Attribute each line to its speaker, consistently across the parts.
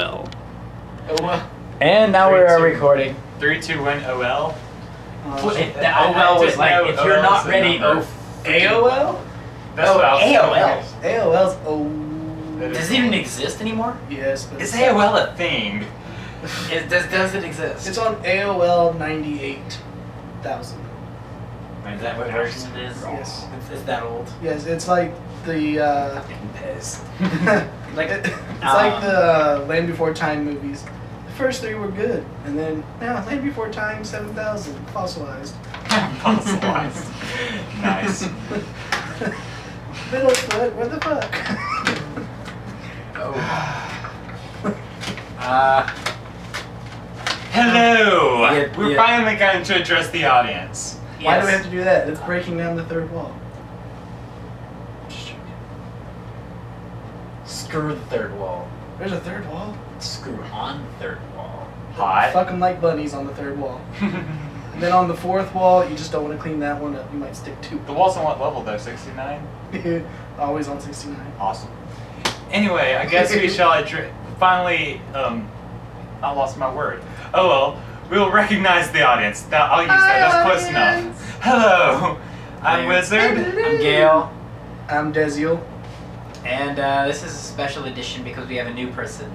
Speaker 1: OL.
Speaker 2: OL.
Speaker 1: And now we are recording.
Speaker 3: 3, 2, 1, OL.
Speaker 1: OL was like, if you're not ready,
Speaker 2: AOL?
Speaker 3: That's what I was
Speaker 1: AOL.
Speaker 2: AOL's
Speaker 1: Does it even exist anymore?
Speaker 2: Yes, but
Speaker 3: Is AOL a thing?
Speaker 1: Does it exist?
Speaker 2: it's on AOL 98,000.
Speaker 1: Is that what version it is?
Speaker 2: Yes.
Speaker 1: It's that old.
Speaker 2: Yes, it's like the
Speaker 1: Pez.
Speaker 2: like it's like the Land Before Time movies. The first 3 were good, and then now Land Before Time 7,000 fossilized.
Speaker 3: Fossilized. Nice.
Speaker 2: Middlefoot, what the fuck?
Speaker 3: Hello!
Speaker 1: Yeah,
Speaker 3: We're
Speaker 1: yeah.
Speaker 3: finally going to address the audience.
Speaker 2: Why do we have to do that? It's breaking down the third wall.
Speaker 1: Screw the third wall.
Speaker 2: There's a third wall?
Speaker 1: Screw on third wall.
Speaker 3: Hot.
Speaker 2: Fuck them like bunnies on the third wall. And then on the 4th wall, you just don't want to clean that one up. You might stick 2.
Speaker 3: The wall's on what level though? 69?
Speaker 2: Always on 69.
Speaker 3: Awesome. Anyway, I guess we shall finally, I lost my word. Oh well, we'll recognize the audience. I'll use that, that's close enough. Hello, I'm Wizard.
Speaker 1: I'm Gale.
Speaker 2: I'm Dezial.
Speaker 1: And this is a special edition because we have a new person.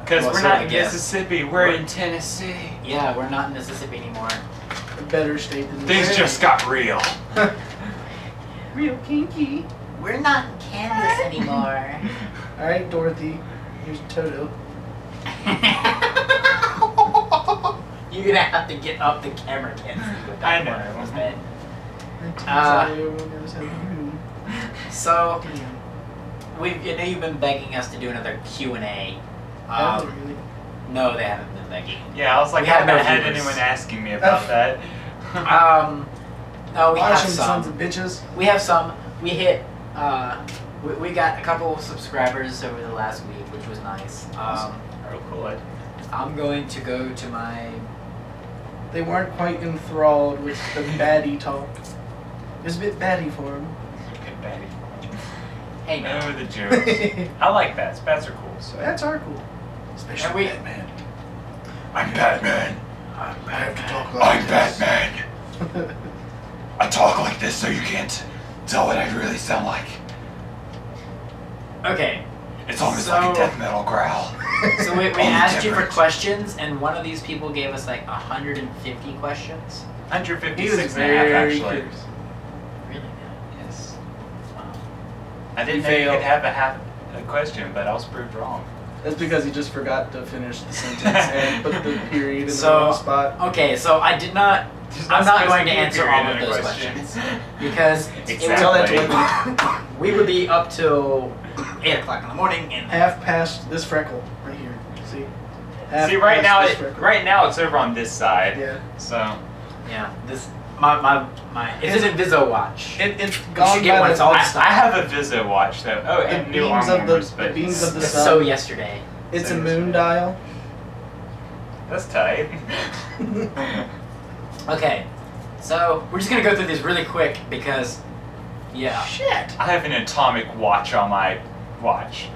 Speaker 3: Because
Speaker 1: Well,
Speaker 3: we're
Speaker 1: sort
Speaker 3: not
Speaker 1: of,
Speaker 3: in
Speaker 1: I guess.
Speaker 3: Mississippi, we're in Tennessee.
Speaker 1: Yeah, we're not in Mississippi anymore.
Speaker 2: A better state than
Speaker 3: Things just got real.
Speaker 2: real kinky.
Speaker 1: We're not in Kansas anymore.
Speaker 2: Alright, Dorothy. Here's Toto.
Speaker 1: You're gonna have to get up, the camera can't see what that
Speaker 3: I know.
Speaker 1: corner was been.
Speaker 2: Uh,
Speaker 1: So, I know you've been begging us to do another Q&A. No, they haven't been begging.
Speaker 3: Yeah, I was like,
Speaker 1: We
Speaker 3: I
Speaker 1: have no
Speaker 3: haven't had
Speaker 1: viewers.
Speaker 3: anyone asking me about that.
Speaker 1: No, we have
Speaker 2: Washington sons
Speaker 1: some.
Speaker 2: of bitches.
Speaker 1: We have some. We hit. We got a couple of subscribers over the last week, which was nice.
Speaker 3: Oh, cool.
Speaker 1: I'm going to go to my.
Speaker 2: They weren't quite enthralled with the baddie talk. It was a bit baddie for them.
Speaker 3: Good baddie.
Speaker 1: Hey, no.
Speaker 3: Oh, the jokes. I like bats. Bats are cool. So.
Speaker 2: Bats are cool. Especially
Speaker 1: And
Speaker 2: Batman.
Speaker 3: I'm Batman.
Speaker 2: I have to talk
Speaker 3: I'm Batman. I talk like this so you can't tell what I really sound like.
Speaker 1: Okay.
Speaker 3: It's almost
Speaker 1: So-
Speaker 3: like a death metal growl.
Speaker 1: So we
Speaker 3: Only
Speaker 1: asked you for
Speaker 3: different.
Speaker 1: questions, and one of these people gave us like 150 questions.
Speaker 3: 156 and a half, actually.
Speaker 1: Really?
Speaker 3: Yes.
Speaker 1: Wow.
Speaker 3: I didn't know you could have a question, but I was proved wrong.
Speaker 2: That's because he just forgot to finish the sentence and put the period in the
Speaker 1: So-
Speaker 2: wrong spot.
Speaker 1: Okay, so I did not. I'm not going to answer all of those questions because
Speaker 2: Tell that to
Speaker 3: Exactly.
Speaker 2: women.
Speaker 1: we would be up till 8 o'clock in the morning. And
Speaker 2: Half past this freckle right here. See?
Speaker 3: See, right now,
Speaker 2: this freckle.
Speaker 3: it's over on this side.
Speaker 2: Yeah.
Speaker 3: So,
Speaker 1: yeah, this my. Is it a Viso watch?
Speaker 2: It's
Speaker 1: You
Speaker 2: gone
Speaker 1: should get
Speaker 2: by
Speaker 1: one.
Speaker 2: the,
Speaker 1: It's all
Speaker 3: I
Speaker 1: stuff.
Speaker 3: have a Viso watch though. Oh,
Speaker 2: the
Speaker 3: and new
Speaker 2: beams
Speaker 3: arm
Speaker 2: of
Speaker 3: warmers,
Speaker 2: the
Speaker 3: but
Speaker 2: beams of the
Speaker 1: It's
Speaker 2: sun.
Speaker 1: so yesterday.
Speaker 2: It's
Speaker 3: So
Speaker 2: a moon
Speaker 3: yesterday.
Speaker 2: dial.
Speaker 3: That's tight.
Speaker 1: Okay, so we're just gonna go through these really quick because, yeah.
Speaker 2: Shit.
Speaker 3: I have an atomic watch on my watch.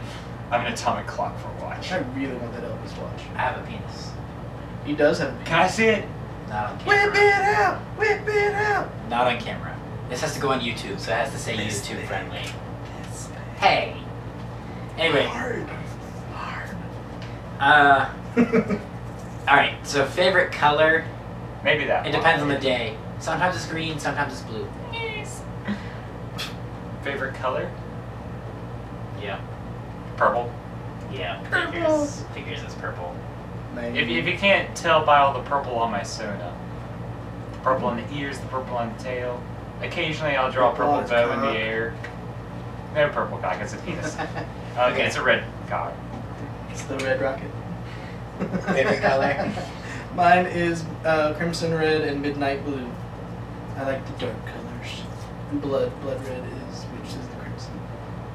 Speaker 3: I have an atomic clock for a watch.
Speaker 2: I really want that Elvis watch.
Speaker 1: I have a penis.
Speaker 2: He does have a
Speaker 3: Can I see it?
Speaker 1: Not on camera.
Speaker 2: Whip it out! Whip it out!
Speaker 1: Not on camera. This has to go on YouTube, so it has to say
Speaker 2: This
Speaker 1: YouTube
Speaker 2: thing.
Speaker 1: friendly. Hey. Anyway,
Speaker 2: Hard.
Speaker 1: alright, so favorite color,
Speaker 3: Maybe that
Speaker 1: it
Speaker 3: one.
Speaker 1: depends on the day. Sometimes it's green, sometimes it's blue.
Speaker 3: Favorite color?
Speaker 1: Yeah.
Speaker 3: Purple.
Speaker 1: Yeah,
Speaker 2: Purple.
Speaker 1: figures it's purple.
Speaker 3: If you can't tell by all the purple on my Sona. The purple on the ears, the purple on the tail. Occasionally I'll draw a
Speaker 2: Purple on
Speaker 3: purple
Speaker 2: his
Speaker 3: bow in the
Speaker 2: cock.
Speaker 3: air. No purple cock, it's a penis.
Speaker 1: Okay.
Speaker 3: It's a red cock.
Speaker 2: It's the red rocket.
Speaker 1: Favorite color?
Speaker 2: Mine is crimson red and midnight blue. I like the dark colors. And blood red is, which is the crimson.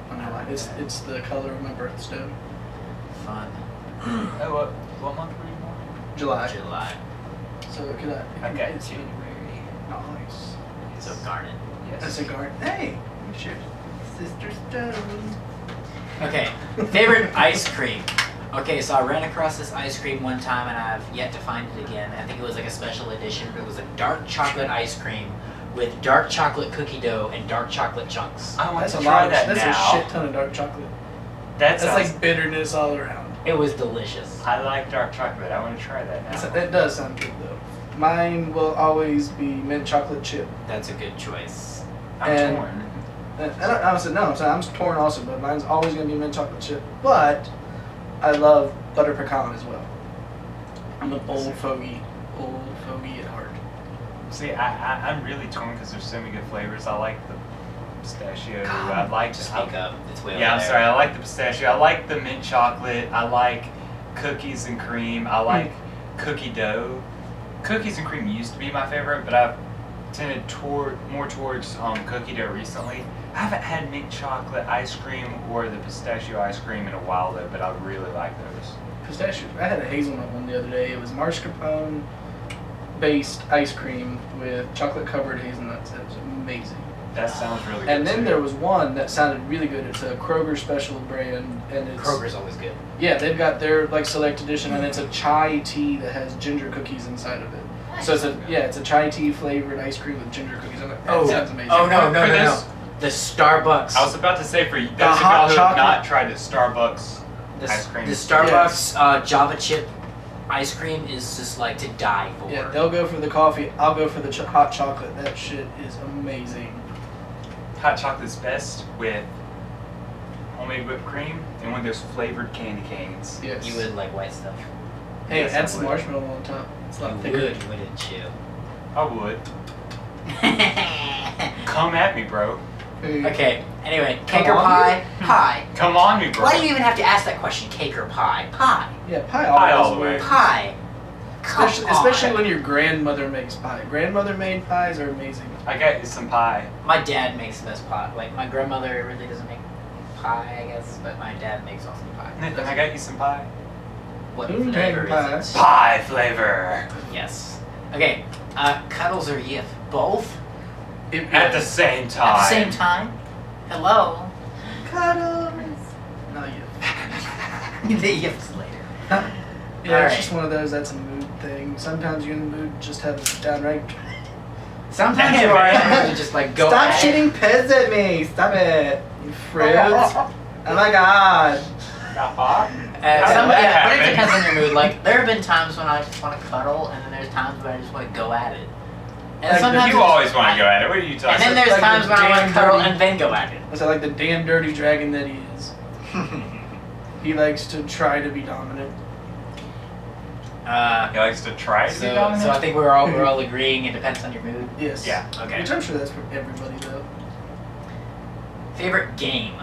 Speaker 2: I don't know why. It's the color of my birthstone.
Speaker 1: Fun.
Speaker 3: Oh, what month were you born?
Speaker 2: July.
Speaker 1: July.
Speaker 2: So could I?
Speaker 3: Okay,
Speaker 2: it's
Speaker 3: January.
Speaker 2: Nice.
Speaker 1: So garnet.
Speaker 2: That's a guard. Hey, you should. Sister Stone.
Speaker 1: Okay, favorite ice cream. Okay, so I ran across this ice cream one time and I've yet to find it again. I think it was like a special edition, but it was a dark chocolate ice cream with dark chocolate cookie dough and dark chocolate chunks.
Speaker 3: I want
Speaker 2: That's
Speaker 3: to
Speaker 2: a
Speaker 3: try
Speaker 2: lot.
Speaker 3: that
Speaker 2: That's
Speaker 3: now.
Speaker 2: a shit ton of dark chocolate.
Speaker 3: That's
Speaker 2: like bitterness all around.
Speaker 1: It was delicious.
Speaker 3: I like dark chocolate. I want to try that now.
Speaker 2: That does sound good though. Mine will always be mint chocolate chip.
Speaker 1: That's a good choice.
Speaker 3: I'm torn.
Speaker 2: I'm torn also, but mine's always gonna be mint chocolate chip. But I love butter pecan as well. I'm an old fogey at heart.
Speaker 3: See, I'm really torn because there's so many good flavors. I like the pistachio. I like
Speaker 1: Just speak up. It's way over
Speaker 3: Yeah, I'm
Speaker 1: there.
Speaker 3: sorry. I like the pistachio. I like the mint chocolate. I like cookies and cream. I like cookie dough. Cookies and cream used to be my favorite, but I've tended more towards cookie dough recently. I haven't had mint chocolate ice cream or the pistachio ice cream in a while though, but I really like those.
Speaker 2: Pistachio. I had a hazelnut one the other day. It was mascarpone based ice cream with chocolate covered hazelnuts. It was amazing.
Speaker 3: That sounds really good.
Speaker 2: And then
Speaker 3: too.
Speaker 2: there was one that sounded really good. It's a Kroger special brand, and it's
Speaker 1: Kroger's always good.
Speaker 2: yeah, they've got their like select edition, and it's a chai tea that has ginger cookies inside of it. So it's a chai tea flavored ice cream with ginger cookies on it. That sounds amazing.
Speaker 1: Oh no.
Speaker 3: For this-
Speaker 1: The Starbucks.
Speaker 3: I was about to say for you, those
Speaker 2: hot
Speaker 3: of y'all who have
Speaker 2: chocolate.
Speaker 3: not tried the Starbucks
Speaker 1: the,
Speaker 3: ice cream.
Speaker 1: The Starbucks Java chip ice cream is just like to die for.
Speaker 2: Yeah, they'll go for the coffee. I'll go for the hot chocolate. That shit is amazing.
Speaker 3: Hot chocolate's best with homemade whipped cream and when there's flavored candy canes.
Speaker 2: Yes.
Speaker 1: You would like white stuff.
Speaker 2: Hey,
Speaker 3: Yes, I
Speaker 2: add some
Speaker 3: would.
Speaker 2: marshmallow on top. It's a lot
Speaker 1: You
Speaker 2: thicker.
Speaker 1: would, wouldn't you?
Speaker 3: I would. Come at me, bro.
Speaker 2: Hey.
Speaker 1: Okay, anyway,
Speaker 2: Come
Speaker 1: cake or
Speaker 2: on,
Speaker 1: pie? Pie.
Speaker 3: Come on me, bro.
Speaker 1: Why do you even have to ask that question, cake or pie? Pie.
Speaker 2: Yeah, pie
Speaker 3: Pie
Speaker 2: always
Speaker 3: all the way.
Speaker 2: works.
Speaker 1: Pie. Come
Speaker 2: Especially
Speaker 1: on.
Speaker 2: when your grandmother makes pie. Grandmother made pies are amazing.
Speaker 3: I got you some pie.
Speaker 1: My dad makes the best pie. Like, my grandmother really doesn't make pie, I guess, but my dad makes awesome pie.
Speaker 3: Nathan, I got you some pie.
Speaker 1: What
Speaker 2: Who
Speaker 1: flavor
Speaker 2: made pie?
Speaker 1: is it?
Speaker 3: Pie flavor.
Speaker 1: Yes. Okay, cuddles or yiff? Both?
Speaker 3: At the same time.
Speaker 1: At the same time? Hello?
Speaker 2: Cuddles. No, you.
Speaker 1: The yiffs later.
Speaker 2: Yeah, it's
Speaker 1: Alright.
Speaker 2: just one of those. That's a mood thing. Sometimes you're in the mood, just have it downright.
Speaker 1: Sometimes you are able to just like go
Speaker 2: Stop
Speaker 1: at it.
Speaker 2: shitting piss at me! Stop it, you fruits! Oh my god!
Speaker 1: But it
Speaker 3: happened.
Speaker 1: depends on your mood. Like, there have been times when I just want to cuddle, and then there's times when I just want to go at it. And
Speaker 2: Like,
Speaker 1: sometimes
Speaker 3: You
Speaker 1: it's-
Speaker 3: always want to go at it. What are you talking
Speaker 1: And then
Speaker 3: about?
Speaker 1: there's
Speaker 2: Like
Speaker 1: times
Speaker 2: the
Speaker 1: when I want to
Speaker 2: damn
Speaker 1: cuddle
Speaker 2: dirty-
Speaker 1: and then go at it.
Speaker 2: Is that like the damn dirty dragon that he is? He likes to try to be dominant.
Speaker 3: He likes to try to be
Speaker 1: So
Speaker 3: dominant.
Speaker 1: I think we're all agreeing it depends on your mood.
Speaker 2: Yes.
Speaker 3: Yeah.
Speaker 1: Okay.
Speaker 2: Which I'm sure that's for everybody though.
Speaker 1: Favorite game?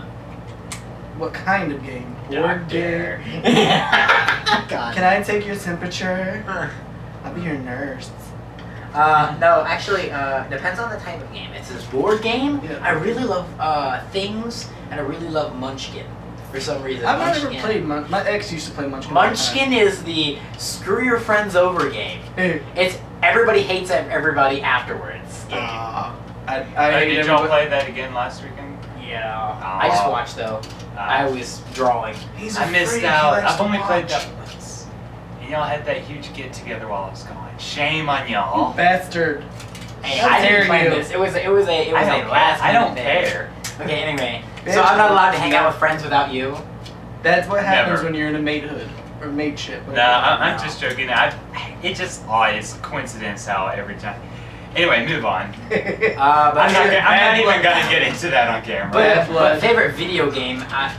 Speaker 2: What kind of game? Board
Speaker 1: Doctor.
Speaker 2: game?
Speaker 1: God.
Speaker 2: Can I take your temperature? I'll be your nurse.
Speaker 1: No, actually, depends on the type of game. It's this board game.
Speaker 2: Yeah.
Speaker 1: I really love Things, and I really love Munchkin. For some reason,
Speaker 2: I've never
Speaker 1: Munchkin.
Speaker 2: played My ex used to play Munchkin.
Speaker 1: Munchkin is the screw your friends over game. It's everybody hates everybody afterwards game.
Speaker 2: I hate
Speaker 3: Did y'all
Speaker 2: everybody.
Speaker 3: play that again last weekend?
Speaker 1: Yeah. I just watched though. I was drawing.
Speaker 2: He's a
Speaker 3: I missed
Speaker 2: freak, he
Speaker 3: out.
Speaker 2: likes
Speaker 3: I've
Speaker 2: to
Speaker 3: only played
Speaker 2: watch.
Speaker 3: that once. And y'all had that huge get together while I was gone. Shame on y'all.
Speaker 2: Bastard.
Speaker 1: Hey,
Speaker 2: How
Speaker 1: I didn't
Speaker 2: dare
Speaker 1: plan
Speaker 2: you.
Speaker 1: this. It was a last
Speaker 3: I don't
Speaker 1: minute thing.
Speaker 3: care.
Speaker 1: Okay, anyway.
Speaker 2: Bitch,
Speaker 1: So I'm not allowed to hang
Speaker 2: no.
Speaker 1: out with friends without you.
Speaker 2: That's what happens
Speaker 3: Never.
Speaker 2: when you're in a matehood or mateship.
Speaker 3: No, I'm just joking. It just it's coincidence how every time. Anyway, move on.
Speaker 1: But
Speaker 3: I'm not even gonna get into that on camera.
Speaker 2: Bad blood.
Speaker 1: But favorite video game, I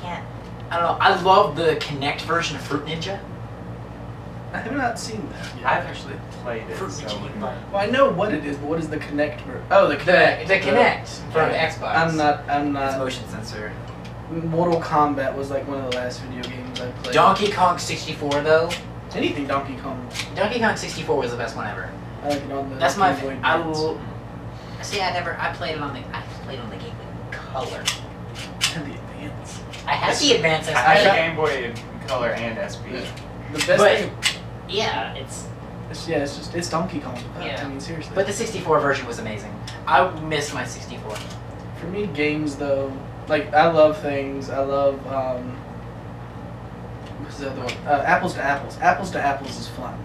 Speaker 1: can't. I don't know. I love the Kinect version of Fruit Ninja.
Speaker 2: I have not seen that yet.
Speaker 3: I've actually played it.
Speaker 1: Fruit
Speaker 3: So
Speaker 1: Ninja.
Speaker 2: Well, I know what it is, but what is the Kinect? Oh, the Kinect.
Speaker 1: The Kinect for the
Speaker 2: Yeah.
Speaker 1: Xbox.
Speaker 2: I'm
Speaker 1: It's
Speaker 2: not.
Speaker 1: motion sensor.
Speaker 2: Mortal Kombat was like one of the last video games I played.
Speaker 1: Donkey Kong 64 though.
Speaker 2: Anything Donkey Kong.
Speaker 1: Donkey Kong 64 was the best one ever.
Speaker 2: I like it on the.
Speaker 1: That's my.
Speaker 2: Game Boy
Speaker 1: I
Speaker 2: Advance.
Speaker 1: will. See, I played it on the. I played on the Game Boy Color.
Speaker 2: And the Advance.
Speaker 1: I had the Advance.
Speaker 3: I had
Speaker 1: SP.
Speaker 3: the Game Boy Color and SP.
Speaker 2: Yeah. The best
Speaker 1: But-
Speaker 2: thing.
Speaker 1: Yeah,
Speaker 2: It's Donkey Kong.
Speaker 1: Yeah.
Speaker 2: I mean, seriously.
Speaker 1: but the 64 version was amazing. I missed my 64.
Speaker 2: For me, games though, like I love things. I love what's the other one? Apples to Apples. Apples to Apples is fun.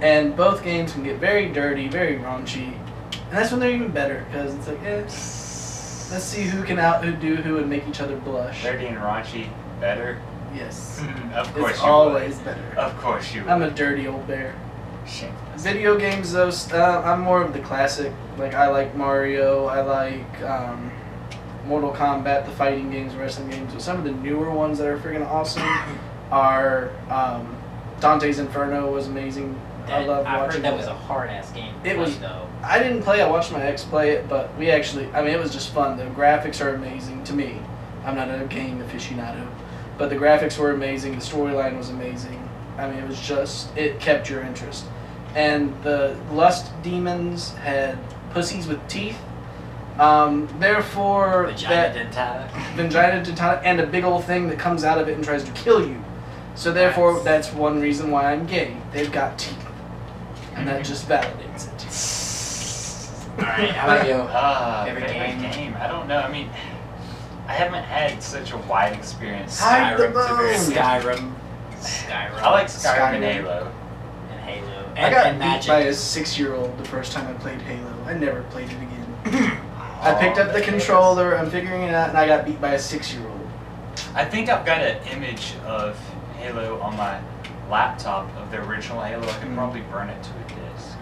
Speaker 2: And both games can get very dirty, very raunchy. And that's when they're even better, because it's like, let's see who can out-do who and make each other blush.
Speaker 3: Dirty and raunchy, better?
Speaker 2: Yes.
Speaker 3: Of course
Speaker 2: it's
Speaker 3: you
Speaker 2: always
Speaker 3: would.
Speaker 2: better.
Speaker 3: Of course you would.
Speaker 2: I'm a dirty old bear.
Speaker 3: Shameless.
Speaker 2: Video games, though, I'm more of the classic. Like, I like Mario, I like Mortal Kombat, the fighting games, wrestling games. But some of the newer ones that are freaking awesome are Dante's Inferno was amazing. I love watching
Speaker 1: heard that was a hard-ass game to
Speaker 2: It
Speaker 1: play,
Speaker 2: was-
Speaker 1: though.
Speaker 2: I didn't play. I watched my ex play it, but we actually. I mean, it was just fun. The graphics are amazing to me. I'm not a game aficionado, but the graphics were amazing. The storyline was amazing. I mean, it kept your interest. And the lust demons had pussies with teeth. Therefore,
Speaker 1: Vagina dentata.
Speaker 2: Vagina dentata, and a big old thing that comes out of it and tries to kill you. So therefore, that's one reason why I'm gay. They've got teeth, and that just validates it.
Speaker 1: Alright, how about you?
Speaker 3: Favorite
Speaker 1: Favorite
Speaker 3: game? I don't know. I mean, I haven't had such a wide experience.
Speaker 2: Hide the
Speaker 1: Skyrim.
Speaker 3: I like Skyrim and Halo.
Speaker 1: And Halo.
Speaker 2: I got
Speaker 1: and
Speaker 2: beat
Speaker 1: Magic.
Speaker 2: by a 6-year-old the first time I played Halo. I never played it again. I picked up the controller, I'm figuring it out, and I got beat by a 6-year-old.
Speaker 3: I think I've got an image of Halo on my laptop of the original Halo. I could probably burn it to a disc,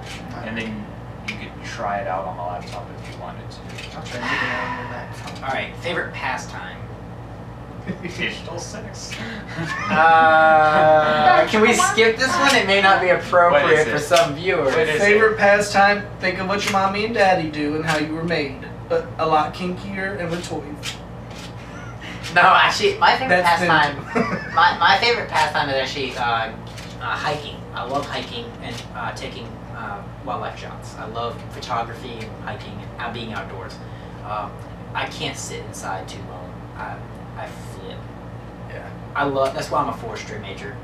Speaker 3: and then you could try it out on the laptop if you wanted to.
Speaker 2: I'll try and get it out on that.
Speaker 1: Alright, favorite pastime.
Speaker 3: Digital sex.
Speaker 1: Can we skip this one? It may not be
Speaker 3: What
Speaker 1: appropriate
Speaker 3: is it?
Speaker 1: for some viewers.
Speaker 3: What is it?
Speaker 2: Favorite pastime, think of what your mommy and daddy do and how you were made. But a lot kinkier and with toys.
Speaker 1: No, actually, my favorite
Speaker 2: That's
Speaker 1: pastime.
Speaker 2: vintage.
Speaker 1: my favorite pastime is actually hiking. I love hiking and taking wildlife shots. I love photography and hiking and being outdoors. I can't sit inside too long. I flip.
Speaker 2: Yeah.
Speaker 1: I love. That's why I'm a forestry major,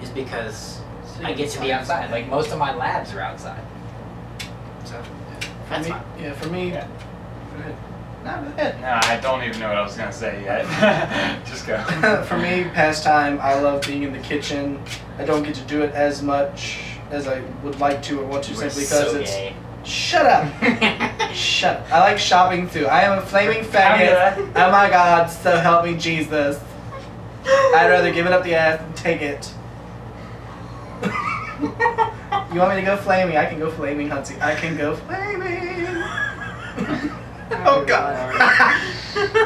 Speaker 1: is because I get to be outside. Like most of my labs are outside. So that's fine.
Speaker 2: Yeah, for me.
Speaker 3: Yeah.
Speaker 2: Go ahead. No, go ahead.
Speaker 3: No, I don't even know what I was gonna say yet. Just go.
Speaker 2: For me, pastime, I love being in the kitchen. I don't get to do it as much as I would like to or want to,
Speaker 1: You are
Speaker 2: simply because
Speaker 1: so
Speaker 2: it's.
Speaker 1: gay.
Speaker 2: Shut up! Shut up. I like shopping too. I am a flaming faggot. Oh my god, so help me Jesus. I'd rather give it up the ass than take it. You want me to go flaming? I can go flaming, Huntsy. I can go flaming. Oh god.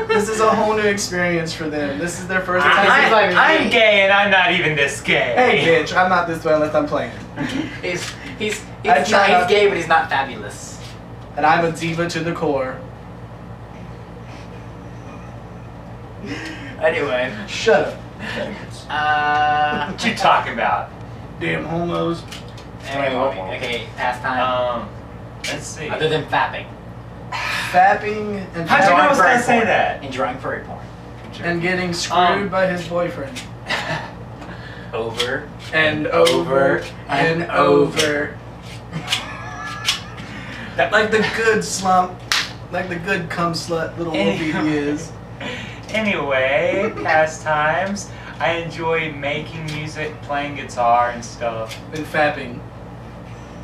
Speaker 2: This is a whole new experience for them. This is their first time.
Speaker 3: I'm gay and I'm not even this gay.
Speaker 2: Hey bitch, I'm not this way unless I'm playing.
Speaker 1: He's
Speaker 2: I try not-
Speaker 1: he's gay, but he's not fabulous.
Speaker 2: And I'm a diva to the core.
Speaker 1: Anyway,
Speaker 2: Shut up.
Speaker 3: What you talking about?
Speaker 2: Damn homos.
Speaker 1: Anyway, okay, pastime.
Speaker 3: Let's see.
Speaker 1: Other than fapping
Speaker 2: Fapping and
Speaker 3: How'd you know I was
Speaker 1: furry
Speaker 3: gonna say
Speaker 1: porn.
Speaker 3: that?
Speaker 1: and drawing furry porn.
Speaker 2: and getting screwed by his boyfriend.
Speaker 1: Over
Speaker 2: And over and over. Like the good slump. Like the good cum slut little Wolfie he is.
Speaker 3: Anyway, pastimes. I enjoy making music, playing guitar and stuff.
Speaker 2: And fapping.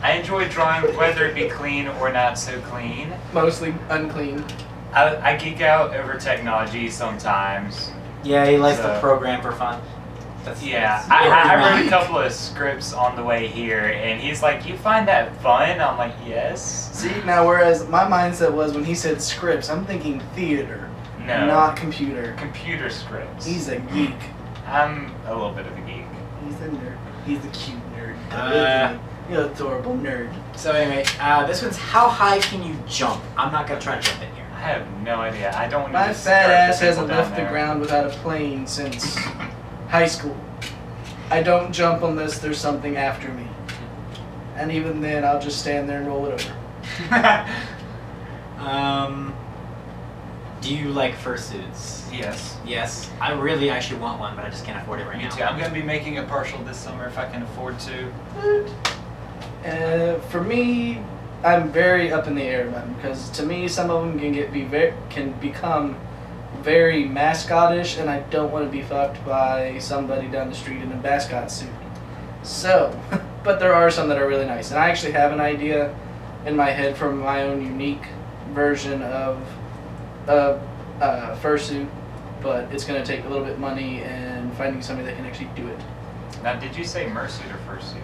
Speaker 3: I enjoy drawing, whether it be clean or not so clean.
Speaker 2: Mostly unclean.
Speaker 3: I geek out over technology sometimes.
Speaker 1: Yeah, he likes
Speaker 3: So-
Speaker 1: to program for fun. That's,
Speaker 3: Yeah,
Speaker 1: that's
Speaker 3: I
Speaker 1: your
Speaker 3: wrote a
Speaker 1: mind.
Speaker 3: couple of scripts on the way here, and he's like, "You find that fun?" I'm like, "Yes."
Speaker 2: See, now whereas my mindset was when he said scripts, I'm thinking theater,
Speaker 3: No.
Speaker 2: not computer.
Speaker 3: Computer scripts.
Speaker 2: He's a geek.
Speaker 3: I'm a little bit of a geek.
Speaker 2: He's a nerd. He's a cute nerd.
Speaker 1: Uh.
Speaker 2: You're an adorable nerd.
Speaker 1: So anyway, this one's how high can you jump? I'm not gonna try to jump in here.
Speaker 3: I have no idea. I don't.
Speaker 2: My
Speaker 3: need to
Speaker 2: fat
Speaker 3: start
Speaker 2: ass
Speaker 3: the
Speaker 2: hasn't
Speaker 3: people
Speaker 2: left
Speaker 3: down
Speaker 2: the
Speaker 3: there.
Speaker 2: ground without a plane since high school. I don't jump unless there's something after me. And even then, I'll just stand there and roll it over.
Speaker 1: Do you like fursuits?
Speaker 3: Yes.
Speaker 1: Yes. I really actually want one, but I just can't afford it right
Speaker 3: Me
Speaker 1: now.
Speaker 3: too. I'm gonna be making a partial this summer if I can afford to.
Speaker 2: For me, I'm very up in the air about them because to me, some of them can become very mascotish, and I don't want to be fucked by somebody down the street in a mascot suit. So, but there are some that are really nice, and I actually have an idea in my head for my own unique version of a fursuit, but it's going to take a little bit of money and finding somebody that can actually do it.
Speaker 3: Now, did you say mersuit or fursuit?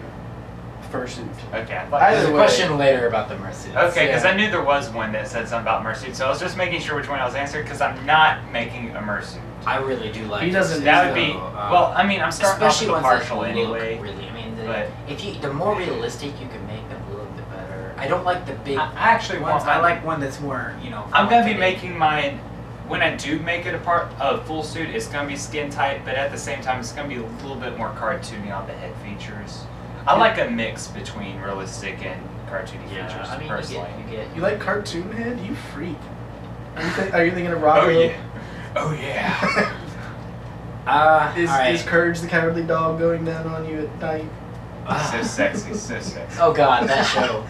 Speaker 2: Fursuit.
Speaker 3: Okay, I thought
Speaker 2: Either
Speaker 1: There's a
Speaker 2: way.
Speaker 1: question later about the mersuits.
Speaker 3: Okay, because
Speaker 2: Yeah.
Speaker 3: I knew there was one that said something about mersuit, so I was just making sure which one I was answering, because I'm not making a mersuit.
Speaker 1: I really do like
Speaker 2: He doesn't-
Speaker 1: mersuits,
Speaker 3: That would be,
Speaker 1: though.
Speaker 3: well, I mean, I'm starting off
Speaker 1: especially
Speaker 3: with the
Speaker 1: ones
Speaker 3: partial
Speaker 1: that
Speaker 3: anyway.
Speaker 1: look really. I mean,
Speaker 3: but-
Speaker 1: the more realistic you can make them, a little bit better. I don't like the big
Speaker 3: I actually
Speaker 1: ones.
Speaker 3: want
Speaker 1: I
Speaker 3: mine-
Speaker 1: like one that's more,
Speaker 3: I'm gonna be
Speaker 1: fitting.
Speaker 3: making mine, when I do make it a full suit, it's gonna be skin tight, but at the same time, it's gonna be a little bit more cartoony on the head features. I like a mix between realistic and cartoony
Speaker 1: Yeah,
Speaker 3: features,
Speaker 1: I mean,
Speaker 3: personally.
Speaker 1: you get.
Speaker 2: You like cartoon head? You freak. Are you thinking of Rocco?
Speaker 3: Oh yeah. Oh yeah.
Speaker 2: Is
Speaker 1: alright.
Speaker 2: Courage the Cowardly Dog going down on you at night?
Speaker 3: So sexy, so sexy.
Speaker 1: Oh god, that show.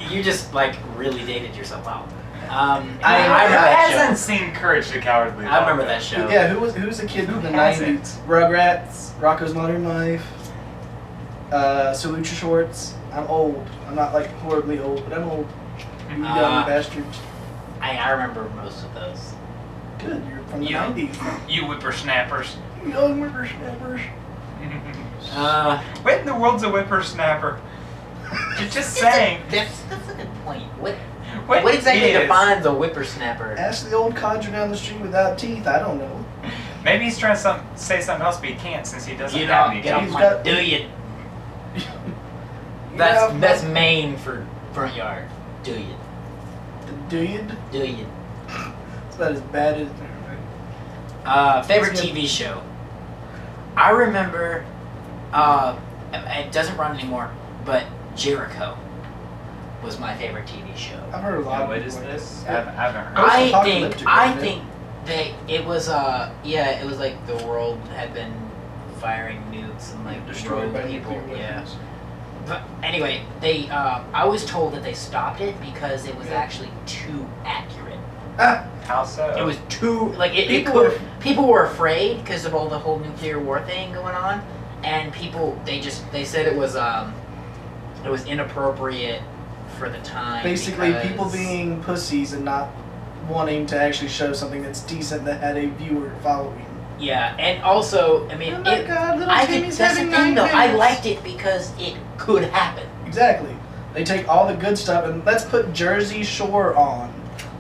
Speaker 1: You just really dated yourself out. I remember
Speaker 3: Who
Speaker 1: that
Speaker 3: hasn't
Speaker 1: show.
Speaker 3: seen Courage the Cowardly Dog?
Speaker 1: I remember that show.
Speaker 2: Yeah, who's a kid
Speaker 3: Who
Speaker 2: in the
Speaker 3: hasn't?
Speaker 2: 90s? Rugrats, Rocco's Modern Life, Salute Your Shorts. I'm old. I'm not horribly old, but I'm old. You dumb bastards.
Speaker 1: I remember most of those.
Speaker 2: Good, you're from the
Speaker 3: Yeah.
Speaker 2: 90s.
Speaker 3: You whippersnappers.
Speaker 2: You young whippersnappers.
Speaker 3: What in the world's a whippersnapper? You're just saying.
Speaker 1: That's a good point. What
Speaker 3: What
Speaker 1: exactly
Speaker 3: is-
Speaker 1: defines a whippersnapper?
Speaker 2: Ask the old codger down the street without teeth. I don't know.
Speaker 3: Maybe he's trying to say something else, but he can't since he doesn't
Speaker 1: You
Speaker 3: have
Speaker 1: know,
Speaker 3: any
Speaker 1: get off
Speaker 3: teeth.
Speaker 1: my
Speaker 2: got-
Speaker 1: do you?
Speaker 2: Yeah,
Speaker 1: That's Maine for front yard. Do you?
Speaker 2: Do you?
Speaker 1: Do you?
Speaker 2: It's about as bad as.
Speaker 1: Favorite
Speaker 2: It's good.
Speaker 1: TV show. I remember. It doesn't run anymore, but Jericho was my favorite TV show.
Speaker 2: I've heard a lot
Speaker 3: And
Speaker 2: of
Speaker 3: what
Speaker 2: people
Speaker 3: is
Speaker 2: like
Speaker 3: this?
Speaker 2: that.
Speaker 3: I haven't heard.
Speaker 2: Post-apocalyptic,
Speaker 1: I
Speaker 2: isn't it?
Speaker 1: think it was it was like the world had been firing nukes and
Speaker 2: Destroyed by
Speaker 1: rogue people.
Speaker 2: nuclear
Speaker 1: Yeah.
Speaker 2: weapons.
Speaker 1: But anyway, they I was told that they stopped it because it was
Speaker 2: Yeah.
Speaker 1: actually too accurate.
Speaker 2: Ah,
Speaker 3: How so?
Speaker 1: It was too people were afraid because of all the whole nuclear war thing going on, and they said it was inappropriate for the time.
Speaker 2: basically
Speaker 1: because-
Speaker 2: people being pussies and not wanting to actually show something that's decent that had a viewer following.
Speaker 1: Yeah, and also I mean
Speaker 2: Oh my God, little Timmy's
Speaker 1: that's the
Speaker 2: having
Speaker 1: thing though. I
Speaker 2: nightmares.
Speaker 1: liked it because it could happen.
Speaker 2: Exactly. They take all the good stuff and let's put Jersey Shore on.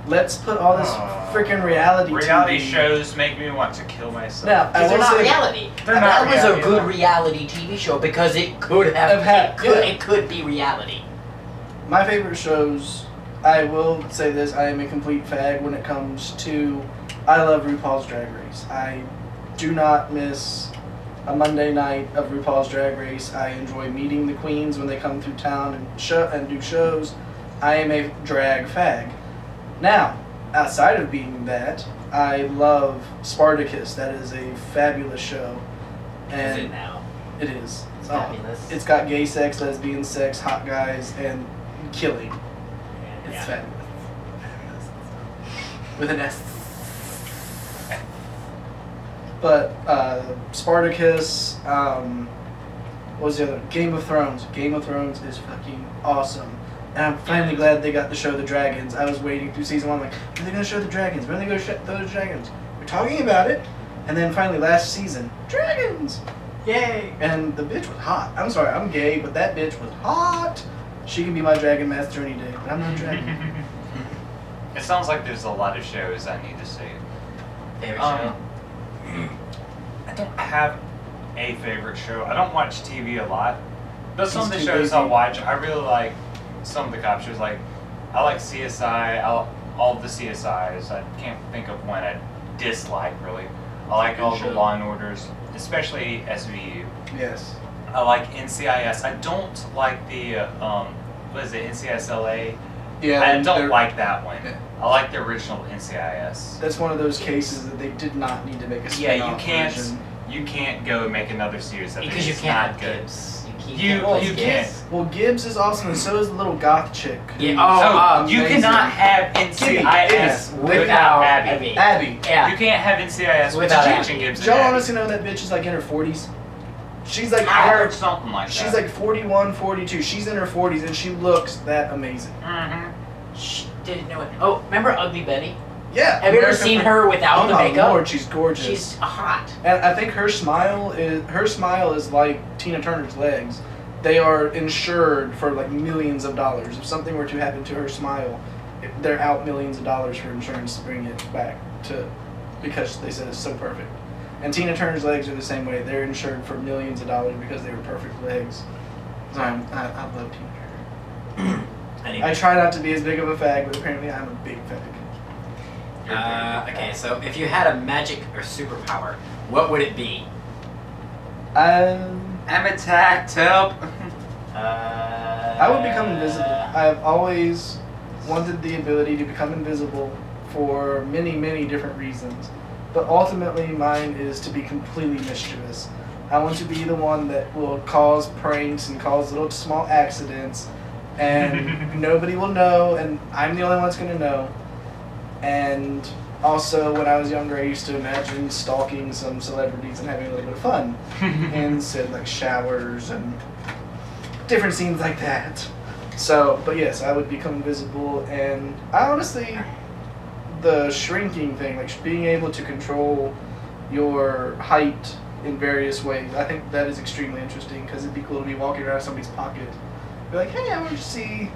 Speaker 2: Let's put all this freaking reality
Speaker 3: Reality
Speaker 2: TV.
Speaker 3: shows make me want to kill myself.
Speaker 2: Now, I
Speaker 1: Because they're
Speaker 2: will
Speaker 1: not
Speaker 2: say,
Speaker 1: reality.
Speaker 3: They're
Speaker 1: that
Speaker 3: not
Speaker 1: was a
Speaker 3: reality,
Speaker 1: good
Speaker 3: though.
Speaker 1: reality TV show because it could have it could be reality.
Speaker 2: my favorite shows, I will say this, I am a complete fag when it comes to, I love RuPaul's Drag Race. I do not miss a Monday night of RuPaul's Drag Race. I enjoy meeting the queens when they come through town and do shows. I am a drag fag. Now, outside of being that, I love Spartacus. That is a fabulous show.
Speaker 1: Is
Speaker 2: And
Speaker 1: it now?
Speaker 2: it is.
Speaker 1: It's
Speaker 2: Oh,
Speaker 1: fabulous.
Speaker 2: it's got gay sex, lesbian sex, hot guys, and killing. It's
Speaker 1: Yeah.
Speaker 2: fabulous. With an S. But Spartacus, what was the other? Game of Thrones. Game of Thrones is fucking awesome. And I'm finally glad they got to show the dragons. I was waiting through season 1, like, when are they going to show the dragons? When are they going to show those dragons? We're talking about it. And then finally last season, dragons! Yay! And the bitch was hot. I'm sorry, I'm gay, but that bitch was hot. She can be my dragon master any day, but I'm not a dragon.
Speaker 3: It sounds like there's a lot of shows I need to see.
Speaker 1: Favorite show?
Speaker 3: I don't have a favorite show. I don't watch TV a lot. But some of the
Speaker 2: He's too
Speaker 3: shows I
Speaker 2: lazy.
Speaker 3: watch, I really like some of the cop shows. Like, I like CSI, all of the CSIs. I can't think of one I dislike, really. I like all the Law and Orders, especially SVU.
Speaker 2: Yes.
Speaker 3: I like NCIS. I don't like the, what is it, NCISLA?
Speaker 2: Yeah,
Speaker 3: I don't
Speaker 2: they're-
Speaker 3: like that one.
Speaker 2: Yeah.
Speaker 3: I like the original NCIS.
Speaker 2: That's one of those cases that they did not need to make a
Speaker 3: Yeah,
Speaker 2: spin-off version.
Speaker 3: you can't go and make another series of it.
Speaker 1: Because you
Speaker 3: It's
Speaker 1: can't
Speaker 3: not
Speaker 1: have
Speaker 3: good.
Speaker 1: kids. You
Speaker 3: You
Speaker 1: Gibbs.
Speaker 3: can't.
Speaker 2: Well, Gibbs is awesome, and so is the little goth chick.
Speaker 1: Yeah.
Speaker 3: Oh, you
Speaker 2: amazing.
Speaker 3: cannot have NCIS without Abby.
Speaker 2: Abby.
Speaker 1: Yeah.
Speaker 3: You can't have NCIS
Speaker 1: Without
Speaker 3: without
Speaker 1: Abby.
Speaker 3: Gretchen Gibbs.
Speaker 2: Did y'all
Speaker 3: and Abby.
Speaker 2: honestly know that bitch is like in her 40s? She's like,
Speaker 3: I heard something like that.
Speaker 2: she's like 41, 42. She's in her 40s, and she looks that amazing.
Speaker 1: Shh, didn't know it. Oh, remember Ugly Betty?
Speaker 2: Yeah.
Speaker 1: Have you ever seen her without the
Speaker 2: my
Speaker 1: makeup?
Speaker 2: Lord, she's gorgeous.
Speaker 1: She's hot.
Speaker 2: And I think her smile is like Tina Turner's legs. They are insured for like millions of dollars. If something were to happen to her smile, they're out millions of dollars for insurance to bring it back to, because they said it's so perfect. And Tina Turner's legs are the same way. They're insured for millions of dollars because they were perfect legs. So I love Tina Turner.
Speaker 1: Anyway.
Speaker 2: I try not to be as big of a fag, but apparently I'm a big fag.
Speaker 1: Okay, so if you had a magic or superpower, what would it be?
Speaker 3: I'm attacked. Help.
Speaker 2: I would become invisible. I've always wanted the ability to become invisible for many, many different reasons. But ultimately, mine is to be completely mischievous. I want to be the one that will cause pranks and cause little small accidents, and nobody will know, and I'm the only one that's going to know. And also, when I was younger, I used to imagine stalking some celebrities and having a little bit of fun. And said, like, showers and different scenes like that. So, but yes, I would become invisible, and I honestly, the shrinking thing, like being able to control your height in various ways, I think that is extremely interesting, because it'd be cool to be walking around somebody's pocket. Be like, hey, I want to see.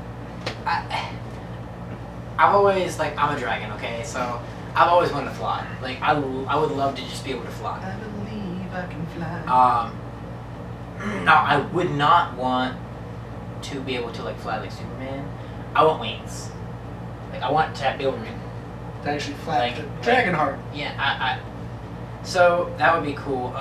Speaker 1: I've always, like, I'm a dragon, okay? So, I've always wanted to fly. Like, I would love to just be able to fly.
Speaker 2: I believe I can fly.
Speaker 1: Now, I would not want to be able to, like, fly like Superman. I want wings. Like, I want to be able to...
Speaker 2: To actually fly.
Speaker 1: Like,
Speaker 2: Dragonheart.
Speaker 1: Yeah, so, that would be cool.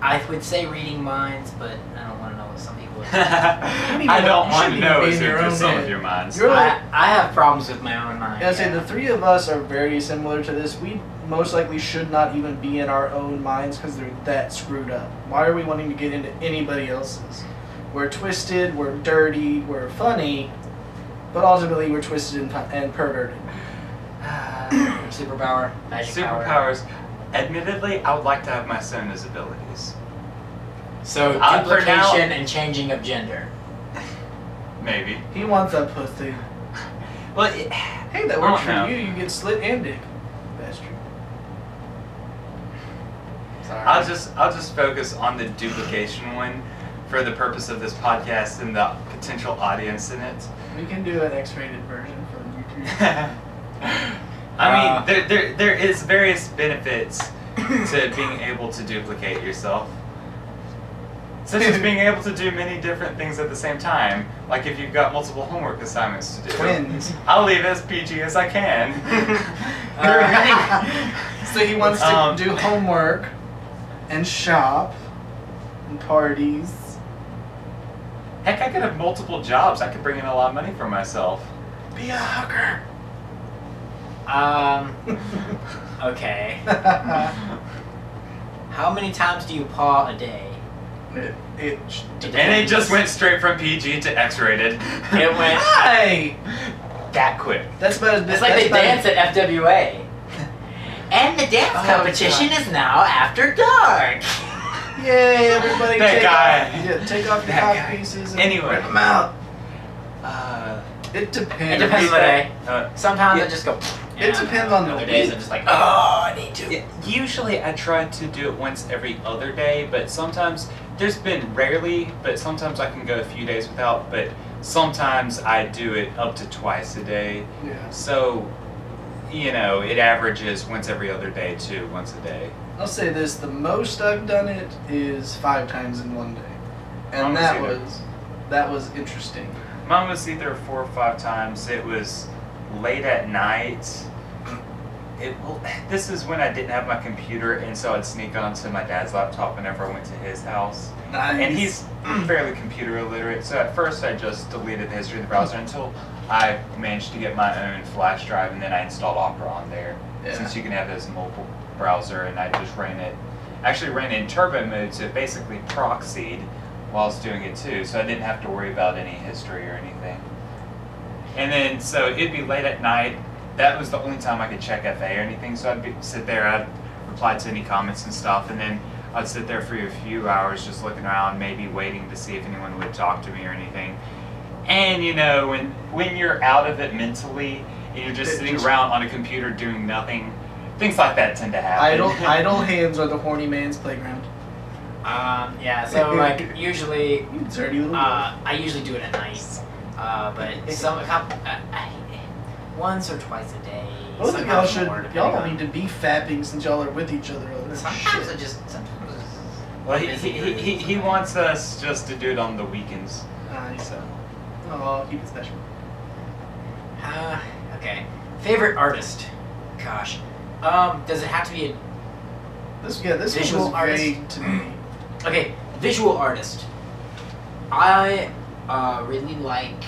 Speaker 1: I would say reading minds, but I don't want to know what some people...
Speaker 3: I don't want to know
Speaker 2: be
Speaker 3: what's
Speaker 2: in your
Speaker 3: in
Speaker 2: own
Speaker 3: some
Speaker 2: head.
Speaker 3: of your minds.
Speaker 2: You're like,
Speaker 1: I have problems with my own mind.
Speaker 2: yeah, I say the three of us are very similar to this. We most likely should not even be in our own minds because they're that screwed up. Why are we wanting to get into anybody else's? We're twisted, we're dirty, we're funny, but ultimately we're twisted and perverted.
Speaker 1: Superpower, magic power.
Speaker 3: Superpowers. Admittedly, I would like to have my son's abilities.
Speaker 1: So,
Speaker 3: for now-
Speaker 1: duplication and changing of gender.
Speaker 3: Maybe.
Speaker 2: He wants a pussy.
Speaker 3: Well,
Speaker 2: Hey, that works for you. You get slit and dick. That's true.
Speaker 1: Sorry.
Speaker 3: I'll just focus on the duplication one for the purpose of this podcast and the potential audience in it.
Speaker 2: We can do an X-rated version for YouTube.
Speaker 3: I mean, there is various benefits to being able to duplicate yourself. Such as being able to do many different things at the same time. Like if you've got multiple homework assignments to do.
Speaker 2: Twins.
Speaker 3: I'll leave as PG as I can.
Speaker 2: So he wants to do homework and shop and parties.
Speaker 3: Heck, I could have multiple jobs. I could bring in a lot of money for myself.
Speaker 2: Be a hooker.
Speaker 1: Okay. How many times do you paw a day?
Speaker 2: It
Speaker 3: And it just went straight from PG to X-rated.
Speaker 1: It went
Speaker 2: Hey!
Speaker 3: That quick.
Speaker 2: That's about as big.
Speaker 1: It's like they dance at FWA. And the dance competition is now after dark.
Speaker 2: Yay, everybody!
Speaker 3: That
Speaker 2: Take off your
Speaker 3: That
Speaker 2: cock
Speaker 3: guy.
Speaker 2: pieces and
Speaker 3: Anyway.
Speaker 2: rip them out. It
Speaker 1: It
Speaker 2: depends.
Speaker 1: depends on the day.
Speaker 3: Uh,
Speaker 1: Sometimes
Speaker 3: yeah.
Speaker 1: I just go.
Speaker 2: It depends on the
Speaker 1: other days.
Speaker 2: week.
Speaker 1: I'm just like, oh, I need to.
Speaker 3: Yeah, usually I try to do it once every other day, but sometimes, there's been rarely, but sometimes I can go a few days without, but sometimes I do it up to twice a day.
Speaker 2: Yeah.
Speaker 3: So, you know, it averages once every other day to once a day.
Speaker 2: I'll say this: the most I've done it is 5 times in one day, and that was interesting.
Speaker 3: Mine was either 4 or 5 times. It was late at night. This is when I didn't have my computer, and so I'd sneak onto my dad's laptop whenever I went to his house.
Speaker 2: Nice.
Speaker 3: And he's fairly computer illiterate, so at first I just deleted the history of the browser until I managed to get my own flash drive, and then I installed Opera on there.
Speaker 2: Yeah.
Speaker 3: Since you can have it as a mobile browser, and I just ran it I actually ran in turbo mode, so it basically proxied while I was doing it too, so I didn't have to worry about any history or anything. And then, so it'd be late at night. That was the only time I could check FA or anything, so sit there, I'd reply to any comments and stuff, and then I'd sit there for a few hours just looking around, maybe waiting to see if anyone would talk to me or anything. And you know, when you're out of it mentally, and you're just sitting around on a computer doing nothing, things like that tend to happen.
Speaker 2: Idle hands are the horny man's playground.
Speaker 1: Yeah, so like usually,
Speaker 2: You dirty little boy.
Speaker 1: I usually do it at night, but once or twice a day.
Speaker 2: Both of y'all should.
Speaker 1: More,
Speaker 2: Y'all don't need to be fapping since y'all are with each other.
Speaker 1: Sometimes I just.
Speaker 3: Well, he wants us just to do it on the weekends.
Speaker 2: So. Oh, keep it special.
Speaker 1: Okay. Favorite artist? Gosh. Does it have to be a
Speaker 2: This
Speaker 1: visual
Speaker 2: one was
Speaker 1: artist?
Speaker 2: vague to me.
Speaker 1: Okay, visual artist. I really like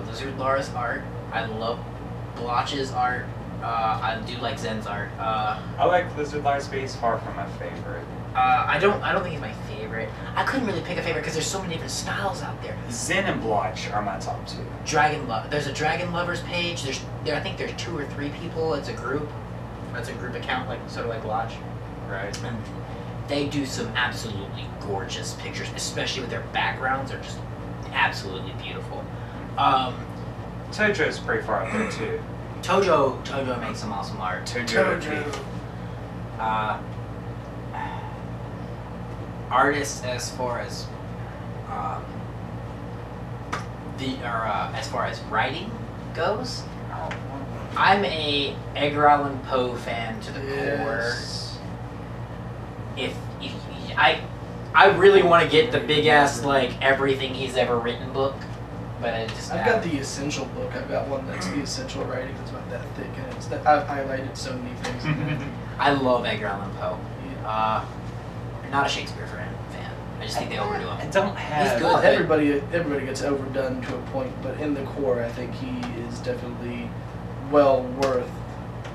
Speaker 1: Lizard Lara's art. I love Blotch's art. I do like Zen's art.
Speaker 3: I like Lizard Lara's, but he's far from my favorite.
Speaker 1: I don't think he's my favorite. I couldn't really pick a favorite because there's so many different styles out there.
Speaker 3: Zen and Blotch are my top two.
Speaker 1: There's a Dragon Lovers page. I think there's 2 or 3 people. It's a group. It's a group account, like sort of like Lodge.
Speaker 3: Right.
Speaker 1: And they do some absolutely gorgeous pictures, especially with their backgrounds. They're just absolutely beautiful.
Speaker 3: Tojo's pretty far up there too.
Speaker 1: Tojo makes some awesome art.
Speaker 2: Tojo.
Speaker 1: Artists as far as as far as writing goes, I'm a Edgar Allan Poe fan to the core. If I really want to get the big ass like everything he's ever written book, but
Speaker 2: I've got the essential book. I've got one that's the essential writing. That's about that thick, and I've highlighted so many things in it.
Speaker 1: I love Edgar Allan Poe.
Speaker 2: Yeah.
Speaker 1: Not a Shakespeare fan. I just think they overdo him.
Speaker 3: I don't have.
Speaker 1: He's good.
Speaker 2: Well, everybody gets overdone to a point, but in the core, I think he is definitely well worth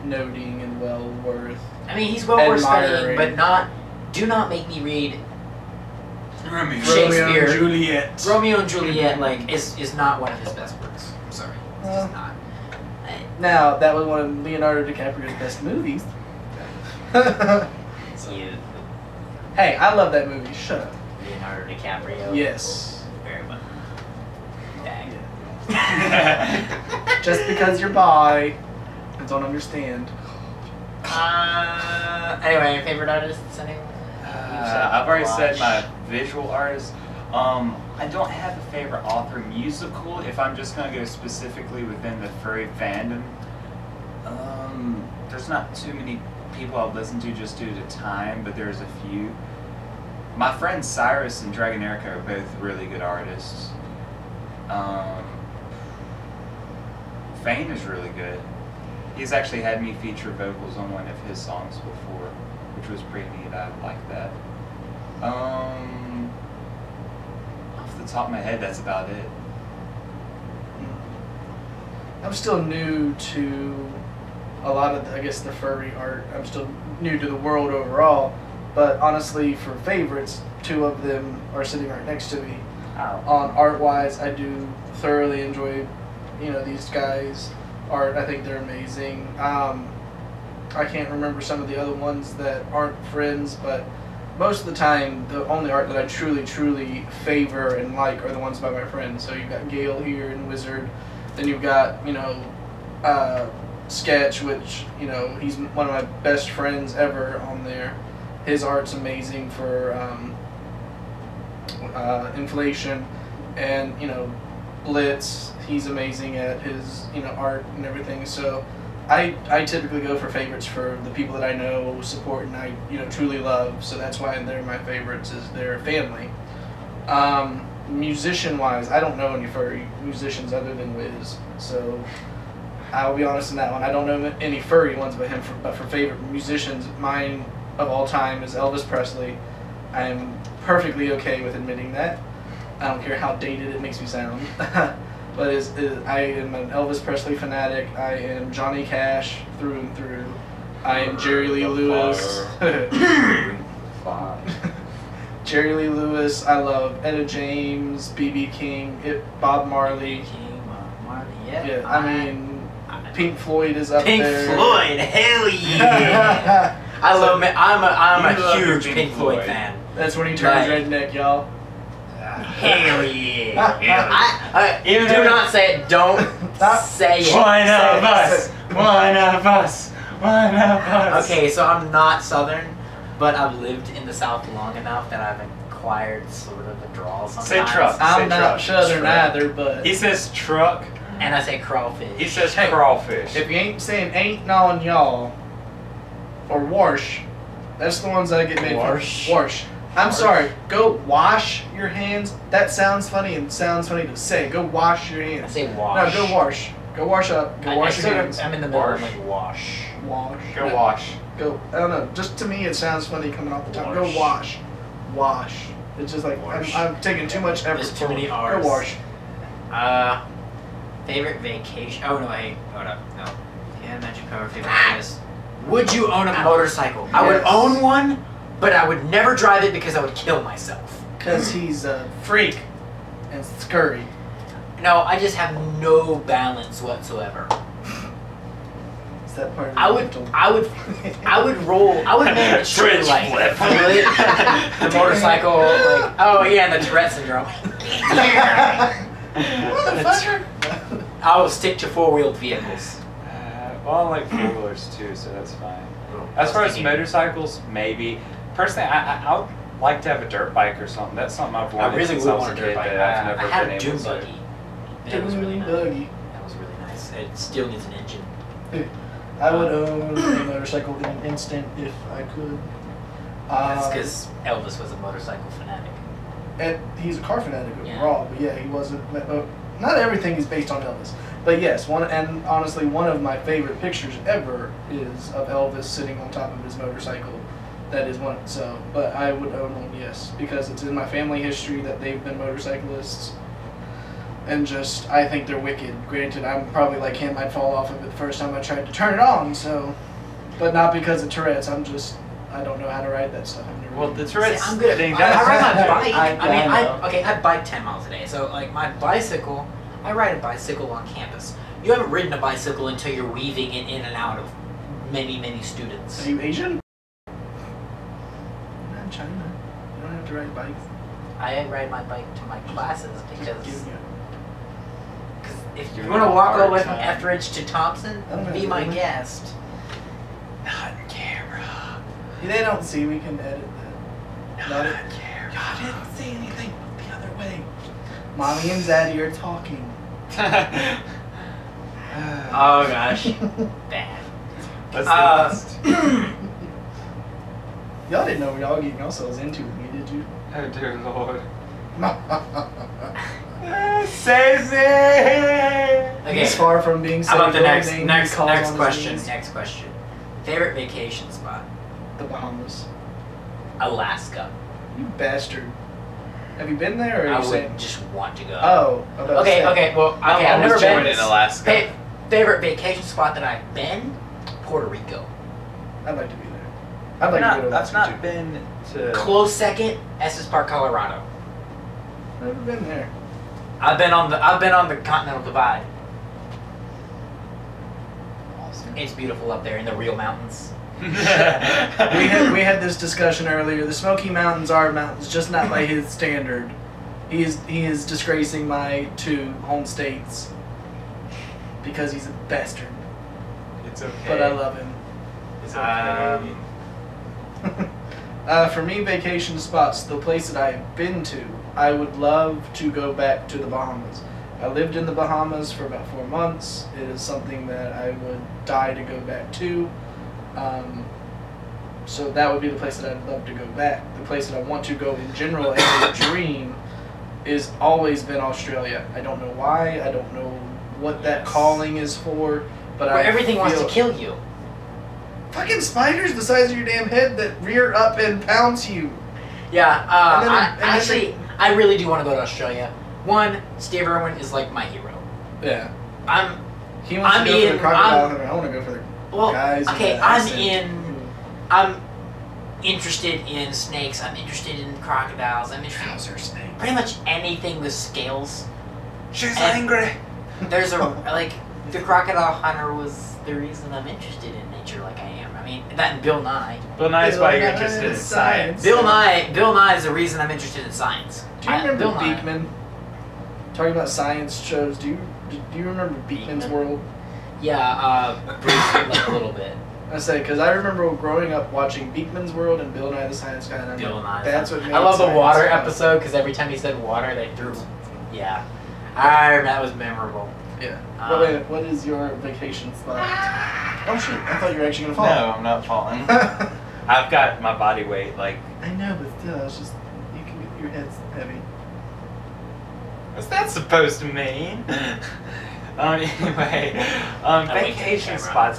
Speaker 2: noting and well worth.
Speaker 1: I mean, he's well worth studying,
Speaker 2: admiring.
Speaker 1: but do not make me read
Speaker 3: Romeo
Speaker 1: Shakespeare.
Speaker 2: and Juliet.
Speaker 1: Romeo and Juliet. Like is not one of his best works. I'm sorry, it's just not.
Speaker 2: Now, that was one of Leonardo DiCaprio's best movies.
Speaker 1: You,
Speaker 2: Hey, I love that movie. Shut up.
Speaker 1: Leonardo DiCaprio.
Speaker 2: Yes.
Speaker 1: Very well. Dang.
Speaker 2: Just because you're bi, I don't understand.
Speaker 1: Anyway, favorite artists? Anyone?
Speaker 3: I've already said my visual artist. I don't have a favorite author musical. If I'm just gonna go specifically within the furry fandom, there's not too many people I've listened to just due to time, but there's a few. My friends Cyrus and Dragon Erica are both really good artists. Fane is really good. He's actually had me feature vocals on one of his songs before, which was pretty neat. I like that. Off the top of my head, that's about it.
Speaker 2: I'm still new to a lot of, I guess, the furry art. I'm still new to the world overall, but honestly, for favorites, 2 of them are sitting right next to me. On art-wise, I do thoroughly enjoy, these guys' art. I think they're amazing. I can't remember some of the other ones that aren't friends, but most of the time, the only art that I truly, truly favor and like are the ones by my friends. So you've got Gale here and Wizard, then you've got, Sketch, which, he's one of my best friends ever on there. His art's amazing for Inflation, and, Blitz, he's amazing at his, art and everything. So I typically go for favorites for the people that I know, support, and I, truly love. So that's why they're my favorites, is their family. Musician-wise, I don't know any furry musicians other than Wiz, so I'll be honest in that one. I don't know any furry ones but him. But for favorite musicians, mine of all time is Elvis Presley. I am perfectly okay with admitting that. I don't care how dated it makes me sound. But I am an Elvis Presley fanatic. I am Johnny Cash through and through. I am Jerry Lee Lewis.
Speaker 3: fine.
Speaker 2: Jerry Lee Lewis, I love Etta James, B.B. King, Bob Marley.
Speaker 1: King, Marley, yeah.
Speaker 2: Yeah, I mean, Pink Floyd is up
Speaker 1: Pink
Speaker 2: there.
Speaker 1: Floyd, hell yeah! I love. I'm a huge Pink Floyd fan.
Speaker 2: That's when he turns redneck, y'all.
Speaker 1: Hell yeah! Do not say it. Don't say it.
Speaker 3: One of us. One of us. One of us.
Speaker 1: Okay, so I'm not Southern, but I've lived in the South long enough that I've acquired sort of a drawl sometimes.
Speaker 3: Say truck.
Speaker 2: I'm not Southern
Speaker 3: Truck.
Speaker 2: either, but
Speaker 3: He says truck.
Speaker 1: And I say crawfish.
Speaker 3: He says
Speaker 2: Hey,
Speaker 3: crawfish.
Speaker 2: if you ain't saying ain't on y'all or wash, that's the ones that get made
Speaker 1: Wash.
Speaker 2: for. Wash. I'm sorry. Go wash your hands. That sounds funny and sounds funny to say. Go wash your
Speaker 1: I
Speaker 2: hands.
Speaker 1: say wash.
Speaker 2: No, go wash. Go wash up. Go wash your hands.
Speaker 1: I'm in the middle. I'm
Speaker 3: Wash.
Speaker 1: like wash.
Speaker 2: Wash.
Speaker 3: Go
Speaker 2: No,
Speaker 3: wash.
Speaker 2: Go. I don't know. Just to me, it sounds funny coming off the tongue.
Speaker 3: Wash.
Speaker 2: Go wash. Wash. It's just like
Speaker 3: Wash.
Speaker 2: I'm taking too much effort.
Speaker 1: There's too
Speaker 2: for
Speaker 1: many
Speaker 2: it.
Speaker 1: R's.
Speaker 2: Go wash.
Speaker 1: Favorite vacation. Oh no, hey, hold up. No. Yeah, magic power. Favorite place. Would you own a motorcycle? I would
Speaker 2: Yes.
Speaker 1: own one, but I would never drive it because I would kill myself.
Speaker 2: Cause he's a freak and scurry.
Speaker 1: No, I just have no balance whatsoever.
Speaker 2: Is that part of
Speaker 1: I would roll. I would make sure
Speaker 3: Fridge
Speaker 1: like
Speaker 3: flip.
Speaker 1: the motorcycle. Like, oh yeah, and the Tourette syndrome.
Speaker 2: Motherfucker!
Speaker 1: I will stick to four-wheeled vehicles.
Speaker 3: Well, I like four-wheelers too, so that's fine. As far as motorcycles, maybe. Personally, I would like to have a dirt bike or something. That's something I've wanted
Speaker 1: I really
Speaker 3: since
Speaker 1: would
Speaker 3: I was
Speaker 1: want
Speaker 3: a
Speaker 1: a dirt
Speaker 3: kid,
Speaker 1: bike.
Speaker 3: but
Speaker 1: I
Speaker 3: I've never
Speaker 1: had
Speaker 3: been
Speaker 1: a
Speaker 3: able
Speaker 1: dune
Speaker 3: to.
Speaker 1: buggy. And it was really nice.
Speaker 2: Buggy.
Speaker 1: That was really nice. It still needs an engine.
Speaker 2: I would own a motorcycle in an instant if I could.
Speaker 1: That's because Elvis was a motorcycle fanatic.
Speaker 2: And he's a car fanatic
Speaker 1: Yeah.
Speaker 2: overall, but yeah, he wasn't. Not everything is based on Elvis, but yes, and honestly, one of my favorite pictures ever is of Elvis sitting on top of his motorcycle. That is one. So, but I would own one, yes, because it's in my family history that they've been motorcyclists, and just I think they're wicked. Granted, I'm probably like him. I'd fall off of it the first time I tried to turn it on. So, but not because of Tourette's. I don't know how to ride that stuff. I've never
Speaker 3: Well, the
Speaker 1: See,
Speaker 3: Tourette's
Speaker 1: I'm good.
Speaker 3: thing.
Speaker 1: I ride my bike.
Speaker 2: I
Speaker 1: I bike 10 miles a day. So like my bicycle, I ride a bicycle on campus. You haven't ridden a bicycle until you're weaving it in and out of many students.
Speaker 2: Are you Asian? Not in China. You don't have to ride bikes.
Speaker 1: I ride my bike to my classes because
Speaker 2: Give you-
Speaker 1: if you
Speaker 3: You're
Speaker 1: want to
Speaker 3: in a
Speaker 1: walk all the
Speaker 3: hard
Speaker 1: way from
Speaker 3: time.
Speaker 1: Etheridge to Thompson,
Speaker 2: I don't know,
Speaker 1: be my
Speaker 2: really.
Speaker 1: guest.
Speaker 3: Not camera.
Speaker 2: They don't see. We can edit that.
Speaker 3: Not
Speaker 2: Y'all didn't see anything. Look the other way. Mommy and Zaddy are talking.
Speaker 3: camera.
Speaker 1: Oh gosh, bad.
Speaker 3: Let's do
Speaker 2: Y'all didn't know y'all getting yourselves into with me, did you?
Speaker 3: Oh dear Lord.
Speaker 2: He's
Speaker 3: Save me!
Speaker 1: Okay,
Speaker 2: far from being
Speaker 1: how about the
Speaker 2: saved.
Speaker 1: next
Speaker 2: He calls on his
Speaker 1: question?
Speaker 2: knees.
Speaker 1: Next question. Favorite vacation spot?
Speaker 2: The Bahamas.
Speaker 1: Alaska.
Speaker 2: You bastard. Have you been there, or are
Speaker 1: I
Speaker 2: you
Speaker 1: would
Speaker 2: saying?
Speaker 1: just want to go.
Speaker 2: Oh. I was about to
Speaker 1: Okay,
Speaker 2: say.
Speaker 1: okay, well, okay, I've never been.
Speaker 3: in Alaska.
Speaker 1: Favorite vacation spot that I've been? Puerto Rico.
Speaker 2: I'd like to be there. I'd like to go to
Speaker 3: I've
Speaker 2: Alaska
Speaker 3: not
Speaker 2: too.
Speaker 3: been to.
Speaker 1: Close second, Estes Park, Colorado.
Speaker 2: Never been there.
Speaker 1: I've been on the Continental Divide.
Speaker 2: Awesome.
Speaker 1: It's beautiful up there in the real mountains.
Speaker 2: we had this discussion earlier. The Smoky Mountains are mountains, just not by his standard. He is disgracing my two home states because he's a bastard.
Speaker 3: It's okay.
Speaker 2: But I love him.
Speaker 3: It's okay.
Speaker 2: For me, vacation spots, the place that I've been to, I would love to go back to the Bahamas. I lived in the Bahamas for about 4 months. It is something that I would die to go back to. So that would be the place that I'd love to go back. The place that I want to go in general as a dream is always been Australia. I don't know why. I don't know what that calling is for. But
Speaker 1: Where
Speaker 2: I
Speaker 1: everything wants to
Speaker 2: feel-
Speaker 1: kill you.
Speaker 2: Fucking spiders the size of your damn head that rear up and pounce you.
Speaker 1: Yeah,
Speaker 2: And then- and then
Speaker 1: actually, I really do want to go to Australia. One, Steve Irwin is like my hero.
Speaker 2: Yeah. He wants
Speaker 1: I'm
Speaker 2: to go for
Speaker 1: in-
Speaker 2: the crocodile
Speaker 1: I'm-
Speaker 2: hunter. I want to go for the
Speaker 1: Well,
Speaker 2: guys. in
Speaker 1: okay,
Speaker 2: the
Speaker 1: I'm
Speaker 2: accent.
Speaker 1: in. I'm interested in snakes. I'm interested in crocodiles. I'm interested
Speaker 2: How's her snake?
Speaker 1: in pretty much anything with scales.
Speaker 3: She's
Speaker 1: And-
Speaker 3: angry.
Speaker 1: There's a like the crocodile hunter was the reason I'm interested in nature like I am. I mean that and Bill Nye.
Speaker 3: Bill Nye is why you're
Speaker 2: Bill Nye
Speaker 3: interested in
Speaker 2: is
Speaker 3: science.
Speaker 2: science.
Speaker 1: Bill Nye is the reason I'm interested in science.
Speaker 2: Do you remember
Speaker 1: Bill Nye.
Speaker 2: Beekman? Talking about science shows, do you remember Beekman's
Speaker 1: Beekman?
Speaker 2: World?
Speaker 1: Yeah, briefly, like a little bit.
Speaker 2: I say, because I remember growing up watching Beekman's World and Bill Nye the Science Guy. And I'm
Speaker 1: Bill
Speaker 2: like,
Speaker 1: Nye.
Speaker 2: that's what made
Speaker 1: I love the
Speaker 2: science
Speaker 1: water
Speaker 2: fun.
Speaker 1: episode because every time he said water, they threw. Yeah, I remember that was memorable.
Speaker 2: Yeah.
Speaker 1: Um,
Speaker 2: Wait, what is your vacation spot? Oh shit! I thought you were actually gonna
Speaker 3: No,
Speaker 2: fall.
Speaker 3: I'm not falling. I've got my body weight, like,
Speaker 2: I know, but still, it's just your head's heavy.
Speaker 3: what's that supposed to mean? Anyway, vacation spots.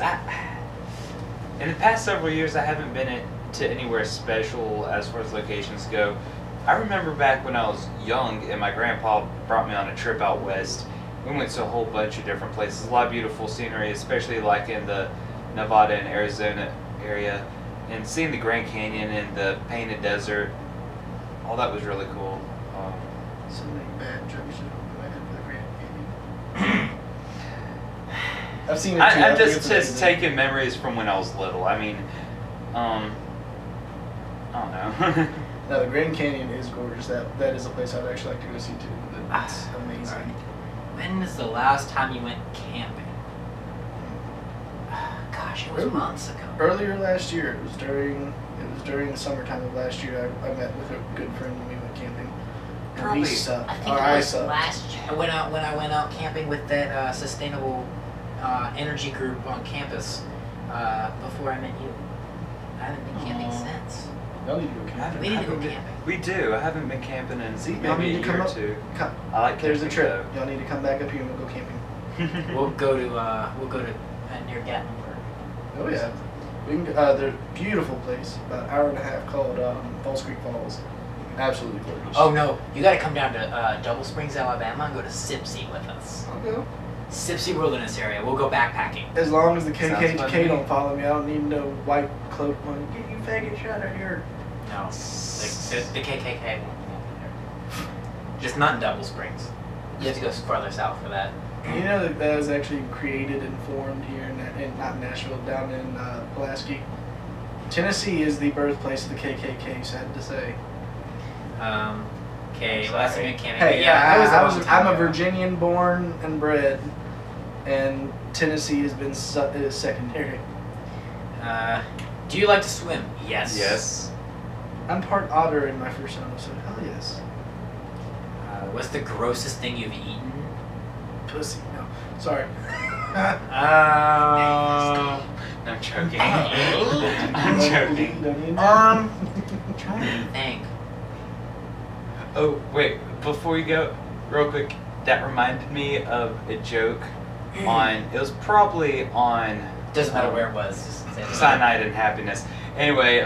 Speaker 3: In the past several years, I haven't been to anywhere special as far as locations go. I remember back when I was young and my grandpa brought me on a trip out west. We went to a whole bunch of different places, a lot of beautiful scenery, especially like in the Nevada and Arizona area. And seeing the Grand Canyon and the Painted Desert, all that was really cool.
Speaker 2: So many bad jokes in my head for the Grand Canyon. I've seen it too.
Speaker 3: I'm
Speaker 2: I think
Speaker 3: just
Speaker 2: it's amazing.
Speaker 3: taking memories from when I was little. I mean, I don't know.
Speaker 2: No, the Grand Canyon is gorgeous. That is a place I'd actually like to go see too. It's amazing.
Speaker 1: Alright. When is the last time you went camping? Gosh, it was
Speaker 2: Ooh.
Speaker 1: months ago.
Speaker 2: Earlier last year, it was during the summertime of last year. I met with a good friend and we went camping. And
Speaker 3: Probably-
Speaker 2: we sucked.
Speaker 1: I think
Speaker 2: Or
Speaker 1: it
Speaker 2: I
Speaker 1: was
Speaker 2: sucked.
Speaker 1: last year when I went out camping with that sustainable energy group on campus before I met you. I haven't been camping
Speaker 3: Aw.
Speaker 1: since.
Speaker 2: Y'all need to go camping.
Speaker 1: We need to go
Speaker 3: haven't been-
Speaker 1: camping.
Speaker 3: We do. I haven't been camping in
Speaker 2: See, y'all
Speaker 3: maybe
Speaker 2: need
Speaker 3: a
Speaker 2: to
Speaker 3: year
Speaker 2: come
Speaker 3: or
Speaker 2: up.
Speaker 3: two.
Speaker 2: Come.
Speaker 3: I like
Speaker 2: There's a
Speaker 3: camping,
Speaker 2: trip. Y'all need to come back up here and we'll go camping.
Speaker 3: though.
Speaker 1: We'll go to near Gatlinburg.
Speaker 2: Oh yeah. We can. There's a beautiful place, about an hour and a half, called Falls Creek Falls. Absolutely gorgeous.
Speaker 1: Oh no, you got to come down to Double Springs, Alabama, and go to Sipsy with us.
Speaker 2: I'll go.
Speaker 1: Sipsy Wilderness Area. We'll go backpacking.
Speaker 2: As long as the
Speaker 3: Sounds fun to
Speaker 2: KKK
Speaker 3: me.
Speaker 2: don't follow me, I don't need no white cloak one. Get you faggot shot out here.
Speaker 1: No, the KKK won't be there. Just not in Double Springs. You have to go farther south for that.
Speaker 2: You know that was actually created and formed here in not Nashville, down in Pulaski. Tennessee is the birthplace of the KKK, sad to say.
Speaker 1: Okay, last time we went camping.
Speaker 2: Hey,
Speaker 1: yeah,
Speaker 2: I'm a Virginian born and bred, and Tennessee has been secondary.
Speaker 1: Do you like to swim? Yes.
Speaker 3: Yes.
Speaker 2: I'm part otter in my first son, so hell yes.
Speaker 1: What's the grossest thing you've eaten?
Speaker 2: Pussy, no. Sorry.
Speaker 3: No, I'm joking. I'm joking.
Speaker 2: Don't even know.
Speaker 1: Trying to think.
Speaker 3: Oh, wait. Before you go, real quick, that reminded me of a joke on, it was probably on
Speaker 1: Doesn't matter where it was. Just say it.
Speaker 3: Cyanide and Happiness. Anyway,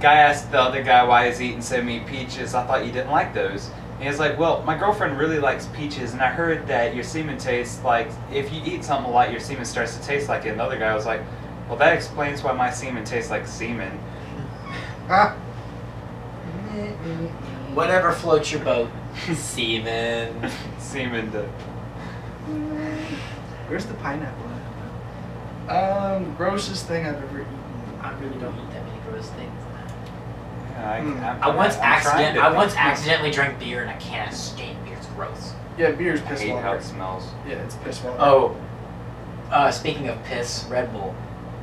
Speaker 3: guy asked the other guy why he's eating so many peaches. I thought you didn't like those. And he was like, well, my girlfriend really likes peaches, and I heard that your semen tastes like, if you eat something a lot, your semen starts to taste like it. And the other guy was like, well, that explains why my semen tastes like semen.
Speaker 2: Ah.
Speaker 1: Whatever floats your boat. Semen.
Speaker 3: Semen to...
Speaker 2: Where's the pineapple at? Grossest thing I've ever eaten.
Speaker 1: I really don't eat that many gross things.
Speaker 3: Yeah,
Speaker 1: I once
Speaker 3: I'm trying to think.
Speaker 1: accidentally drank beer and I can't stand beer. It's gross.
Speaker 2: Yeah, beer's
Speaker 3: I
Speaker 2: piss
Speaker 3: hate how
Speaker 2: water.
Speaker 3: it smells.
Speaker 2: Yeah, it's piss water.
Speaker 1: Oh, speaking of piss, Red Bull.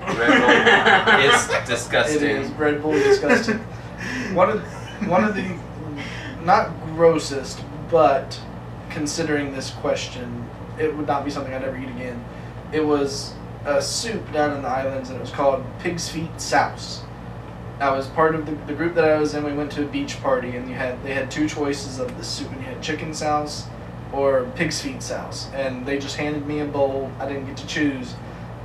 Speaker 3: Red Bull is
Speaker 2: It
Speaker 3: disgusting.
Speaker 2: is. Red Bull is disgusting. one of the not grossest, but considering this question, it would not be something I'd ever eat again. It was a soup down in the islands, and it was called pig's feet souse. I was part of the group that I was in. We went to a beach party, and they had two choices of the soup, and you had chicken souse or pig's feet souse, and they just handed me a bowl. I didn't get to choose.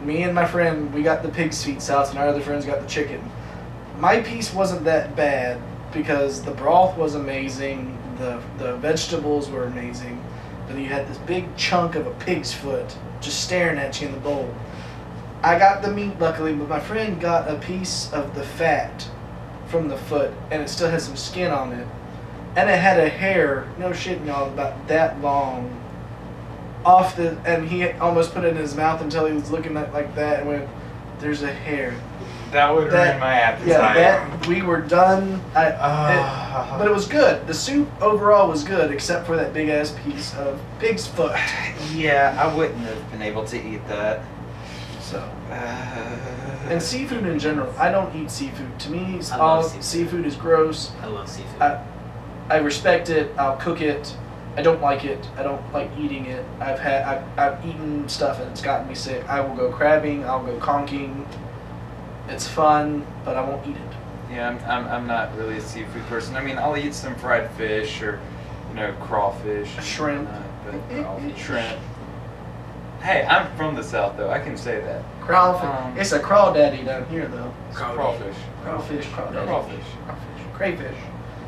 Speaker 2: Me and my friend, we got the pig's feet souse, and our other friends got the chicken. My piece wasn't that bad because the broth was amazing, the vegetables were amazing, but you had this big chunk of a pig's foot just staring at you in the bowl. I got the meat, luckily, but my friend got a piece of the fat from the foot, and it still had some skin on it, and it had a hair, no shit, y'all, about that long off the, and he almost put it in his mouth until he was looking at like that and went, "There's a hair."
Speaker 3: That would ruin my appetite.
Speaker 2: Yeah, that we were done. But it was good. The soup overall was good, except for that big ass piece of pig's foot.
Speaker 4: Yeah, I wouldn't have been able to eat that.
Speaker 2: So, and seafood in general, I don't eat seafood. To me,
Speaker 1: I
Speaker 2: all
Speaker 1: love
Speaker 2: seafood is gross.
Speaker 1: I love seafood.
Speaker 2: I respect it. I'll cook it. I don't like it. I don't like eating it. I've eaten stuff and it's gotten me sick. I will go crabbing. I'll go conking. It's fun, but I won't eat it.
Speaker 4: Yeah, I'm not really a seafood person. I mean, I'll eat some fried fish or, crawfish.
Speaker 2: Shrimp.
Speaker 4: But shrimp. Hey, I'm from the South, though. I can say that.
Speaker 2: Crawfish. It's a crawdaddy down here, though.
Speaker 4: Crawfish.
Speaker 2: Crawfish, crawdaddy.
Speaker 4: Crawfish.
Speaker 2: Crayfish.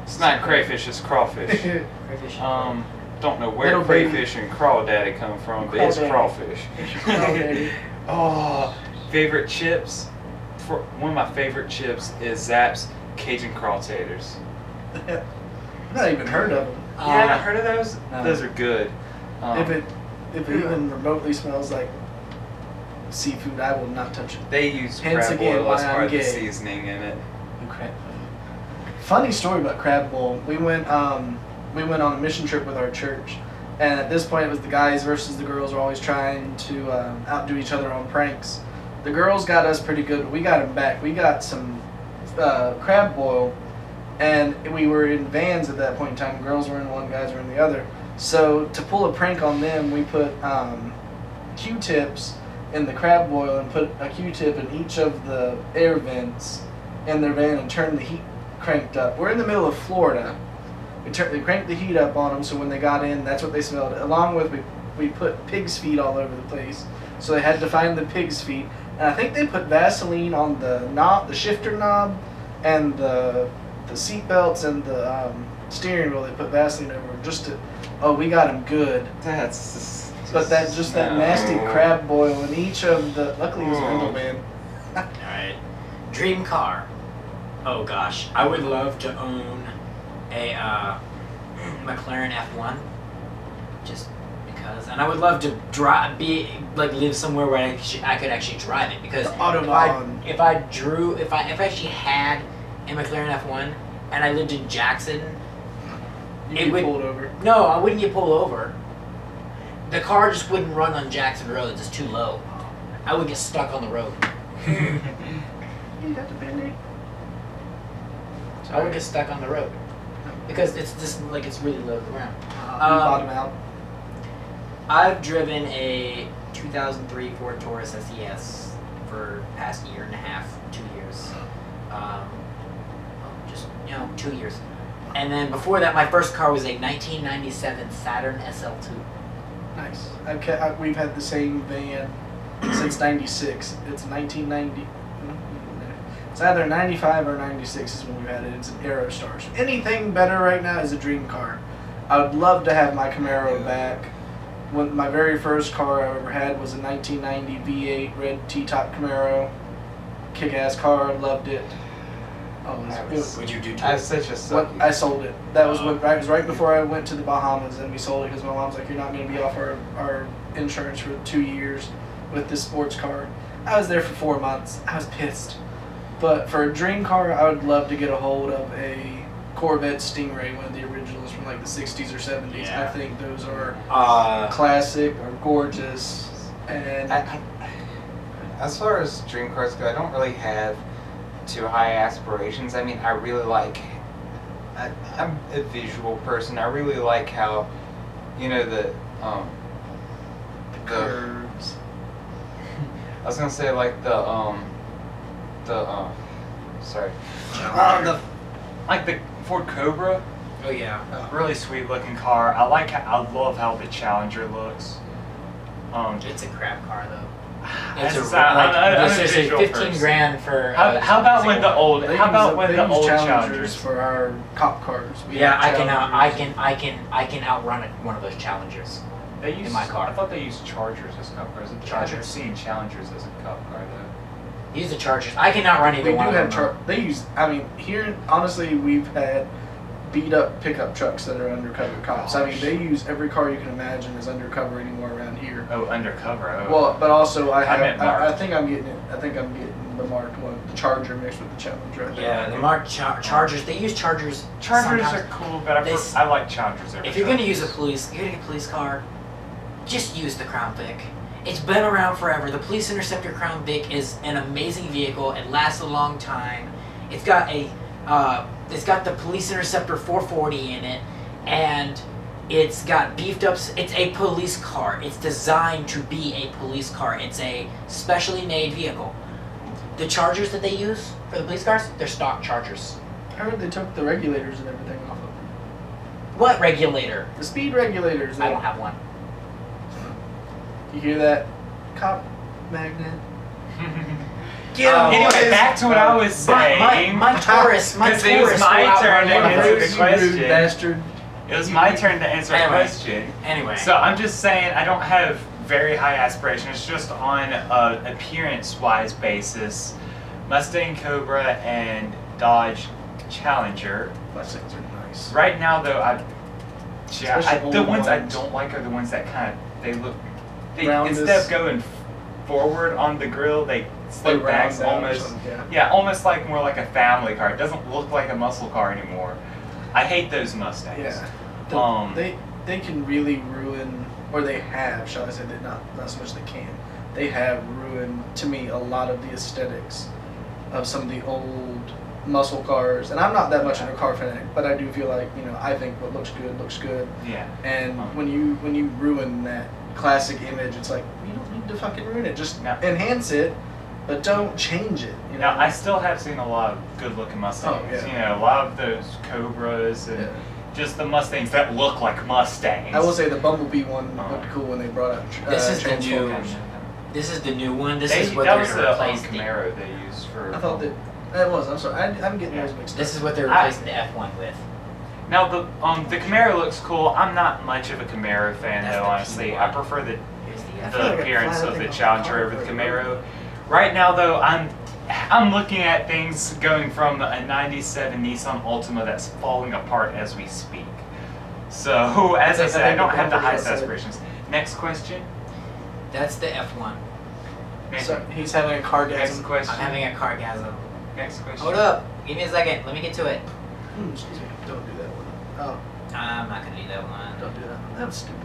Speaker 4: It's not crayfish, it's crawfish.
Speaker 1: Crayfish.
Speaker 4: Don't know where
Speaker 2: Little
Speaker 4: crayfish and crawdaddy come from, but it's crawfish.
Speaker 2: Crawdaddy.
Speaker 4: Oh, favorite chips? One of my favorite chips is Zapp's Cajun Crawl Taters.
Speaker 2: I've not even heard of them.
Speaker 4: Yeah, heard of those?
Speaker 2: No.
Speaker 4: Those are good.
Speaker 2: If it even remotely smells like seafood, I will not touch it.
Speaker 4: They use
Speaker 2: Hence
Speaker 4: crab
Speaker 2: again,
Speaker 4: oil as
Speaker 2: why I'm
Speaker 4: part of the
Speaker 2: gay.
Speaker 4: seasoning in it.
Speaker 2: Funny story about crab boil. We went on a mission trip with our church, and at this point it was the guys versus the girls. Are always trying to outdo each other on pranks. The girls got us pretty good, but we got them back. We got some crab boil, and we were in vans at that point in time. Girls were in one, guys were in the other. So to pull a prank on them, we put Q-tips in the crab boil and put a Q-tip in each of the air vents in their van and turned the heat cranked up. We're in the middle of Florida. They cranked the heat up on them, so when they got in, that's what they smelled. Along with, we put pig's feet all over the place, so they had to find the pig's feet. And I think they put Vaseline on the knob, the shifter knob, and the seat belts and the steering wheel. They put Vaseline over just to. Oh, we got them good.
Speaker 4: That's
Speaker 2: But that nasty crab boil in each of the. Luckily, it was a rental van.
Speaker 1: All right. Dream car. Oh gosh, I would love to own a McLaren F1, just because, and I would love to live somewhere where I could actually drive it, because if I actually had a McLaren F1 and I lived in Jackson,
Speaker 2: You get pulled over.
Speaker 1: No, I wouldn't get pulled over. The car just wouldn't run on Jackson roads. It's too low. I would get stuck on the road.
Speaker 2: You got the Band-Aid?
Speaker 1: I would get stuck on the road because it's just like it's really low to the ground.
Speaker 2: Bottom out.
Speaker 1: I've driven a 2003 Ford Taurus SES for the past year and a half, 2 years. Just 2 years. And then before that, my first car was a 1997 Saturn SL2.
Speaker 2: Nice. We've had the same van since '96. It's 1990. It's either 95 or 96 is when we've had it. It's an Aerostar. So anything better right now is a dream car. I would love to have my Camaro back. My very first car I ever had was a 1990 V8 red T-top Camaro. Kick-ass car. Loved it.
Speaker 1: Would you do?
Speaker 4: I was such a sucky.
Speaker 2: I sold it. That was it was right before I went to the Bahamas, and we sold it because my mom's like, "You're not going to be off our insurance for 2 years with this sports car." I was there for 4 months. I was pissed. But for a dream car, I would love to get a hold of a Corvette Stingray, one of the originals from like the 60s or 70s.
Speaker 1: Yeah.
Speaker 2: I think those are classic or gorgeous. And
Speaker 4: as far as dream cars go, I don't really have too high aspirations. I mean, I really like. I'm a visual person. I really like how, the
Speaker 2: curves.
Speaker 4: I was gonna say like
Speaker 3: like the Ford Cobra.
Speaker 1: Oh yeah.
Speaker 3: Really sweet looking car. I love how the Challenger looks.
Speaker 1: It's a crap car though.
Speaker 3: I'm
Speaker 1: I'm
Speaker 3: a visual
Speaker 1: 15
Speaker 3: person.
Speaker 1: grand for.
Speaker 3: How about when the old?
Speaker 2: They
Speaker 3: How about
Speaker 2: use-
Speaker 3: when
Speaker 2: they
Speaker 3: the
Speaker 2: use
Speaker 3: old
Speaker 2: Challengers
Speaker 3: Challengers?
Speaker 2: for our cop cars? We
Speaker 1: Yeah,
Speaker 2: have
Speaker 1: I
Speaker 2: Challengers.
Speaker 1: can outrun one of those Challengers.
Speaker 3: They use
Speaker 1: in my car.
Speaker 3: I thought they used Chargers as cop cars. I've
Speaker 1: Chargers?
Speaker 3: seen Challengers as a cop car though.
Speaker 1: Use the Chargers. I cannot run either
Speaker 2: We
Speaker 1: one
Speaker 2: do
Speaker 1: of
Speaker 2: have
Speaker 1: them.
Speaker 2: they use. I mean, here honestly, we've had beat up pickup trucks that are undercover cops. I mean, they use every car you can imagine as undercover anymore around here.
Speaker 3: Oh, undercover. Oh.
Speaker 2: Well, but also I
Speaker 3: meant
Speaker 2: have.
Speaker 3: marked.
Speaker 2: I think I'm getting it. I think I'm getting the marked one, the Charger mixed with the Challenger.
Speaker 1: Yeah, the marked Chargers. They use Chargers.
Speaker 3: Chargers
Speaker 1: sometimes.
Speaker 3: are cool, but I like Chargers.
Speaker 1: If you're gonna use a police car, just use the Crown Vic. It's been around forever. The Police Interceptor Crown Vic is an amazing vehicle. It lasts a long time. It's got the Police Interceptor 440 in it, and it's got beefed up. It's a police car. It's designed to be a police car. It's a specially made vehicle. The Chargers that they use for the police cars, they're stock Chargers.
Speaker 2: I heard they took the regulators and everything off of them.
Speaker 1: What regulator?
Speaker 2: The speed regulators.
Speaker 1: I don't have one.
Speaker 2: You hear that? Cop magnet. Get 'em,
Speaker 3: Anyway,
Speaker 2: boys.
Speaker 3: back to what I was saying.
Speaker 1: My Taurus, my
Speaker 3: Because it was
Speaker 1: Taurus.
Speaker 3: my
Speaker 1: will outrun
Speaker 3: turn to
Speaker 1: one of
Speaker 3: answer
Speaker 1: those.
Speaker 3: the question.
Speaker 2: You rude bastard.
Speaker 3: It was my turn to answer a
Speaker 1: Anyway.
Speaker 3: question.
Speaker 1: Anyway.
Speaker 3: So I'm just saying I don't have very high aspirations, just on an appearance-wise basis. Mustang Cobra and Dodge Challenger.
Speaker 2: Mustangs are nice.
Speaker 3: Right now, though,
Speaker 2: Especially
Speaker 3: the
Speaker 2: old
Speaker 3: ones I
Speaker 2: ones.
Speaker 3: don't like are the ones that
Speaker 2: Round
Speaker 3: instead
Speaker 2: this-
Speaker 3: of going forward on the grill, they slip
Speaker 2: They
Speaker 3: back
Speaker 2: round out or
Speaker 3: almost.
Speaker 2: something,
Speaker 3: Yeah, almost like more like a family car. It doesn't look like a muscle car anymore. I hate those Mustangs.
Speaker 2: Yeah. They can really ruin, or they have, shall I say, that not so much they can. They have ruined, to me, a lot of the aesthetics of some of the old muscle cars. And I'm not that much of a car fanatic, but I do feel like, I think what looks good.
Speaker 3: Yeah.
Speaker 2: And when you ruin that classic image, it's like, you don't need to fucking ruin it. Just
Speaker 3: No.
Speaker 2: enhance it, but don't change it.
Speaker 3: Now, I still have seen a lot of good-looking Mustangs.
Speaker 2: Oh, yeah.
Speaker 3: A lot of those Cobras and just the Mustangs that look like Mustangs.
Speaker 2: I will say the Bumblebee one
Speaker 3: Oh.
Speaker 2: looked cool when they brought out
Speaker 1: This is the new.
Speaker 2: Transformers.
Speaker 1: This is the new one. This
Speaker 3: They,
Speaker 1: is what
Speaker 3: that
Speaker 1: they're
Speaker 3: was
Speaker 1: gonna
Speaker 3: the
Speaker 1: replace. The,
Speaker 3: Camaro they used for.
Speaker 2: I thought that was. I'm sorry. I'm getting
Speaker 3: Yeah.
Speaker 2: those mixed
Speaker 1: this
Speaker 2: up.
Speaker 1: is what they're
Speaker 3: I-
Speaker 1: replacing the F1 with.
Speaker 3: Now the Camaro looks cool. I'm not much of a Camaro fan
Speaker 1: That's
Speaker 3: though,
Speaker 1: the
Speaker 3: honestly.
Speaker 1: P1.
Speaker 3: I prefer
Speaker 1: Here's the F.
Speaker 2: feel like I
Speaker 3: appearance
Speaker 2: finally
Speaker 3: of the
Speaker 2: think I'll
Speaker 3: Challenger
Speaker 2: car
Speaker 3: over the
Speaker 2: for it.
Speaker 3: Camaro. Right now though, I'm looking at things going from a '97 Nissan Altima that's falling apart as we speak. So as I said, I don't have the highest aspirations. Next question.
Speaker 1: That's the F1.
Speaker 3: Next,
Speaker 2: So he's having a car
Speaker 3: next
Speaker 2: gasm.
Speaker 3: question.
Speaker 1: I'm having a cargasm.
Speaker 3: Next question.
Speaker 1: Hold up. Give me a second. Let me get to it.
Speaker 2: Excuse me. Don't do that one. Oh,
Speaker 1: I'm not gonna do that one.
Speaker 2: don't do that one. That was stupid.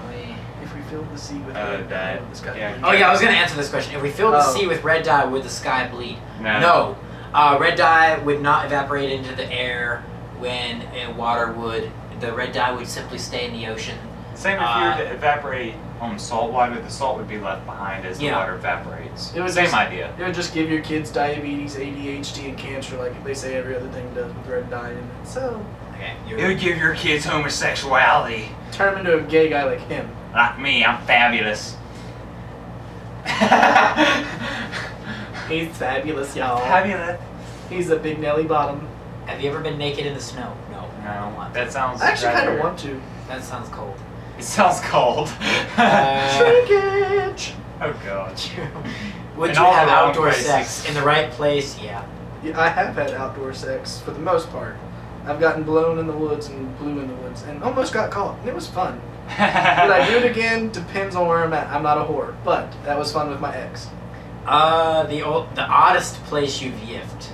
Speaker 1: Wait.
Speaker 2: If we filled the sea with
Speaker 3: that-
Speaker 2: this guy.
Speaker 3: yeah.
Speaker 1: Oh yeah, I was gonna answer this question. If we filled the
Speaker 2: Oh.
Speaker 1: sea with red dye, would the sky bleed?
Speaker 3: No.
Speaker 1: No. Red dye would not evaporate into the air when water would. The red dye would simply stay in the ocean.
Speaker 3: Same if you were to evaporate on salt water, the salt would be left behind as the
Speaker 1: Yeah.
Speaker 3: water evaporates.
Speaker 2: It was
Speaker 3: Same
Speaker 2: just-
Speaker 3: idea.
Speaker 2: It would just give your kids diabetes, ADHD, and cancer, like they say every other thing does with red dye in it. So
Speaker 1: Okay.
Speaker 3: It would give your kids homosexuality.
Speaker 2: turn him into a gay guy like him.
Speaker 3: Like me, I'm fabulous.
Speaker 2: He's fabulous, y'all.
Speaker 3: Fabulous.
Speaker 2: He's a big Nelly bottom.
Speaker 1: Have you ever been naked in the snow? No. I don't
Speaker 3: No,
Speaker 1: want
Speaker 3: that sounds.
Speaker 2: I actually kind of
Speaker 3: rather-
Speaker 2: want to.
Speaker 1: That sounds cold.
Speaker 3: It sounds cold.
Speaker 2: Shrinkage.
Speaker 3: Oh god.
Speaker 1: Would
Speaker 3: In
Speaker 1: you
Speaker 3: all the
Speaker 1: have
Speaker 3: wrong
Speaker 1: outdoor
Speaker 3: places.
Speaker 1: sex in the right place? Yeah.
Speaker 2: Yeah, I have had outdoor sex for the most part. I've gotten blown in the woods and blew in the woods and almost got caught. And it was fun. Would I do it again? Depends on where I'm at. I'm not a whore, but that was fun with my ex.
Speaker 1: The oddest place you've yiffed.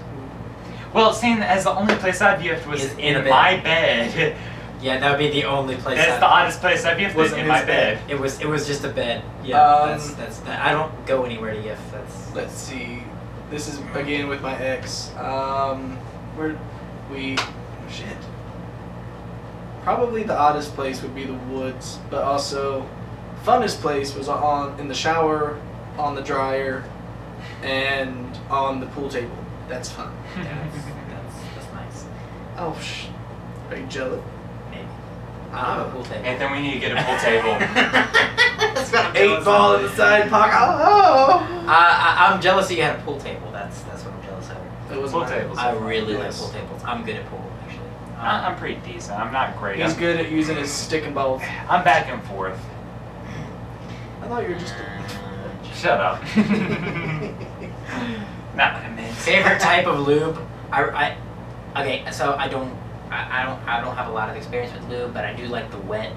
Speaker 3: Well, seeing as the only place I've yiffed was
Speaker 1: Is in a
Speaker 3: in
Speaker 1: bed.
Speaker 3: my bed.
Speaker 1: Yeah, that would be the only place.
Speaker 3: That's the oddest place I've yiffed
Speaker 2: Wasn't
Speaker 3: in
Speaker 2: his
Speaker 3: my bed.
Speaker 1: It was just a bed. Yeah,
Speaker 2: Um,
Speaker 1: that's that. I don't go anywhere to yiff. That's
Speaker 2: Let's see. This is again with my ex. Where we shit. Probably the oddest place would be the woods, but also funnest place was in the shower, on the dryer, and on the pool table. That's fun.
Speaker 1: that's nice.
Speaker 2: Oh are you jealous?
Speaker 1: Maybe. I don't have a pool table.
Speaker 3: And then we need to get a pool table.
Speaker 1: That's what I'm
Speaker 2: 8
Speaker 1: jealous
Speaker 2: ball
Speaker 1: of.
Speaker 2: in the side pocket. Oh.
Speaker 1: I'm jealous that you had a pool table. That's what I'm jealous of.
Speaker 2: It was
Speaker 3: Pool
Speaker 2: mine.
Speaker 3: tables.
Speaker 1: I really like
Speaker 2: Yes.
Speaker 1: pool tables. I'm good at pool actually.
Speaker 3: I'm pretty decent. I'm not great.
Speaker 2: He's good at using his stick and balls.
Speaker 3: I'm back and forth.
Speaker 2: I thought you were just.
Speaker 3: Shut up. Not what I meant.
Speaker 1: Favorite type of lube? Okay, so I don't have a lot of experience with lube, but I do like the wet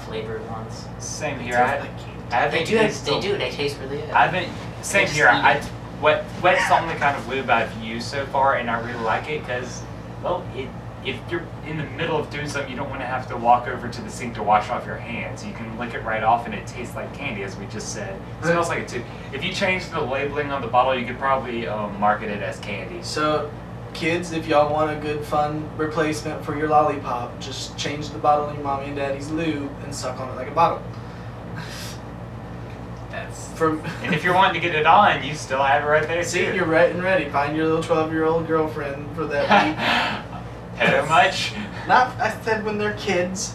Speaker 1: flavored ones.
Speaker 3: Same here.
Speaker 1: They taste really good.
Speaker 3: Same here. Wet's the only kind of lube I've used so far, and I really like it because, well, if you're in the middle of doing something, you don't want to have to walk over to the sink to wash off your hands. You can lick it right off, and it tastes like candy, as we just said. It smells like it too. If you change the labeling on the bottle, you could probably market it as candy.
Speaker 2: So, kids, if y'all want a good, fun replacement for your lollipop, just change the bottle in your mommy and daddy's lube and suck on it like a bottle.
Speaker 3: And if you're wanting to get it on, you still have it right there.
Speaker 2: See,
Speaker 3: too.
Speaker 2: you're right and ready. Find your little 12-year-old girlfriend for that week.
Speaker 3: Pedo much?
Speaker 2: Not, I said when they're kids.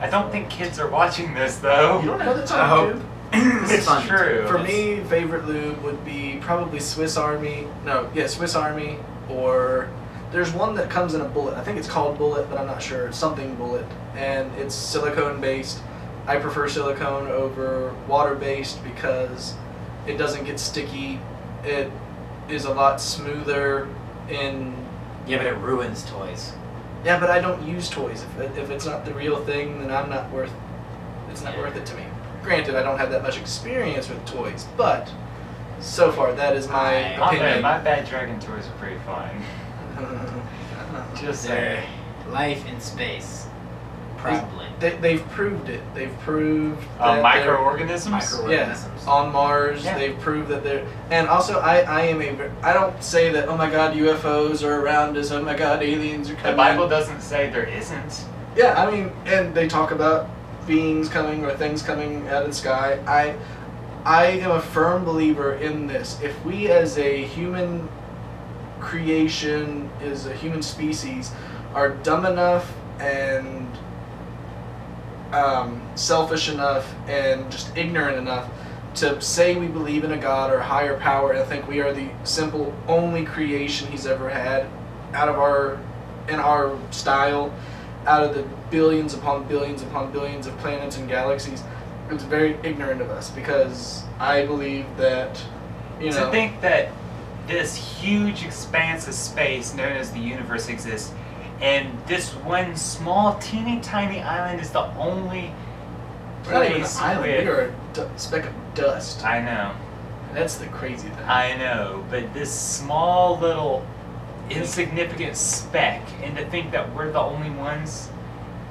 Speaker 3: I don't think kids are watching this though.
Speaker 2: You don't know that's
Speaker 1: I
Speaker 2: on
Speaker 1: hope.
Speaker 2: YouTube.
Speaker 3: It's true.
Speaker 2: For me, favorite lube would be probably Swiss Army, or there's one that comes in a bullet. I think it's called Bullet, but I'm not sure. It's something Bullet, and it's silicone based. I prefer silicone over water based because it doesn't get sticky. It is a lot smoother in.
Speaker 1: Yeah, but it ruins toys.
Speaker 2: Yeah, but I don't use toys. If it's not the real thing, then I'm not worth. It's not worth it to me. Granted, I don't have that much experience with toys, but so far that is my opinion.
Speaker 3: My bad dragon toys are pretty fun. Just
Speaker 1: Their
Speaker 3: saying.
Speaker 1: life in space, probably.
Speaker 2: They've proved it. They've proved that
Speaker 3: Microorganisms?
Speaker 2: Yeah, on Mars,
Speaker 3: Yeah.
Speaker 2: they've proved that they're. And also, I don't say that. Oh my God, UFOs are around us. Oh my God, aliens are coming.
Speaker 3: The Bible doesn't say there isn't.
Speaker 2: Yeah, I mean, and they talk about beings coming or things coming out of the sky. I am a firm believer in this. If we, as a human creation, as a human species, are dumb enough and selfish enough and just ignorant enough to say we believe in a God or a higher power and think we are the simple only creation he's ever had in our style, out of the billions upon billions upon billions of planets and galaxies, it's very ignorant of us, because I believe that,
Speaker 3: To think that this huge expanse of space known as the universe exists, and this one small, teeny tiny island is the only
Speaker 2: we're not even an
Speaker 3: place
Speaker 2: island,
Speaker 3: with...
Speaker 2: we are a speck of dust.
Speaker 3: I know.
Speaker 2: That's the crazy thing.
Speaker 3: I know, but this small little insignificant speck, and to think that we're the only ones,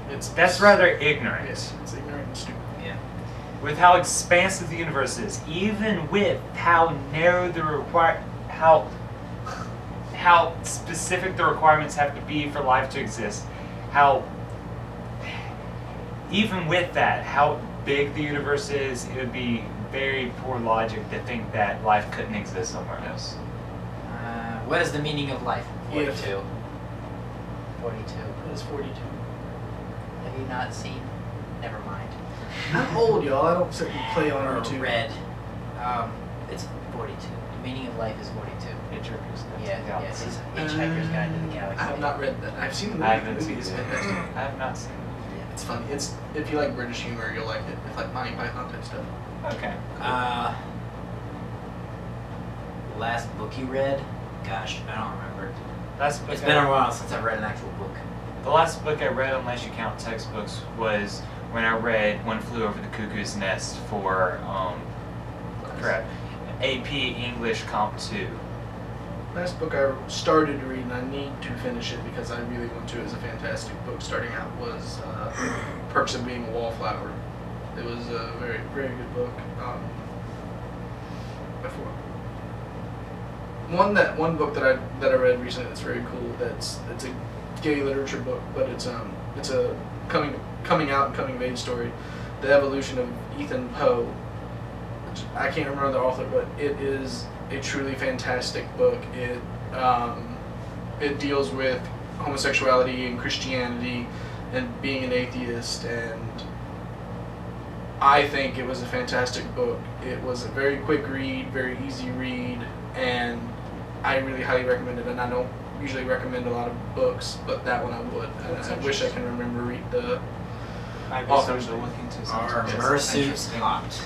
Speaker 3: that's rather ignorant.
Speaker 2: Yes, it's ignorant and stupid.
Speaker 1: Yeah.
Speaker 3: With how expansive the universe is, even with how narrow how specific the requirements have to be for life to exist, even with that, how big the universe is, it would be very poor logic to think that life couldn't exist somewhere else.
Speaker 1: What is the meaning of life? 42.
Speaker 2: If.
Speaker 1: 42.
Speaker 2: It is 42.
Speaker 1: Have you not seen? Never mind.
Speaker 2: I'm old, y'all. I don't sit and play on
Speaker 1: Or
Speaker 2: YouTube.
Speaker 1: Red. It's 42. The meaning of life is 42.
Speaker 3: Hitchhiker's Guide to the
Speaker 1: Yeah,
Speaker 3: Galaxy.
Speaker 1: it's Hitchhiker's Guide to the Galaxy.
Speaker 2: I have not read that. I've seen the
Speaker 3: I
Speaker 2: movie.
Speaker 3: haven't
Speaker 2: The
Speaker 3: seen
Speaker 2: movie is
Speaker 3: it.
Speaker 2: fantastic.
Speaker 3: I have not seen it.
Speaker 2: It's funny. It's if you like British humor, you'll like it. It's like Monty Python type stuff.
Speaker 3: Okay.
Speaker 1: Last book you read? Gosh, I don't remember.
Speaker 3: Last book
Speaker 1: It's been a while since I've read an actual book.
Speaker 3: The last book I read, unless you count textbooks, was when I read One Flew Over the Cuckoo's Nest for AP English Comp 2.
Speaker 2: Last book I started to read, and I need to finish it because I really want to. It's a fantastic book. Starting out was Perks of Being a Wallflower. It was a very, very good book. One book that I read recently that's very cool. It's a gay literature book, but it's a coming out and coming of age story. The Evolution of Ethan Poe. Which I can't remember the author, but it is a truly fantastic book. It deals with homosexuality and Christianity and being an atheist, and I think it was a fantastic book. It was a very quick read, very easy read, and I really highly recommend it. And I don't usually recommend a lot of books, but that one I would. And I wish I can remember read the author's name.
Speaker 1: Are mersuits hot?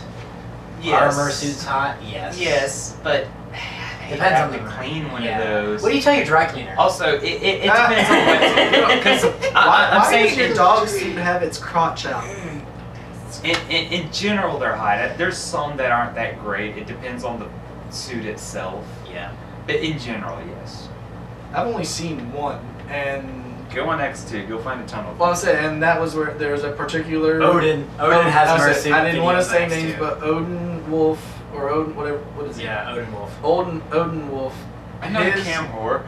Speaker 3: Yes.
Speaker 1: Are mersuits hot? Yes.
Speaker 3: Yes, but
Speaker 1: Depends
Speaker 3: have
Speaker 1: on
Speaker 3: to
Speaker 1: the
Speaker 3: clean one
Speaker 1: yeah.
Speaker 3: of those.
Speaker 1: What do you tell your dry cleaner?
Speaker 3: Also, it depends on what. Because
Speaker 2: Why
Speaker 3: I'm
Speaker 2: does
Speaker 3: saying
Speaker 2: your dog seem to have its crotch out?
Speaker 3: in general they're hot. There's some that aren't that great. It depends on the suit itself.
Speaker 1: Yeah.
Speaker 3: But in general, yes.
Speaker 2: I've only seen one, and
Speaker 3: Go on X2. Go find a tunnel.
Speaker 2: well, I said, and that was where there was a particular
Speaker 1: Odin has
Speaker 2: I
Speaker 1: mercy.
Speaker 2: I didn't want to say
Speaker 1: videos
Speaker 2: names,
Speaker 1: too.
Speaker 2: but Odin Wolf or Odin whatever. What is it?
Speaker 1: Yeah, Odin Wolf.
Speaker 2: Odin Wolf.
Speaker 3: I know a cam whore.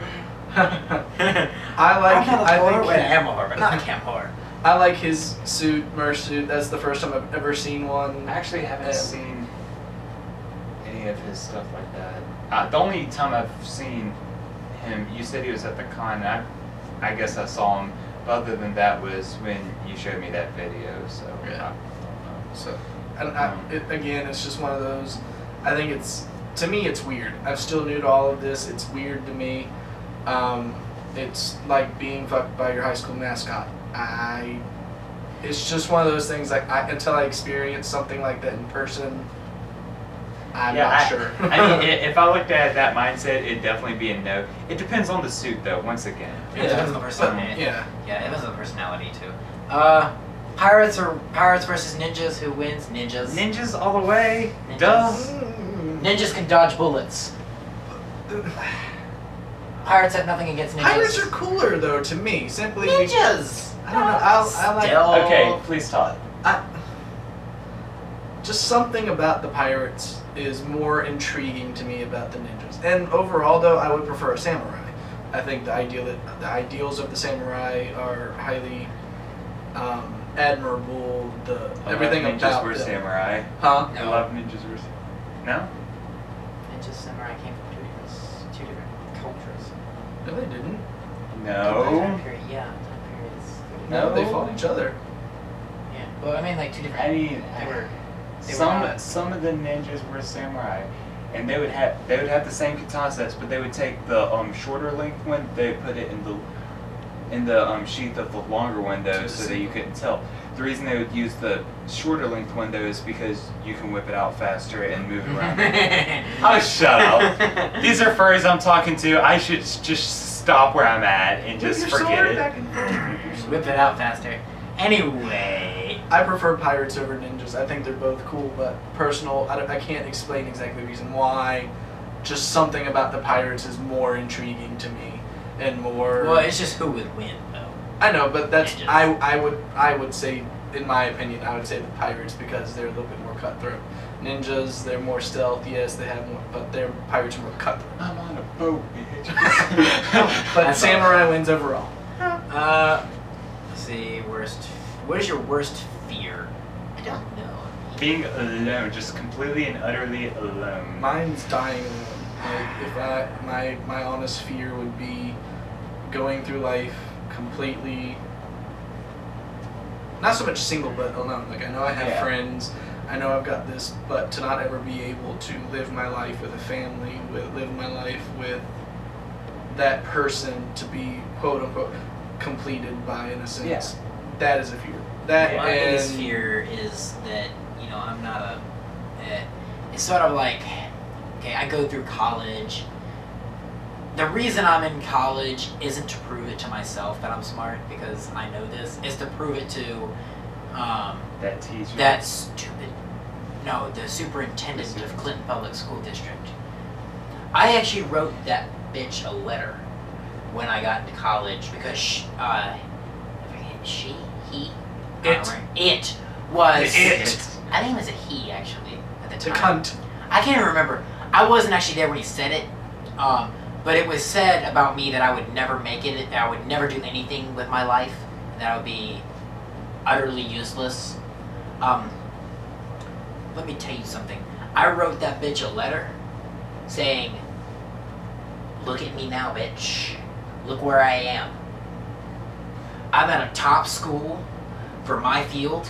Speaker 2: I like.
Speaker 1: I'm not a
Speaker 2: I
Speaker 1: whore,
Speaker 2: think
Speaker 1: but I am a whore, but not a cam whore.
Speaker 2: I like his suit, merch suit. That's the first time I've ever seen one.
Speaker 3: I actually haven't seen any of his stuff like that. The only time I've seen him, you said he was at the con. I guess I saw him. But other than that was when you showed me that video. So
Speaker 2: Yeah.
Speaker 3: I don't know.
Speaker 2: So, and again, it's just one of those. I think to me, it's weird. I'm still new to all of this. It's weird to me. It's like being fucked by your high school mascot. It's just one of those things. Like until I experience something like that in person, I'm not sure.
Speaker 3: I mean, if I looked at that mindset, it'd definitely be a no. It depends on the suit, though. Once again.
Speaker 1: It depends on the personality.
Speaker 2: Yeah.
Speaker 1: Yeah, it depends on the personality too. Pirates versus ninjas. Who wins? Ninjas.
Speaker 3: Ninjas all the way.
Speaker 1: Ninjas.
Speaker 3: Duh.
Speaker 1: Ninjas can dodge bullets. Pirates have nothing against ninjas.
Speaker 2: Pirates are cooler though to me. Simply
Speaker 1: ninjas.
Speaker 2: I don't know. I like.
Speaker 1: Still.
Speaker 3: Okay, please talk.
Speaker 2: Just something about the pirates is more intriguing to me about the ninjas. And overall, though, I would prefer a samurai. I think the ideals of the samurai are highly admirable. Everything
Speaker 3: ninjas
Speaker 2: about
Speaker 3: were
Speaker 2: them.
Speaker 3: samurai.
Speaker 2: Huh?
Speaker 3: I love ninjas were. No.
Speaker 1: Ninjas samurai came from two different cultures.
Speaker 2: No, they didn't.
Speaker 3: No.
Speaker 1: Time period, yeah, time periods.
Speaker 2: No, they fought each other.
Speaker 1: Yeah. Well, I mean, like two different.
Speaker 3: I mean,
Speaker 1: They were
Speaker 3: some of the ninjas were samurai, and they would have the same katana sets, but they would take the shorter length one, they put it in the sheath of the longer window so that you couldn't tell. The reason they would use the shorter length window is because you can whip it out faster and move it around. Oh, shut up! These are furries I'm talking to. I should just stop where I'm at and just forget it.
Speaker 1: Whip it out faster. Anyway.
Speaker 2: I prefer pirates over ninjas. I think they're both cool, but personal. I can't explain exactly the reason why. Just something about the pirates is more intriguing to me, and more.
Speaker 1: Well, it's just who would win, though.
Speaker 2: I know, but that's
Speaker 1: Ninjas.
Speaker 2: I would say, in my opinion, I would say the pirates because they're a little bit more cutthroat. Ninjas, they're more stealth. Yes, they have more, but their pirates are more cutthroat.
Speaker 3: I'm on a boat, bitch.
Speaker 2: But samurai wins overall.
Speaker 1: Let's see, what is your worst fear? I don't know.
Speaker 3: Being alone, just completely and utterly alone.
Speaker 2: Mine's dying alone. Like if my honest fear would be going through life completely, not so much single but alone. Like I know I have friends, I know I've got this, but to not ever be able to live my life with a family, live my life with that person to be quote unquote completed by, in a sense. That is a fear. That
Speaker 1: My
Speaker 2: and
Speaker 1: biggest fear is that, I'm not it's sort of like, okay, I go through college. The reason I'm in college isn't to prove it to myself that I'm smart, because I know this. It's to prove it to
Speaker 3: That teacher.
Speaker 1: that stupid, no, the superintendent of Clinton Public School District. I actually wrote that bitch a letter when I got into college because he, I don't remember. It was. I think it was a he actually at the
Speaker 2: the
Speaker 1: time.
Speaker 2: cunt.
Speaker 1: I can't even remember. I wasn't actually there when he said it, but it was said about me that I would never make it. I would never do anything with my life. That I would be utterly useless. Let me tell you something. I wrote that bitch a letter saying, "Look at me now, bitch. Look where I am. I'm at a top school for my field.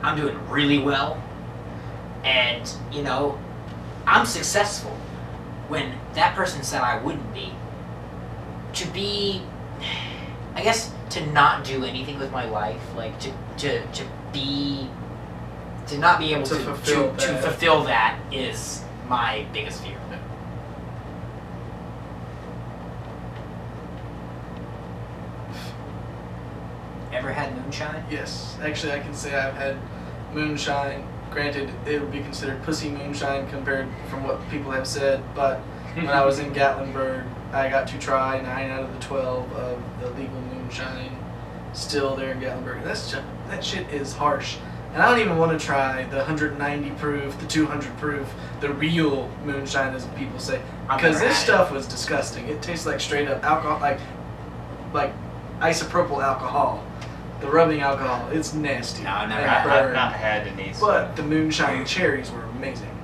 Speaker 1: I'm doing really well. And, I'm successful." When that person said I wouldn't be. To be, I guess, to not do anything with my life, like to not be able
Speaker 2: To
Speaker 1: to
Speaker 2: fulfill that.
Speaker 1: fulfill that is my biggest fear. had moonshine?
Speaker 2: Yes, actually, I can say I've had moonshine. Granted, it would be considered pussy moonshine compared from what people have said, but when I was in Gatlinburg, I got to try 9 out of the 12 of the legal moonshine still there in Gatlinburg. That shit is harsh. And I don't even want to try the 190 proof, the 200 proof, the real moonshine, as people say, because this stuff was disgusting. It tastes like straight up alcohol, like isopropyl alcohol, the rubbing alcohol. It's nasty.
Speaker 1: No, I've never
Speaker 3: I've not had any.
Speaker 2: But the moonshine cherries were amazing.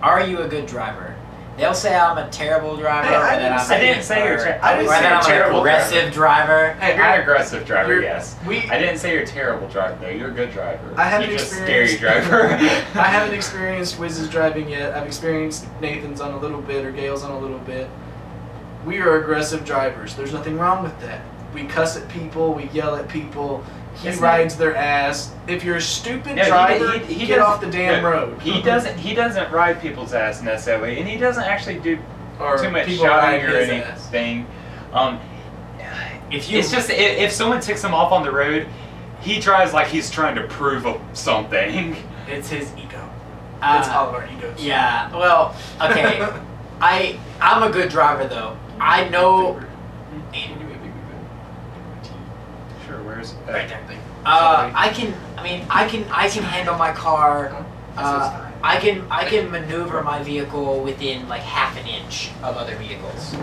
Speaker 1: Are you a good driver? They'll say I'm a terrible driver.
Speaker 2: Hey, I
Speaker 1: or that
Speaker 2: didn't
Speaker 3: say you're
Speaker 1: I'm
Speaker 3: terrible
Speaker 1: an aggressive driver.
Speaker 2: Hey,
Speaker 3: You're an aggressive driver,
Speaker 2: you're-
Speaker 3: yes.
Speaker 2: we-
Speaker 3: I didn't say you're a terrible driver, though. You're a good driver.
Speaker 2: I haven't
Speaker 3: You're just a scary
Speaker 2: experienced-
Speaker 3: driver.
Speaker 2: I haven't experienced Wiz's driving yet. I've experienced Nathan's on a little bit or Gale's on a little bit. We are aggressive drivers. There's nothing wrong with that. We cuss at people. We yell at people. He
Speaker 3: It's
Speaker 2: rides their ass. If you're a stupid
Speaker 3: No,
Speaker 2: driver,
Speaker 3: he
Speaker 2: get
Speaker 3: doesn't-
Speaker 2: off the damn
Speaker 3: no,
Speaker 2: road.
Speaker 3: He doesn't ride people's ass necessarily, and he doesn't actually do
Speaker 2: Or
Speaker 3: too much
Speaker 2: people
Speaker 3: shouting
Speaker 2: ride
Speaker 3: or
Speaker 2: his
Speaker 3: anything.
Speaker 1: If you,
Speaker 3: It's just if someone ticks him off on the road, he drives like he's trying to prove something.
Speaker 2: It's his ego.
Speaker 1: Uh,
Speaker 2: It's all of our egos.
Speaker 1: Yeah. Well, okay. I'm a good driver though. I know.
Speaker 3: Sure, where's
Speaker 2: Right there.
Speaker 1: I can handle my car. I can maneuver my vehicle within like half an inch of other vehicles.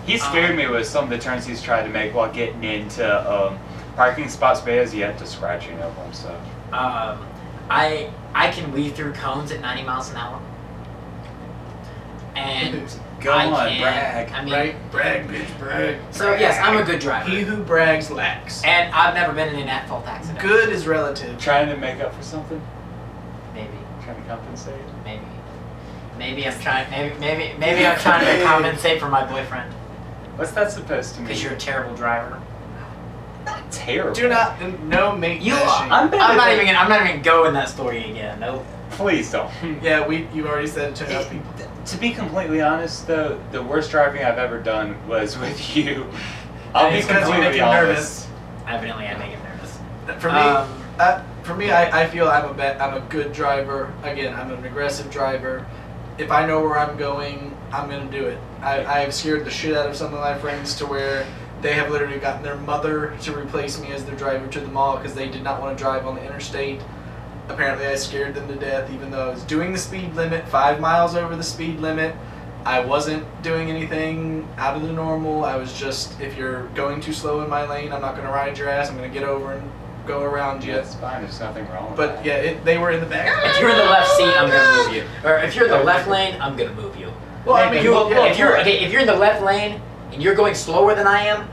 Speaker 3: He scared me with some of the turns he's tried to make while getting into parking spots, but he has yet to scratching over them. So
Speaker 1: I can weave through cones at 90 miles an hour. And
Speaker 3: go
Speaker 1: I
Speaker 3: on,
Speaker 1: can,
Speaker 3: brag.
Speaker 1: I mean,
Speaker 2: Right? Brag, bitch, brag.
Speaker 1: so yes, I'm a good driver.
Speaker 2: He who brags lacks.
Speaker 1: And I've never been in an at-fault accident.
Speaker 2: Good is relative.
Speaker 3: Trying to make up for something,
Speaker 1: Maybe.
Speaker 3: trying to compensate.
Speaker 1: Maybe I'm trying. Maybe I'm trying to compensate for my boyfriend
Speaker 3: What's that supposed to mean?
Speaker 1: because you're a terrible driver.
Speaker 3: not terrible.
Speaker 2: Do not, no mate
Speaker 1: You
Speaker 2: bashing.
Speaker 3: I'm better
Speaker 1: I'm not
Speaker 3: than-
Speaker 1: even gonna go in that story again. Nope.
Speaker 3: Please don't.
Speaker 2: Yeah, you've already said it to enough people.
Speaker 3: To be completely honest, though, the worst driving I've ever done was with you. I'll be
Speaker 2: It's 'cause you make
Speaker 3: completely
Speaker 2: him
Speaker 3: honest.
Speaker 2: nervous.
Speaker 1: Evidently, I make him nervous.
Speaker 2: For me, I feel I'm a good driver. Again, I'm an aggressive driver. If I know where I'm going, I'm gonna do it. I've scared the shit out of some of my friends to where they have literally gotten their mother to replace me as their driver to the mall because they did not want to drive on the interstate. Apparently, I scared them to death, even though I was doing the speed limit, 5 miles over the speed limit. I wasn't doing anything out of the normal. I was just, if you're going too slow in my lane, I'm not going to ride your ass. I'm going to get over and go around you.
Speaker 3: Yeah, it's fine. There's nothing wrong with
Speaker 2: But
Speaker 3: that.
Speaker 2: yeah, they were in the back.
Speaker 1: If you're in the left seat, I'm gonna move you. Or if you're in the left lane, I'm gonna move you.
Speaker 2: Well, I mean,
Speaker 1: If you're in the left lane and you're going slower than I am,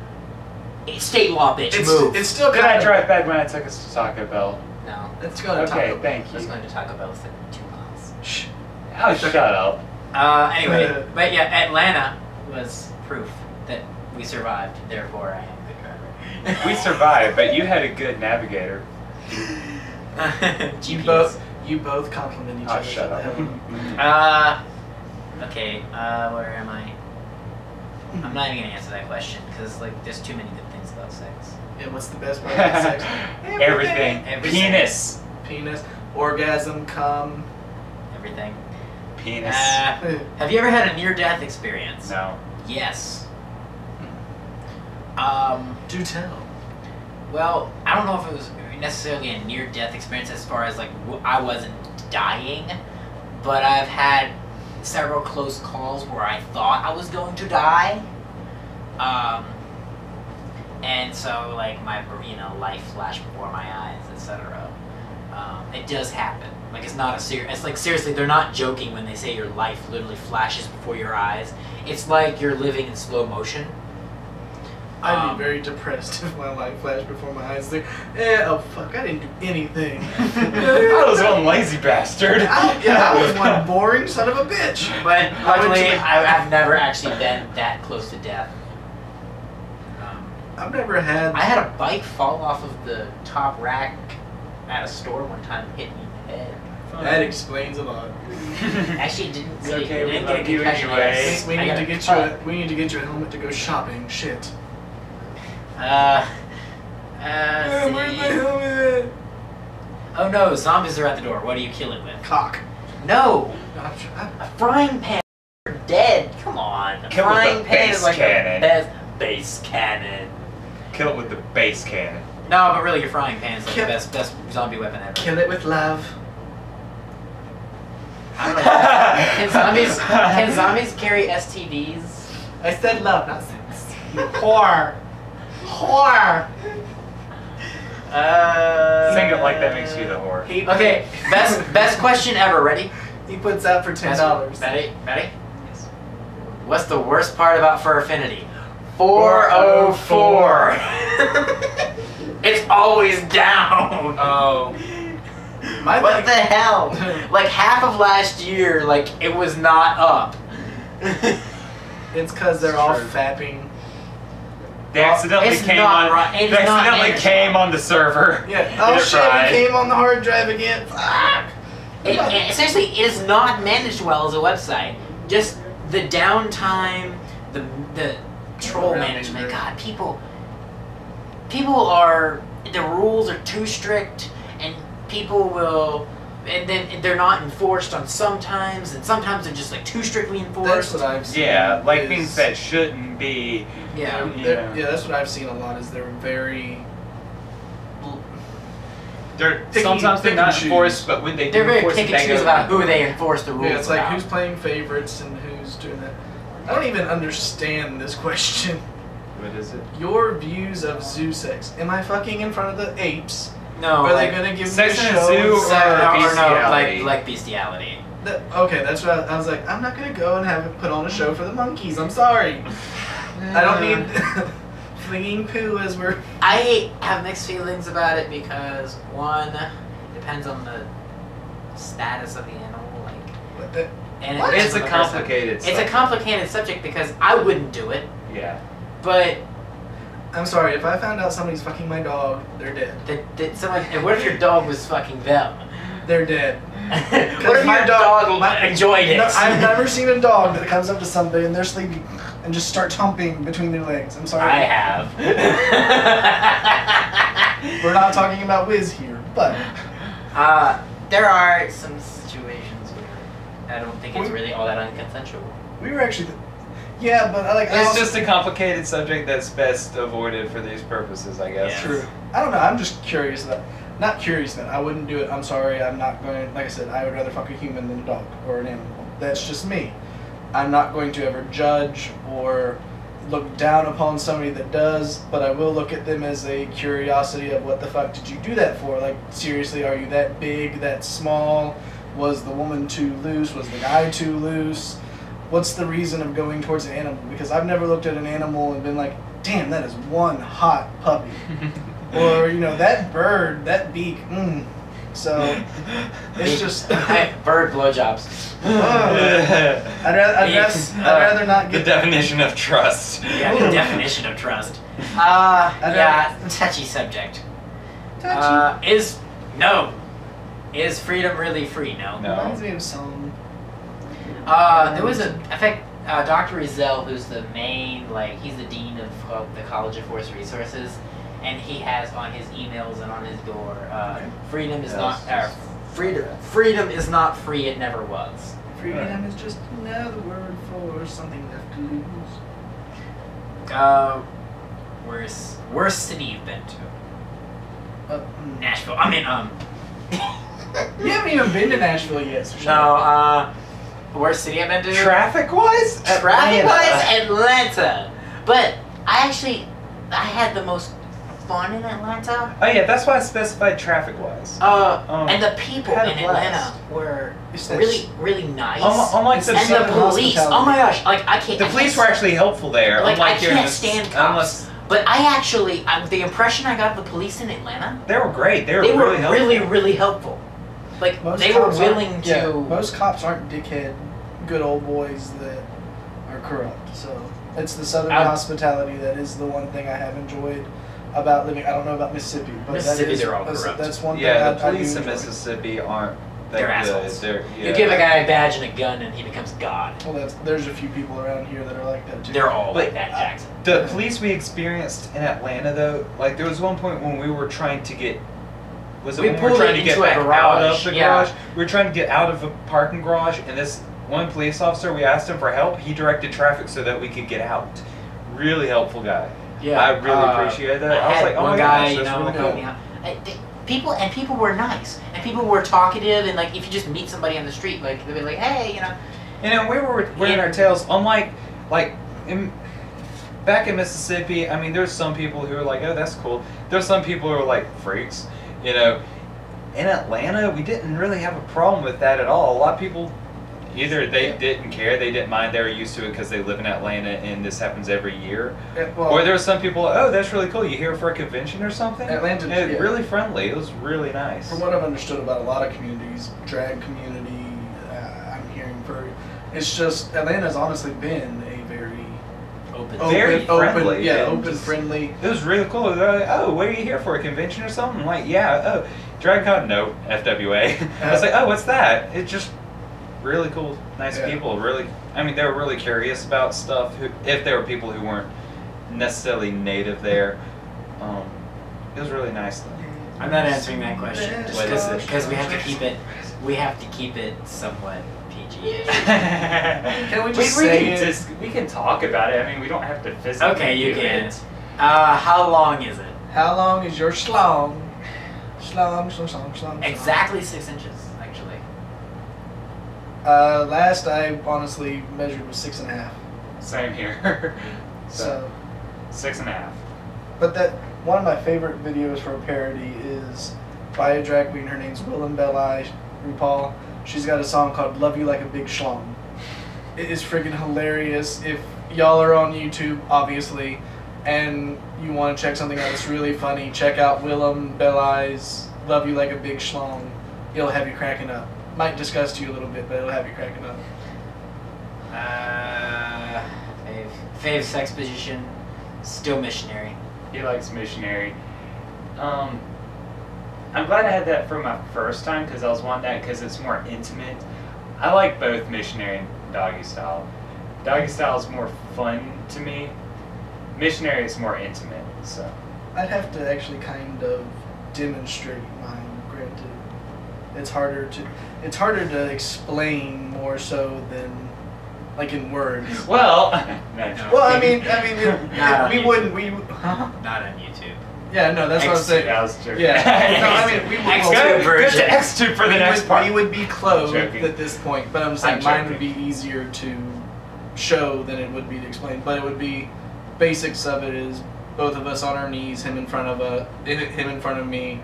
Speaker 1: it's state law, bitch. Move.
Speaker 2: It's still
Speaker 3: Did
Speaker 2: kind
Speaker 3: I
Speaker 2: of.
Speaker 3: drive back when I took us to Taco Bell?
Speaker 1: No.
Speaker 2: It's going to
Speaker 3: Okay,
Speaker 2: Taco Bell.
Speaker 3: thank
Speaker 1: Let's
Speaker 3: you.
Speaker 1: go to Taco Bell. It's like 2 miles.
Speaker 2: Shh.
Speaker 3: Oh, shut up.
Speaker 1: Anyway, but yeah, Atlanta was proof that we survived. Therefore, I am a good driver.
Speaker 3: We survived, but you had a good navigator.
Speaker 1: GPS.
Speaker 2: You both compliment each
Speaker 3: Oh,
Speaker 2: other.
Speaker 3: shut up.
Speaker 1: Okay. Where am I? I'm not even gonna answer that question because like there's too many good things about sex.
Speaker 2: Yeah, what's the best part about sex?
Speaker 3: Everything.
Speaker 1: Everything.
Speaker 3: Penis.
Speaker 2: Penis, orgasm, cum.
Speaker 1: Everything.
Speaker 3: Penis.
Speaker 1: Have you ever had a near-death experience?
Speaker 3: No.
Speaker 1: Yes.
Speaker 2: Do tell.
Speaker 1: Well, I don't know if it was necessarily a near-death experience as far as like I wasn't dying, but I've had several close calls where I thought I was going to die. And so like my life flashed before my eyes, etc. It does happen. Like it's not a serious. It's like seriously, they're not joking when they say your life literally flashes before your eyes. It's like you're living in slow motion.
Speaker 2: I'd be very depressed if my life flashed before my eyes. Like, oh fuck, I didn't do anything.
Speaker 3: I was one lazy bastard.
Speaker 2: I was one boring son of a bitch.
Speaker 1: But luckily, I've never actually been that close to death.
Speaker 2: I've never had.
Speaker 1: I had a bike fall off of the top rack at a store one time and hit me in the head.
Speaker 2: That explains a lot.
Speaker 1: Actually, it didn't
Speaker 3: It's
Speaker 1: really.
Speaker 3: okay,
Speaker 1: It
Speaker 3: we
Speaker 1: didn't
Speaker 3: love
Speaker 1: get a
Speaker 3: you
Speaker 1: concussion.
Speaker 3: anyway.
Speaker 2: We need to get you a helmet to go shopping. Shit. Where's my
Speaker 1: see.
Speaker 2: helmet?
Speaker 1: Oh no, zombies are at the door. What do you kill it with?
Speaker 2: Cock.
Speaker 1: No!
Speaker 2: Gotcha.
Speaker 1: A frying pan. You're dead. Come on. A
Speaker 3: Kill it with
Speaker 1: frying
Speaker 3: a
Speaker 1: pan
Speaker 3: base
Speaker 1: is like
Speaker 3: cannon.
Speaker 1: the best base cannon.
Speaker 3: Kill it with the base cannon.
Speaker 1: No, but really, your frying pan is like
Speaker 2: Kill-
Speaker 1: the best zombie weapon ever.
Speaker 2: Kill it with love.
Speaker 1: I don't know. Can zombies carry STDs?
Speaker 2: I said love, not sex. You whore. Whore.
Speaker 3: Saying it like that makes you the whore.
Speaker 1: Okay, best question ever. Ready?
Speaker 2: He puts out for $10.
Speaker 1: Ready? What's the worst part about Fur Affinity? 404. It's always down.
Speaker 2: Oh. My
Speaker 1: What the hell? Like half of last year, like it was not up.
Speaker 2: It's because they're all
Speaker 3: True.
Speaker 2: fapping.
Speaker 3: They accidentally
Speaker 1: It's
Speaker 3: came
Speaker 1: not
Speaker 3: on.
Speaker 1: right. It's
Speaker 3: They
Speaker 1: not
Speaker 3: accidentally
Speaker 1: managed
Speaker 3: came
Speaker 1: well.
Speaker 3: on the server.
Speaker 2: Yeah. Oh
Speaker 3: It
Speaker 2: shit!
Speaker 3: fried.
Speaker 2: It came on the hard drive again. Fuck.
Speaker 1: Essentially, it is not managed well as a website. Just the downtime, the troll
Speaker 2: Around
Speaker 1: management.
Speaker 2: here.
Speaker 1: God, people are, the rules are too strict, and people will, and then they're not enforced on sometimes, and sometimes they're just like too strictly
Speaker 2: That's
Speaker 1: enforced.
Speaker 2: what I've seen.
Speaker 3: Yeah, like
Speaker 2: is-
Speaker 3: things that shouldn't be.
Speaker 1: Yeah.
Speaker 3: Yeah.
Speaker 2: Yeah, that's what I've seen a lot. Is they're very.
Speaker 3: They're
Speaker 2: Picky-
Speaker 3: sometimes they're
Speaker 2: pick
Speaker 3: not
Speaker 2: and
Speaker 3: enforced,
Speaker 2: choose.
Speaker 3: but when they do
Speaker 1: They're very
Speaker 3: enforce
Speaker 1: pick
Speaker 3: it,
Speaker 1: and
Speaker 3: they
Speaker 1: choose
Speaker 3: go-
Speaker 1: about who they enforce the rules
Speaker 2: Yeah, it's like
Speaker 1: about.
Speaker 2: who's playing favorites and who's doing that. I don't even understand this question.
Speaker 3: What is it?
Speaker 2: Your views of zoo sex. Am I fucking in front of the apes?
Speaker 1: No,
Speaker 2: Are
Speaker 1: like,
Speaker 2: they gonna give
Speaker 3: Sex
Speaker 2: me a
Speaker 3: in a
Speaker 2: show?
Speaker 3: zoo
Speaker 2: and
Speaker 3: or
Speaker 2: say-
Speaker 1: no,
Speaker 3: bestiality?
Speaker 1: like bestiality.
Speaker 2: Okay, that's what I was like. I'm not gonna go and have it put on a show for the monkeys. I'm sorry. I don't need flinging poo as we're.
Speaker 1: I have mixed feelings about it because one depends on the status of the animal, like,
Speaker 2: What the?
Speaker 1: and
Speaker 2: What?
Speaker 1: it
Speaker 3: It's
Speaker 1: depends
Speaker 3: a
Speaker 1: on the person.
Speaker 3: complicated
Speaker 1: It's a
Speaker 3: subject.
Speaker 1: complicated subject because I wouldn't do it,
Speaker 3: Yeah.
Speaker 1: but
Speaker 2: I'm sorry. If I found out somebody's fucking my dog, they're dead.
Speaker 1: that someone. And what if your dog was fucking them?
Speaker 2: They're dead.
Speaker 1: What if
Speaker 2: my
Speaker 1: your
Speaker 2: dog-
Speaker 1: dog
Speaker 2: my-
Speaker 1: enjoyed it?
Speaker 2: No, I've never seen a dog that comes up to somebody and they're sleeping and just starts humping between their legs. I'm sorry.
Speaker 1: I have.
Speaker 2: We're not talking about Wiz here, but
Speaker 1: There are some situations where I don't think it's really all that unconsensual.
Speaker 2: we were actually. Yeah, but I like. I
Speaker 3: It's
Speaker 2: also-
Speaker 3: just a complicated subject that's best avoided for these purposes, I guess.
Speaker 1: Yeah.
Speaker 2: True. I don't know. I'm just curious that. Not curious that I wouldn't do it. I'm sorry. I'm not going. Like I said, I would rather fuck a human than a dog or an animal. That's just me. I'm not going to ever judge or look down upon somebody that does, but I will look at them as a curiosity of what the fuck did you do that for? Like, seriously, are you that big, that small? Was the woman too loose? Was the guy too loose? What's the reason of going towards an animal? Because I've never looked at an animal and been like, damn, that is one hot puppy. Or, you know, that bird, that beak, So, it's just...
Speaker 1: Bird blowjobs.
Speaker 2: I'd rather not
Speaker 3: The
Speaker 2: get...
Speaker 3: definition of trust.
Speaker 1: Yeah, the definition of trust.
Speaker 2: I'd
Speaker 1: Yeah, touchy subject. Is freedom really free? No.
Speaker 3: No.
Speaker 2: Reminds me of some...
Speaker 1: There was Dr. Dezial, who's the main, like, he's the dean of the College of Forest Resources, and he has on his emails and on his door, freedom is freedom is not free. It never was.
Speaker 2: Freedom is just another word for something left to lose.
Speaker 1: Worst city you've been to? Nashville. I mean,
Speaker 2: You haven't even been to Nashville yet, so shut
Speaker 1: No,
Speaker 2: up.
Speaker 1: worst city I've been to?
Speaker 3: Traffic-wise?
Speaker 1: Traffic-wise, Atlanta. But I had the most fun in Atlanta.
Speaker 3: Oh yeah, that's why I specified traffic-wise.
Speaker 1: And the people
Speaker 3: had a
Speaker 1: in
Speaker 3: blast.
Speaker 1: Atlanta were
Speaker 2: It's that
Speaker 1: really, really nice.
Speaker 3: Unlike the
Speaker 1: and the
Speaker 2: Southern
Speaker 1: police,
Speaker 2: hospitality.
Speaker 1: oh my gosh, like I can't.
Speaker 3: The
Speaker 1: I
Speaker 3: police
Speaker 1: can't,
Speaker 3: were actually helpful there.
Speaker 1: like I
Speaker 3: unlike here in
Speaker 1: can't
Speaker 3: this-
Speaker 1: stand cops. But the impression I got of the police in Atlanta,
Speaker 3: They were great. They were
Speaker 1: they were
Speaker 3: really helpful.
Speaker 1: really, really helpful. Like
Speaker 2: Most
Speaker 1: they were
Speaker 2: cops aren't-
Speaker 1: willing to.
Speaker 2: Yeah, most cops aren't dickhead, good old boys that are corrupt. So it's the Southern hospitality that is the one thing I have enjoyed about living. I don't know about Mississippi, but
Speaker 1: Mississippi,
Speaker 2: that is,
Speaker 1: they're all corrupt.
Speaker 2: That's one
Speaker 3: Yeah,
Speaker 2: thing
Speaker 3: the
Speaker 2: I do
Speaker 3: police in
Speaker 2: enjoy.
Speaker 3: Mississippi aren't
Speaker 1: They're assholes.
Speaker 3: Yeah.
Speaker 1: You give a guy a badge and a gun and he becomes God.
Speaker 2: Well, there's a few people around here that are like that too.
Speaker 1: They're all like that, Jackson.
Speaker 3: The police we experienced in Atlanta, though, like there was one point when we were trying to get. Was it
Speaker 1: We
Speaker 3: when we were
Speaker 1: pulled
Speaker 3: trying to get
Speaker 1: into a
Speaker 3: back out
Speaker 1: garage,
Speaker 3: of the
Speaker 1: yeah.
Speaker 3: garage? We were trying to get out of a parking garage, and this one police officer, we asked him for help. He directed traffic so that we could get out. Really helpul guy.
Speaker 1: Yeah,
Speaker 3: I really appreciated that. I was
Speaker 1: had
Speaker 3: like, oh
Speaker 1: one
Speaker 3: my
Speaker 1: guy,
Speaker 3: gosh, that's really
Speaker 1: help
Speaker 3: cool.
Speaker 1: me out. People were nice, and people were talkative, and like if you just meet somebody on the street, like they'd be like, hey, you know.
Speaker 3: And we were wearing our tails. Unlike, back in Mississippi, I mean, there's some people who are like, oh, that's cool. There's some people who are like freaks, you know. In Atlanta, we didn't really have a problem with that at all. A lot of people, either they didn't care, they didn't mind, they were used to it because they live in Atlanta and this happens every year. Or there were some people, oh, that's really cool. You here for a convention or something?
Speaker 2: Atlanta,
Speaker 3: And really friendly. It was really nice.
Speaker 2: From what I've understood about a lot of communities, drag community, I'm hearing Furry, it's just Atlanta's honestly been a very
Speaker 3: Very friendly.
Speaker 2: Yeah,
Speaker 3: and
Speaker 2: open,
Speaker 3: just-
Speaker 2: friendly.
Speaker 3: It was really cool. They're like, oh, what are you here for? A convention or something? I'm like, yeah. Oh, DragCon? No, FWA. I was like, oh, what's that? It's just really cool, nice people. Really, I mean, they were really curious about stuff. If there were people who weren't necessarily native there, it was really nice though.
Speaker 1: I'm not answering that question just
Speaker 3: What is it?
Speaker 1: because we have to keep it somewhat PG.
Speaker 2: Can we just say it?
Speaker 3: We can talk about it. I mean, we don't have to physically.
Speaker 1: Okay, you
Speaker 3: do
Speaker 1: can.
Speaker 3: it.
Speaker 1: How long is it?
Speaker 2: How long is your schlong? Schlong.
Speaker 1: Exactly 6 inches, actually.
Speaker 2: Last I honestly measured was 6.5.
Speaker 3: Same here.
Speaker 2: So,
Speaker 3: 6.5.
Speaker 2: but that one of my favorite videos for a parody is by a drag queen. Her name's Willem Belli RuPaul. She's got a song called "Love You Like a Big Schlong." It is freaking hilarious. If y'all are on YouTube, obviously, and you want to check something out that's really funny, check out Willem Belli's "Love You Like a Big Schlong." It'll have you cracking up. Might disgust you a little bit, but it'll have you cracking up.
Speaker 1: Fave sex position, still missionary.
Speaker 3: He likes missionary. I'm glad I had that for my first time because I was wanting that because it's more intimate. I like both missionary and doggy style. Doggy style is more fun to me. Missionary is more intimate. So
Speaker 2: I'd have to actually kind of demonstrate mine. Granted, it's harder to explain more so than like in words.
Speaker 3: well,
Speaker 2: Well, I mean, we wouldn't.
Speaker 1: Not on YouTube.
Speaker 2: Yeah, no, that's what I'm saying.
Speaker 3: I was joking.
Speaker 2: Yeah, no, I mean, we would.
Speaker 1: X2 version.
Speaker 3: Go to X2 for the next part.
Speaker 2: We would be clothed
Speaker 3: Joking.
Speaker 2: at this point, but I'm saying
Speaker 3: I'm
Speaker 2: mine would
Speaker 3: joking.
Speaker 2: be easier to show than it would be to explain. But it would be basics of it is both of us on our knees, him in front of me.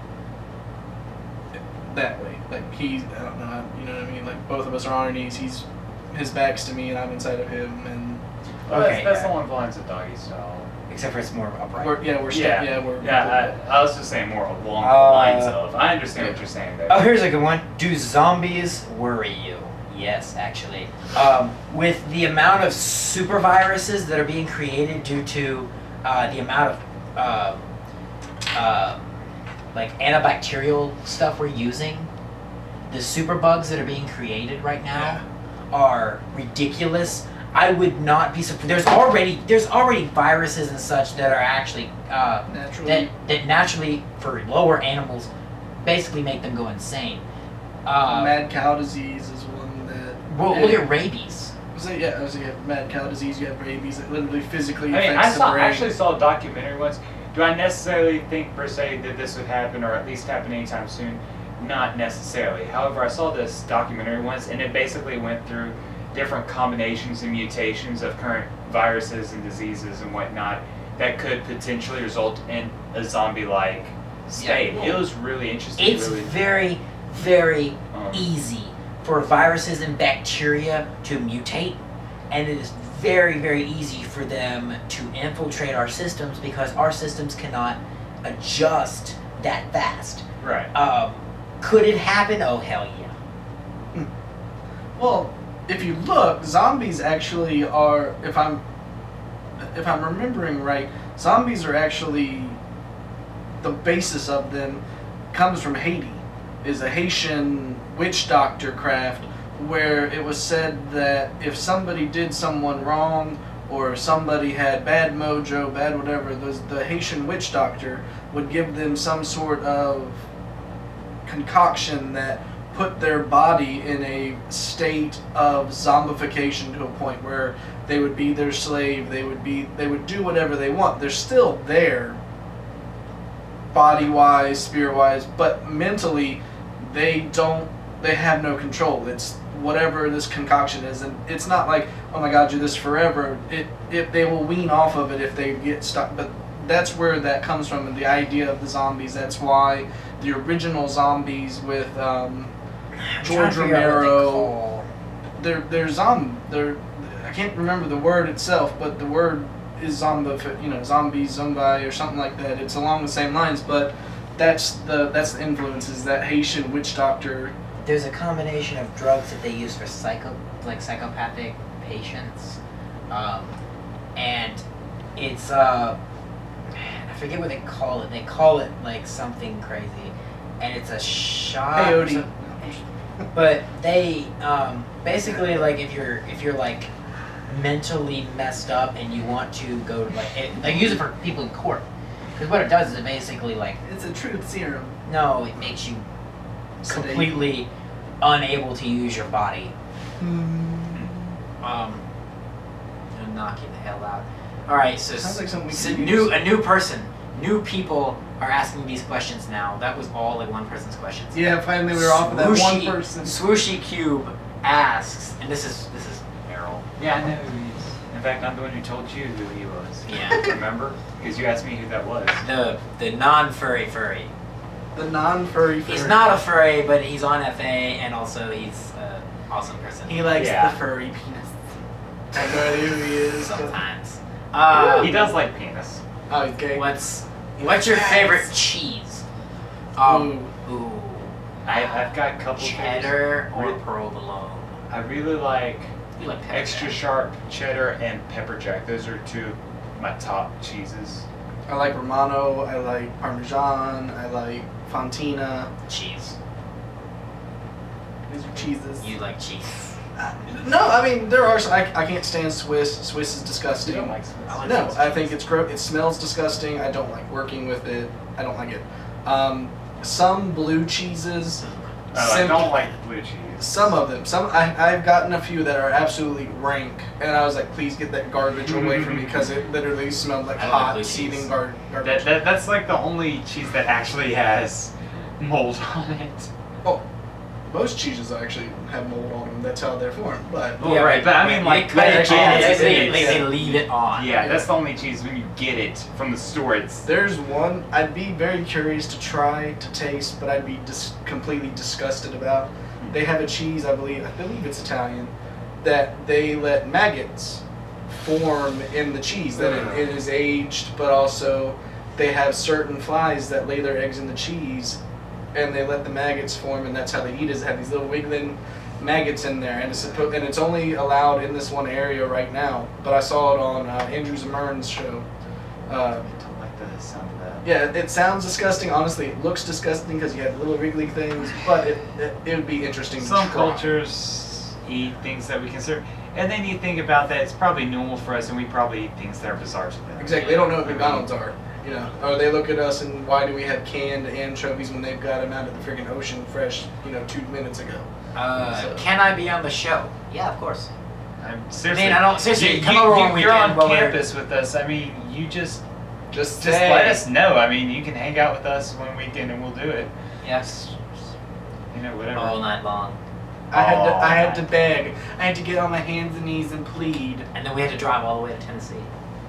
Speaker 2: That way, like I don't know, you know what I mean? Like both of us are on our knees. His back's to me, and I'm inside of him, and
Speaker 1: Okay,
Speaker 3: that's
Speaker 1: yeah.
Speaker 3: along the lines of doggy style.
Speaker 1: Except for it's more upright.
Speaker 2: we're
Speaker 3: I was just saying more along the lines of. I understand what you're saying there.
Speaker 1: Oh, here's a good one. Do zombies worry you? Yes, actually. With the amount of super viruses that are being created due to the amount of like antibacterial stuff we're using, the super bugs that are being created right now are ridiculous. I would not be surprised. There's already viruses and such that are actually
Speaker 2: naturally.
Speaker 1: that naturally for lower animals basically make them go insane.
Speaker 2: Mad cow disease is one that.
Speaker 1: Well, look at rabies.
Speaker 2: So yeah, I was like, you have mad cow disease, you have rabies. It literally physically
Speaker 3: I mean,
Speaker 2: affects the brain.
Speaker 3: actually saw a documentary once. Do I necessarily think per se that this would happen or at least happen anytime soon? Not necessarily. However, I saw this documentary once, and it basically went through different combinations and mutations of current viruses and diseases and whatnot that could potentially result in a zombie-like state.
Speaker 1: Yeah.
Speaker 3: It was really interesting.
Speaker 1: It's
Speaker 3: really,
Speaker 1: very, very easy for viruses and bacteria to mutate, and it is very, very easy for them to infiltrate our systems because our systems cannot adjust that fast.
Speaker 3: right.
Speaker 1: Could it happen? Oh, hell yeah.
Speaker 2: Well, if you look, zombies actually are. If I'm remembering right, zombies are actually the basis of them comes from Haiti. is a Haitian witch doctor craft where it was said that if somebody did someone wrong or somebody had bad mojo, bad whatever, the Haitian witch doctor would give them some sort of concoction that put their body in a state of zombification to a point where they would be their slave, they would do whatever they want. They're still there, body-wise, spirit-wise, but mentally they have no control. It's whatever this concoction is, and it's not like, oh my god, do this forever. They will wean off of it if they get stuck, but that's where that comes from, and the idea of the zombies. That's why the original zombies with George Romero, they're I can't remember the word itself, but the word is zombie, zombie, or something like that. It's along the same lines, but that's the influence, is that Haitian witch doctor.
Speaker 1: There's a combination of drugs that they use for psychopathic patients, and it's I forget what they call it. They call it like something crazy, and it's a shot.
Speaker 2: Peyote.
Speaker 1: But they basically, like, if you're like mentally messed up and you want to go to they use it for people in court, because what it does is it basically
Speaker 2: It's a truth serum.
Speaker 1: no, it makes you completely unable to use your body. It'll knock you the hell out. All right, so
Speaker 2: Sounds like something we could use.
Speaker 1: New people are asking these questions now. That was all like one person's questions.
Speaker 2: Yeah, finally we were off of that one person.
Speaker 1: Swooshy Cube asks, and this is Errol.
Speaker 3: Yeah, I know who he is. In fact, I'm the one who told you who he was.
Speaker 1: Yeah.
Speaker 3: Remember? Because you asked me who that was.
Speaker 1: The non-furry.
Speaker 2: The non-furry.
Speaker 1: He's not a furry, but he's on FA, and also he's an awesome person.
Speaker 2: He likes
Speaker 3: Yeah.
Speaker 2: the furry penis. I have no idea who he is.
Speaker 1: Sometimes.
Speaker 3: He does like penis.
Speaker 2: Oh, he's gay.
Speaker 1: What's your favorite cheese? Ooh.
Speaker 3: I've got a couple
Speaker 1: Cheddar or
Speaker 3: Re-
Speaker 1: provolone?
Speaker 3: I really like
Speaker 1: You like pepper
Speaker 3: extra
Speaker 1: jack.
Speaker 3: sharp cheddar and pepper jack. Those are two of my top cheeses.
Speaker 2: I like Romano. I like Parmesan. I like Fontina.
Speaker 1: cheese.
Speaker 2: These are cheeses.
Speaker 1: You like cheese.
Speaker 2: No, I mean there are. I can't stand Swiss. Swiss is disgusting.
Speaker 3: You don't like Swiss?
Speaker 1: I like
Speaker 2: No,
Speaker 1: Swiss
Speaker 2: I
Speaker 1: cheese.
Speaker 2: think it's gross. It smells disgusting. I don't like working with it. I don't like it. Some blue cheeses.
Speaker 3: I don't like blue cheese.
Speaker 2: Some of them. I've gotten a few that are absolutely rank, and I was like, please get that garbage away from me, because it literally smelled like
Speaker 1: I don't like
Speaker 2: hot,
Speaker 1: blue
Speaker 2: seething
Speaker 1: cheese.
Speaker 2: garbage.
Speaker 3: That's like the only cheese that actually has mold on it.
Speaker 2: Oh, most cheeses actually have mold on them. That's how they're formed. But
Speaker 3: Oh, right, but I mean, like,
Speaker 1: they cut it
Speaker 3: when you
Speaker 1: on,
Speaker 3: get
Speaker 1: they
Speaker 3: it,
Speaker 1: leave it on.
Speaker 3: yeah, that's the only cheese when you get it from the store. It's
Speaker 2: there's one I'd be very curious to try to taste, but I'd be completely disgusted about. They have a cheese, I believe it's Italian, that they let maggots form in the cheese. That it is aged, but also they have certain flies that lay their eggs in the cheese, and they let the maggots form, and that's how they eat. Is have these little wiggling maggots in there, and it's only allowed in this one area right now. But I saw it on Andrew Zimmern's show.
Speaker 3: I don't like the sound of that.
Speaker 2: Yeah, it sounds disgusting. Honestly, it looks disgusting because you have little wriggly things, but it would be interesting to
Speaker 3: Some
Speaker 2: try.
Speaker 3: cultures eat things that we consider, and then you think about that, it's probably normal for us, and we probably eat things that are bizarre to them.
Speaker 2: Exactly. They don't know what McDonald's are. You know, or they look at us and why do we have canned anchovies when they've got them out of the freaking ocean fresh, 2 minutes ago?
Speaker 1: Can I be on the show? Yeah, of course.
Speaker 3: I'm seriously.
Speaker 1: I don't- seriously, come over on
Speaker 3: You're on
Speaker 1: weekend while we're-
Speaker 3: campus with us. I mean, you just
Speaker 2: Just
Speaker 3: let us know. I mean, you can hang out with us one weekend and we'll do it.
Speaker 1: Yes.
Speaker 3: Whatever.
Speaker 1: All night long.
Speaker 2: I had to beg. I had to get on my hands and knees and plead
Speaker 1: And then we had to drive all the way to Tennessee.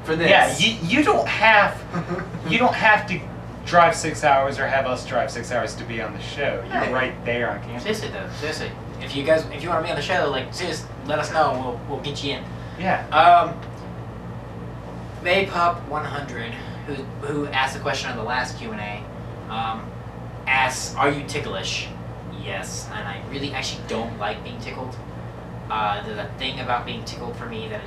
Speaker 2: for this.
Speaker 3: Yeah, you don't have to drive 6 hours or have us drive 6 hours to be on the show. You're
Speaker 2: Hey.
Speaker 3: right there on campus.
Speaker 1: Seriously though, seriously. If you want to be on the show, seriously, let us know. We'll get you in.
Speaker 3: Yeah.
Speaker 1: Maypup100, who asked a question on the last Q&A, asks, "Are you ticklish?" Yes, and I really actually don't like being tickled. There's a thing about being tickled for me that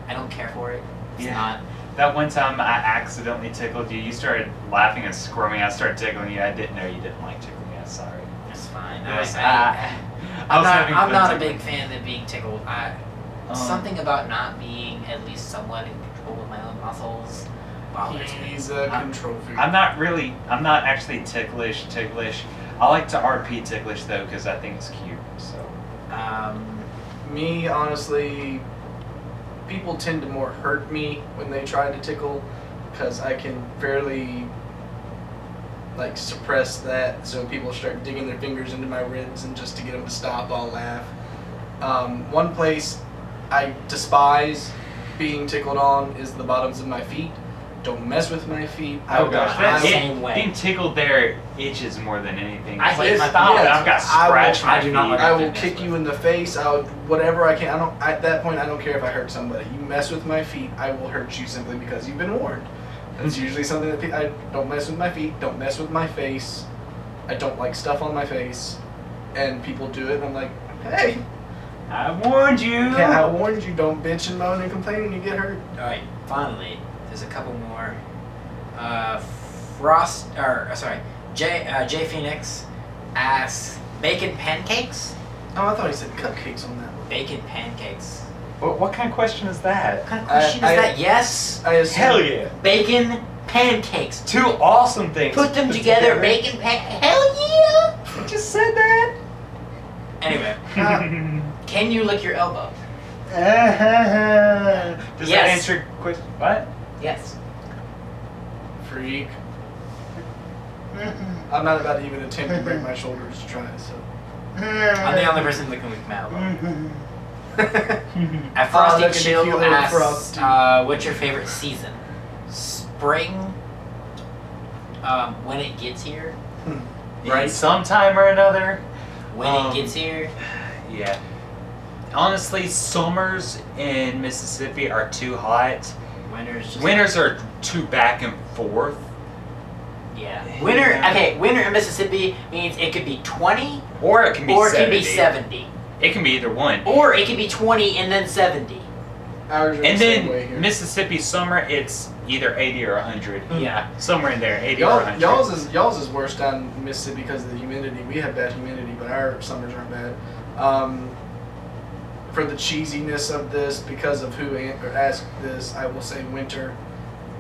Speaker 1: I don't care for it. It's
Speaker 3: Yeah.
Speaker 1: not.
Speaker 3: That one time I accidentally tickled you. You started laughing and squirming. I started tickling you. I didn't know you didn't like tickling me. I'm sorry.
Speaker 1: fine.
Speaker 3: Yes,
Speaker 1: I'm not a big fan of being tickled. Something about not being at least somewhat in control of my own muscles bothers me.
Speaker 2: He's a control freak.
Speaker 3: I'm not actually ticklish. I like to RP ticklish though because I think it's cute. So.
Speaker 2: Me, honestly, people tend to more hurt me when they try to tickle because I can fairly like suppress that. So people start digging their fingers into my ribs and just to get them to stop, I'll laugh. One place I despise being tickled on is the bottoms of my feet. Don't mess with my feet.
Speaker 3: Oh gosh, that's
Speaker 1: same way.
Speaker 3: Being tickled there itches more than anything.
Speaker 1: I
Speaker 3: It's
Speaker 1: hate
Speaker 3: like
Speaker 1: my
Speaker 3: thumb,
Speaker 1: thighs.
Speaker 3: I've got scratched my
Speaker 1: I do not
Speaker 3: feet.
Speaker 1: like
Speaker 2: I will
Speaker 1: fitness,
Speaker 2: kick
Speaker 1: but-
Speaker 2: you in the face. I'll whatever I can. At that point, I don't care if I hurt somebody. You mess with my feet, I will hurt you simply because you've been warned. That's usually something that I don't mess with my feet. Don't mess with my face. I don't like stuff on my face, and people do it. And I'm like, hey,
Speaker 3: I warned you.
Speaker 2: yeah, I warned you. Don't bitch and moan and complain when you get hurt.
Speaker 1: All right, finally, there's a couple more. Jay Phoenix asks bacon pancakes.
Speaker 2: Oh, I thought he said cupcakes on that one.
Speaker 1: Bacon pancakes.
Speaker 3: What kind of question is that?
Speaker 1: What kind of question is that? Yes,
Speaker 2: I assume,
Speaker 3: Hell yeah.
Speaker 1: bacon pancakes.
Speaker 3: Two awesome things.
Speaker 1: Put them together, bacon Hell yeah!
Speaker 3: You just said that.
Speaker 1: Anyway, can you lick your elbow?
Speaker 3: Does that
Speaker 1: Yes.
Speaker 3: answer your question? What?
Speaker 1: Yes.
Speaker 2: Freak. I'm not about to even attempt to break my shoulders to try it. So.
Speaker 1: I'm the only person that can lick my elbow.
Speaker 2: At
Speaker 1: At Frosty
Speaker 2: look at
Speaker 1: Chill
Speaker 2: you, little
Speaker 1: asks,
Speaker 2: Frosty.
Speaker 1: what's your favorite season? Spring. When it gets here.
Speaker 3: Right. Sometime or another.
Speaker 1: When it gets here.
Speaker 3: Yeah. Honestly, summers in Mississippi are too hot. Winters are too back and forth.
Speaker 1: Yeah. Winter in Mississippi means it could be 20
Speaker 3: Or it can be
Speaker 1: or it
Speaker 3: 70.
Speaker 1: can be 70.
Speaker 3: It can be either one.
Speaker 1: Or it can be 20 and then 70.
Speaker 2: Ours are
Speaker 3: And
Speaker 2: the same way
Speaker 3: then
Speaker 2: here.
Speaker 3: Mississippi summer, it's either 80 or 100.
Speaker 1: Yeah.
Speaker 3: Somewhere in there, 80 or 100.
Speaker 2: Y'all's is worse down in Mississippi because of the humidity. We have bad humidity, but our summers aren't bad. For the cheesiness of this, because of who asked this, I will say winter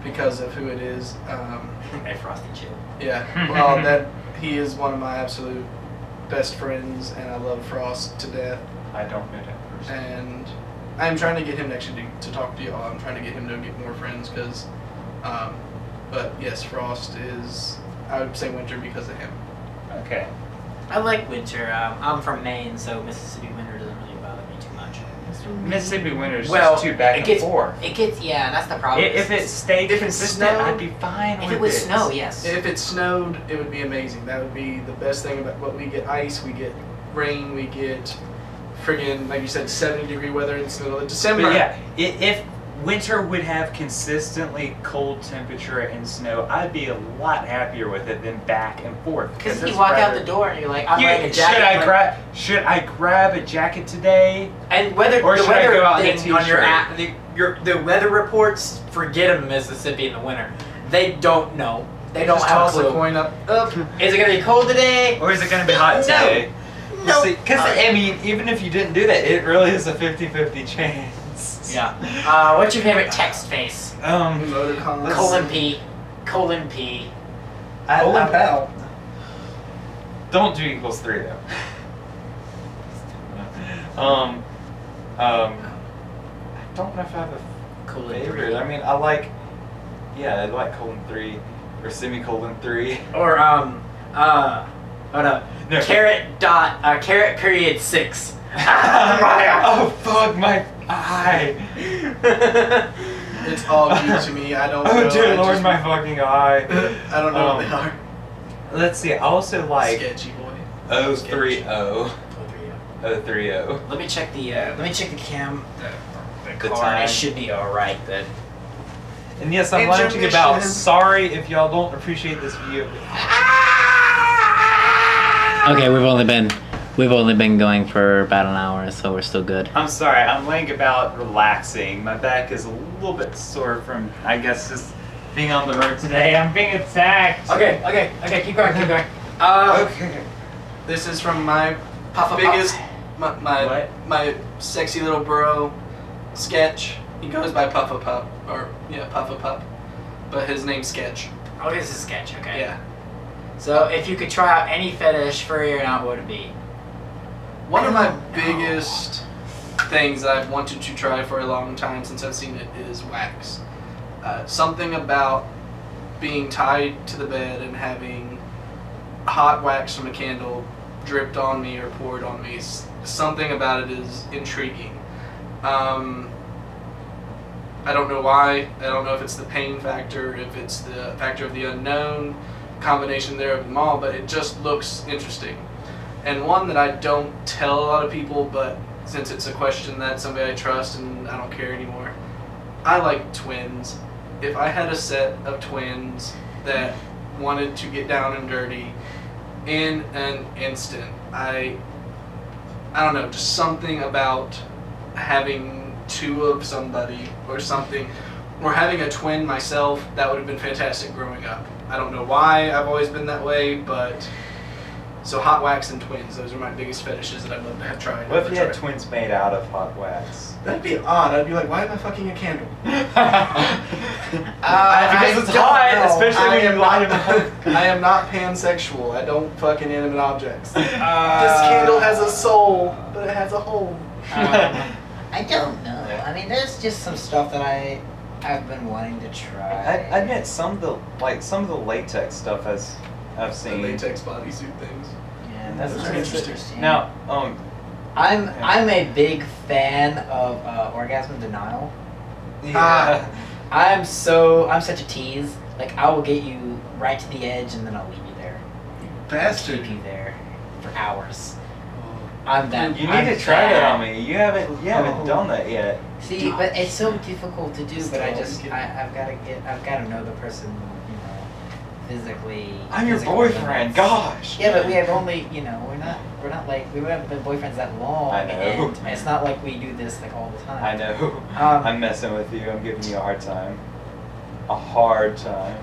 Speaker 2: because of who it is.
Speaker 1: At Frosty Chill.
Speaker 2: Yeah, well, he is one of my absolute best friends, and I love Frost to death.
Speaker 3: I don't know that person.
Speaker 2: And I'm trying to get him actually to talk to y'all. I'm trying to get him to get more friends because, but yes, Frost is. I would say winter because of him.
Speaker 3: Okay.
Speaker 1: I like winter. I'm from Maine, so Mississippi winter doesn't really bother me too much.
Speaker 3: Mississippi winter is
Speaker 1: Well,
Speaker 3: just too back
Speaker 1: it
Speaker 3: and
Speaker 1: gets
Speaker 3: forth.
Speaker 1: It gets that's the problem.
Speaker 3: If it stayed
Speaker 2: If it
Speaker 3: consistent,
Speaker 2: snowed-
Speaker 3: I'd be fine
Speaker 1: if
Speaker 3: with
Speaker 1: it was
Speaker 3: it.
Speaker 1: snow, yes.
Speaker 2: If it snowed, it would be amazing. That would be the best thing about what we get: ice, we get rain, we get friggin', like you said, 70-degree weather in the middle of December.
Speaker 3: But yeah, if winter would have consistently cold temperature and snow, I'd be a lot happier with it than back and forth.
Speaker 1: Because
Speaker 3: it's
Speaker 1: you walk out
Speaker 3: rather-
Speaker 1: the door and you're like, I'm wearing a
Speaker 3: Yeah,
Speaker 1: jacket.
Speaker 3: should I grab a jacket today?
Speaker 1: And whether
Speaker 3: Or
Speaker 1: the
Speaker 3: should I
Speaker 1: weather
Speaker 3: go out in a
Speaker 1: thing on your
Speaker 3: t-shirt?
Speaker 1: app, the weather reports, forget them in Mississippi in the winter. They don't know. They don't
Speaker 2: Just
Speaker 1: have a
Speaker 2: toss a
Speaker 1: clue.
Speaker 2: coin up.
Speaker 1: Is it gonna be cold today?
Speaker 3: Or is it going to be hot today?
Speaker 1: No.
Speaker 3: Because, I mean, even if you didn't do that, it really is a 50-50 chance.
Speaker 1: Yeah. What's your favorite text face?
Speaker 2: Emoticons.
Speaker 1: Colon P. Colon P.
Speaker 2: Colin Powell.
Speaker 3: Don't do equals 3 though. I don't know if I have a
Speaker 1: Colon
Speaker 3: favorite.
Speaker 1: 3.
Speaker 3: I mean, I like colon 3 or semicolon 3.
Speaker 1: Or oh no.
Speaker 3: No.
Speaker 1: Carrot period 6.
Speaker 3: Oh fuck my eye!
Speaker 2: It's all new to me. I don't know.
Speaker 3: Oh dear
Speaker 2: I
Speaker 3: lord,
Speaker 2: just-
Speaker 3: my fucking eye!
Speaker 2: I don't know what they are.
Speaker 3: Let's see. I also like
Speaker 2: Sketchy boy.
Speaker 3: 030. 030.
Speaker 1: Let me check the cam. The
Speaker 3: The
Speaker 1: card.
Speaker 3: time.
Speaker 1: It should be all right then.
Speaker 3: And yes, I'm ranting about.
Speaker 2: Intermission.
Speaker 3: Sorry if y'all don't appreciate this view.
Speaker 1: Okay, we've only been going for about an hour, so we're still good.
Speaker 3: I'm sorry. I'm laying about relaxing. My back is a little bit sore from, I guess, just being on the road today. I'm being attacked.
Speaker 1: Okay, keep going.
Speaker 3: Okay.
Speaker 2: This is from my
Speaker 1: Puff a
Speaker 2: biggest,
Speaker 1: puff.
Speaker 2: my sexy little bro Sketch. He goes by Puff a Pup, or yeah, Puff a Pup, but his name's Sketch.
Speaker 1: Oh, this is Sketch. Okay.
Speaker 2: Yeah.
Speaker 1: So if you could try out any fetish, furry or not, what would it be?
Speaker 2: One of my biggest things that I've wanted to try for a long time since I've seen it is wax. Something about being tied to the bed and having hot wax from a candle dripped on me or poured on me. Something about it is intriguing. I don't know why. I don't know if it's the pain factor, if it's the factor of the unknown, combination there of them all, but it just looks interesting. And one that I don't tell a lot of people, but since it's a question that somebody I trust and I don't care anymore, I like twins. If I had a set of twins that wanted to get down and dirty in an instant, I don't know, just something about having two of somebody or something, or having a twin myself, that would have been fantastic growing up. I don't know why I've always been that way, but so hot wax and twins, those are my biggest fetishes that I'd love to have tried.
Speaker 3: What if you had twins made out of hot wax?
Speaker 2: That'd be odd. I'd be like, why am I fucking a candle?
Speaker 3: Because it's hot, especially when you light them.
Speaker 2: I am not pansexual. I don't fuck inanimate objects. This candle has a soul, but it has a hole.
Speaker 1: I don't know. I mean, there's just some stuff that I've been wanting to try.
Speaker 3: I admit some of the latex stuff I've seen.
Speaker 2: The latex bodysuit things.
Speaker 1: Yeah,
Speaker 2: Those
Speaker 1: that's
Speaker 2: are
Speaker 1: interesting.
Speaker 3: Now,
Speaker 1: I'm a big fan of orgasm denial.
Speaker 3: yeah.
Speaker 1: I'm such a tease. Like, I will get you right to the edge and then I'll leave you there.
Speaker 2: Bastard.
Speaker 1: Keep you there for hours. I'm that.
Speaker 3: You need to try that on me. You haven't done that yet.
Speaker 1: See, but it's so difficult to do. But
Speaker 2: Still,
Speaker 1: I've got to know the person, you know, physically.
Speaker 3: I'm your
Speaker 1: physically
Speaker 3: boyfriend.
Speaker 1: enough.
Speaker 3: Gosh.
Speaker 1: Yeah, but we have only, you know, we're not like we haven't been boyfriends that long.
Speaker 3: I know.
Speaker 1: And it's not like we do this like all the time.
Speaker 3: I know. I'm messing with you. I'm giving you a hard time. A hard time.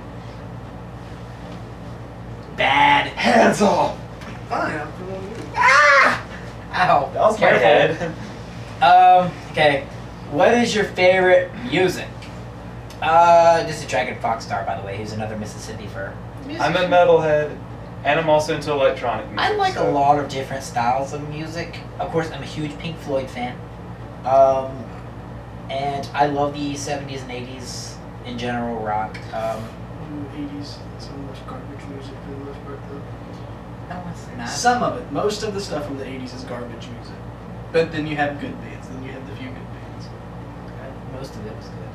Speaker 1: Bad.
Speaker 3: Hands off.
Speaker 2: Fine, I'm feeling good.
Speaker 1: Ah! Ow.
Speaker 3: That was my
Speaker 1: Careful.
Speaker 3: head.
Speaker 1: Okay. What is your favorite music? This is Dragon Foxstar, by the way, who's another Mississippi fur.
Speaker 3: I'm a metalhead, and I'm also into electronic music.
Speaker 1: I like
Speaker 3: so.
Speaker 1: a lot of different styles of music. Of course, I'm a huge Pink Floyd fan. And I love the 70s and 80s in general rock.
Speaker 2: 80s, so much garbage music for the most part, though.
Speaker 1: No, it's not.
Speaker 2: Some of it. Most of the stuff from the 80s is garbage music. But then you have good bands. Then you have the few good bands.
Speaker 1: Most of it was good.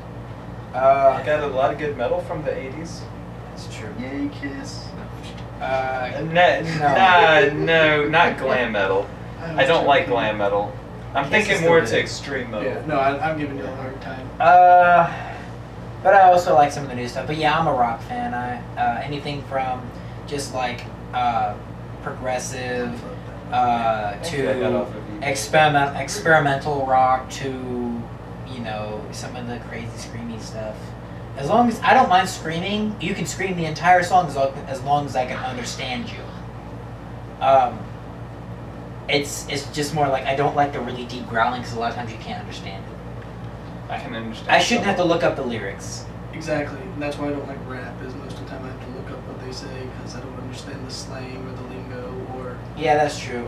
Speaker 3: I got a lot of good metal from the 80s.
Speaker 1: That's true.
Speaker 2: Yay, Kiss.
Speaker 3: No, not glam metal. I don't like glam metal. I'm
Speaker 1: Kiss
Speaker 3: thinking
Speaker 1: is
Speaker 3: more
Speaker 1: still
Speaker 3: to
Speaker 1: good.
Speaker 3: extreme metal.
Speaker 2: Yeah, no, I'm giving you a hard time.
Speaker 1: But I also like some of the new stuff. But yeah, I'm a rock fan. Anything from just like progressive to experimental rock to, you know, some of the crazy screamy stuff. As long as I don't mind screaming, you can scream the entire song as long as I can understand you. It's just more like I don't like the really deep growling because a lot of times you can't understand it.
Speaker 3: I can understand.
Speaker 1: I shouldn't have to look up the lyrics.
Speaker 2: Exactly. And that's why I don't like rap, is most of the time I have to look up what they say because I don't understand the slang or the lingo or...
Speaker 1: Yeah, that's true.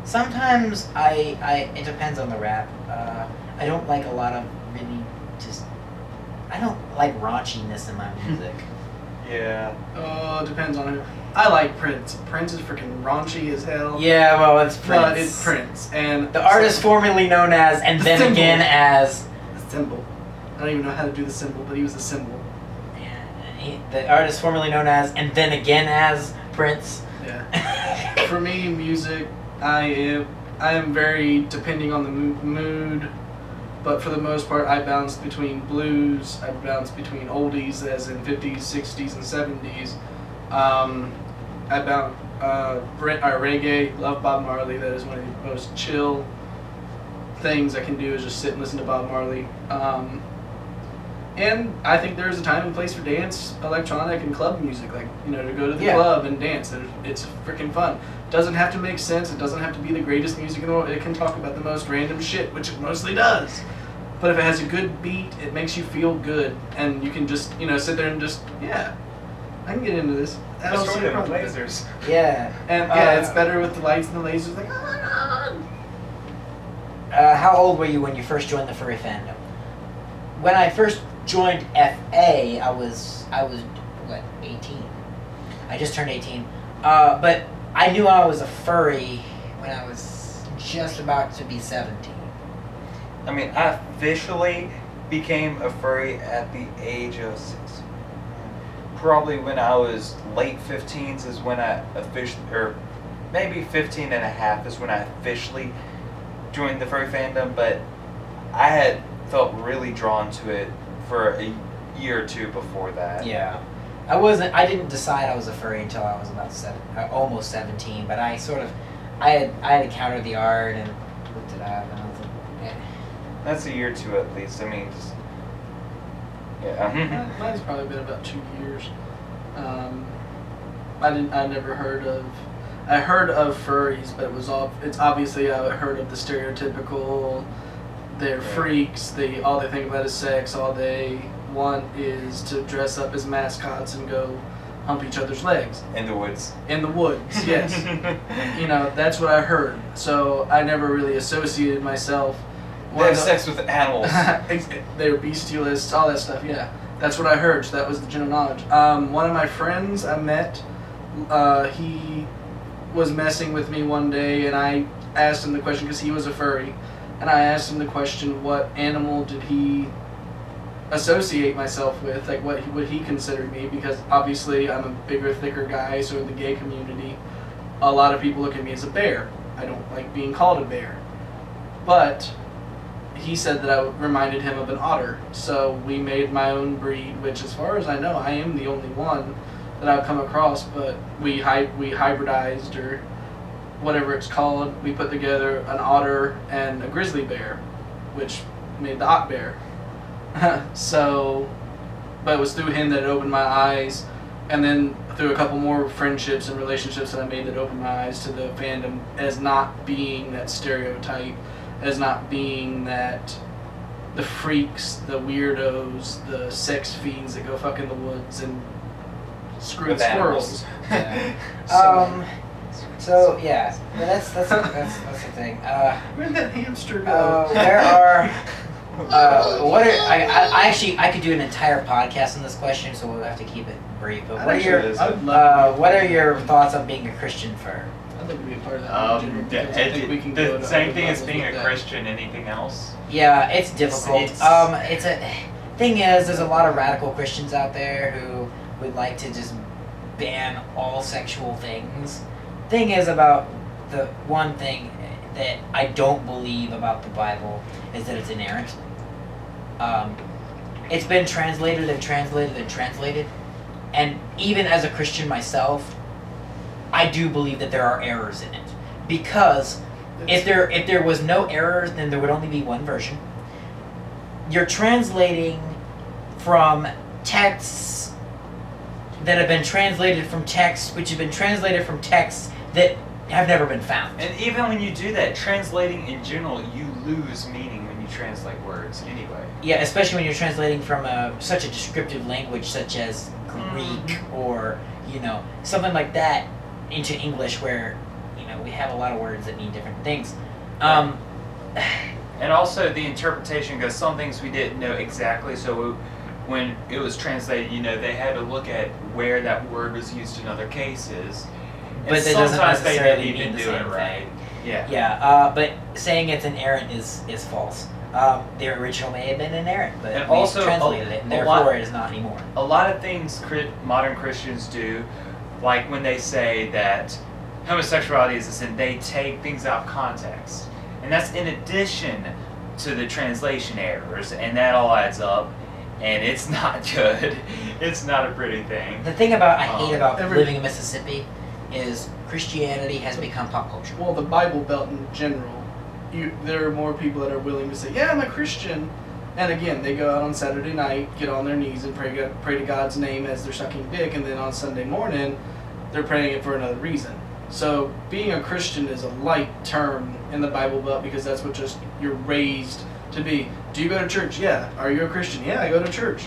Speaker 1: Sometimes it depends on the rap. I don't like a lot of really just... I don't like raunchiness in my music.
Speaker 3: Yeah.
Speaker 2: Oh, it depends on who. I like Prince. Prince is freaking raunchy as hell.
Speaker 1: Yeah, well, it's Prince.
Speaker 2: But it's Prince. And
Speaker 1: The artist formerly known as, and then
Speaker 2: symbol.
Speaker 1: again as...
Speaker 2: The symbol. I don't even know how to do the symbol, but he was a symbol.
Speaker 1: The artist formerly known as, and then again as, Prince.
Speaker 2: Yeah. For me, music, I am very depending on the mood, but for the most part, I bounce between blues, I bounce between oldies, as in 50s, 60s, and 70s. I bounce reggae, love Bob Marley. That is one of the most chill things I can do is just sit and listen to Bob Marley. And I think there's a time and place for dance, electronic, and club music. Like, you know, to go to the
Speaker 5: Yeah.
Speaker 2: club and dance. It's freaking fun. Doesn't have to make sense. It doesn't have to be the greatest music in the world. It can talk about the most random shit, which it mostly does. But if it has a good beat, it makes you feel good. And you can just, you know, sit there and just, yeah, I can get into this. I don't see a problem with it.
Speaker 3: lasers.
Speaker 5: Yeah.
Speaker 2: And yeah, it's better with the lights and the lasers. Like, oh my god.
Speaker 5: How old were you when you first joined the furry fandom? When I first joined FA, I was what, 18? I just turned 18. But I knew I was a furry when I was just about to be 17.
Speaker 3: I mean, I officially became a furry at the age of 6. Probably when I was late 15s is when I officially, or maybe 15 and a half is when I officially joined the furry fandom, but I had felt really drawn to it for a year or two before that.
Speaker 5: Yeah. I didn't decide I was a furry until I was about almost 17, but I had encountered the art and looked it up, and I was like, eh.
Speaker 3: That's a year or two at least. I mean, just, yeah.
Speaker 2: Mine's probably been about 2 years. I never heard of. I heard of furries, but it's obviously I heard of the stereotypical. They're freaks. All they think about is sex. All they want is to dress up as mascots and go hump each other's legs.
Speaker 3: In the woods.
Speaker 2: In the woods, yes. You know, that's what I heard. So I never really associated myself.
Speaker 3: They have sex with animals.
Speaker 2: They're bestialists, all that stuff, yeah. That's what I heard, so that was the general knowledge. One of my friends I met, he was messing with me one day, and I asked him the question, because he was a furry, and I asked him the question, what animal did he associate myself with, like what would he consider me, because obviously I'm a bigger, thicker guy, so in the gay community, a lot of people look at me as a bear. I don't like being called a bear. But he said that I reminded him of an otter, so we made my own breed, which as far as I know, I am the only one that I've come across, but we hybridized, or whatever it's called. We put together an otter and a grizzly bear, which made the Ot Bear. So, but it was through him that it opened my eyes, and then through a couple more friendships and relationships that I made that opened my eyes to the fandom as not being that stereotype, as not being that the freaks, the weirdos, the sex fiends that go fuck in the woods and screw
Speaker 3: With
Speaker 2: squirrels.
Speaker 5: Yeah. So yeah, but that's the thing.
Speaker 2: Where'd that hamster go?
Speaker 5: There are. I could do an entire podcast on this question, so we'll have to keep it brief. But what are your thoughts on being a Christian fur?
Speaker 2: I'd love to be a part of that.
Speaker 3: The same thing as being a Christian. Anything else?
Speaker 5: Yeah, it's difficult. It's a thing is, there's a lot of radical Christians out there who would like to just ban all sexual things. Thing is, about the one thing that I don't believe about the Bible is that it's inerrant. It's been translated and translated and translated, and even as a Christian myself, I do believe that there are errors in it. Because if there was no errors, then there would only be one version. You're translating from texts that have been translated from texts, which have been translated from texts that have never been found.
Speaker 3: And even when you do that, translating in general, you lose meaning when you translate words anyway.
Speaker 5: Yeah, especially when you're translating from such a descriptive language such as Greek or, something like that into English, where, we have a lot of words that mean different things.
Speaker 3: And also the interpretation, because some things we didn't know exactly, so when it was translated, they had to look at where that word was used in other cases.
Speaker 5: But that doesn't necessarily mean the same thing.
Speaker 3: Yeah.
Speaker 5: Yeah, but saying it's inerrant is false. The original may have been inerrant, but
Speaker 3: and
Speaker 5: we
Speaker 3: also
Speaker 5: translated it, and therefore it is not anymore.
Speaker 3: A lot of things modern Christians do, like when they say that homosexuality is a sin, they take things out of context. And that's in addition to the translation errors, and that all adds up, and it's not good. It's not a pretty thing.
Speaker 5: The thing I hate about living in Mississippi is Christianity has become pop culture.
Speaker 2: Well, the Bible Belt in general, there are more people that are willing to say, yeah, I'm a Christian, And again, they go out on Saturday night, get on their knees and pray to God's name as they're sucking dick, and then on Sunday morning, they're praying it for another reason. So being a Christian is a light term in the Bible Belt because that's what just you're raised to be. Do you go to church? Yeah. Are you a Christian? Yeah, I go to church.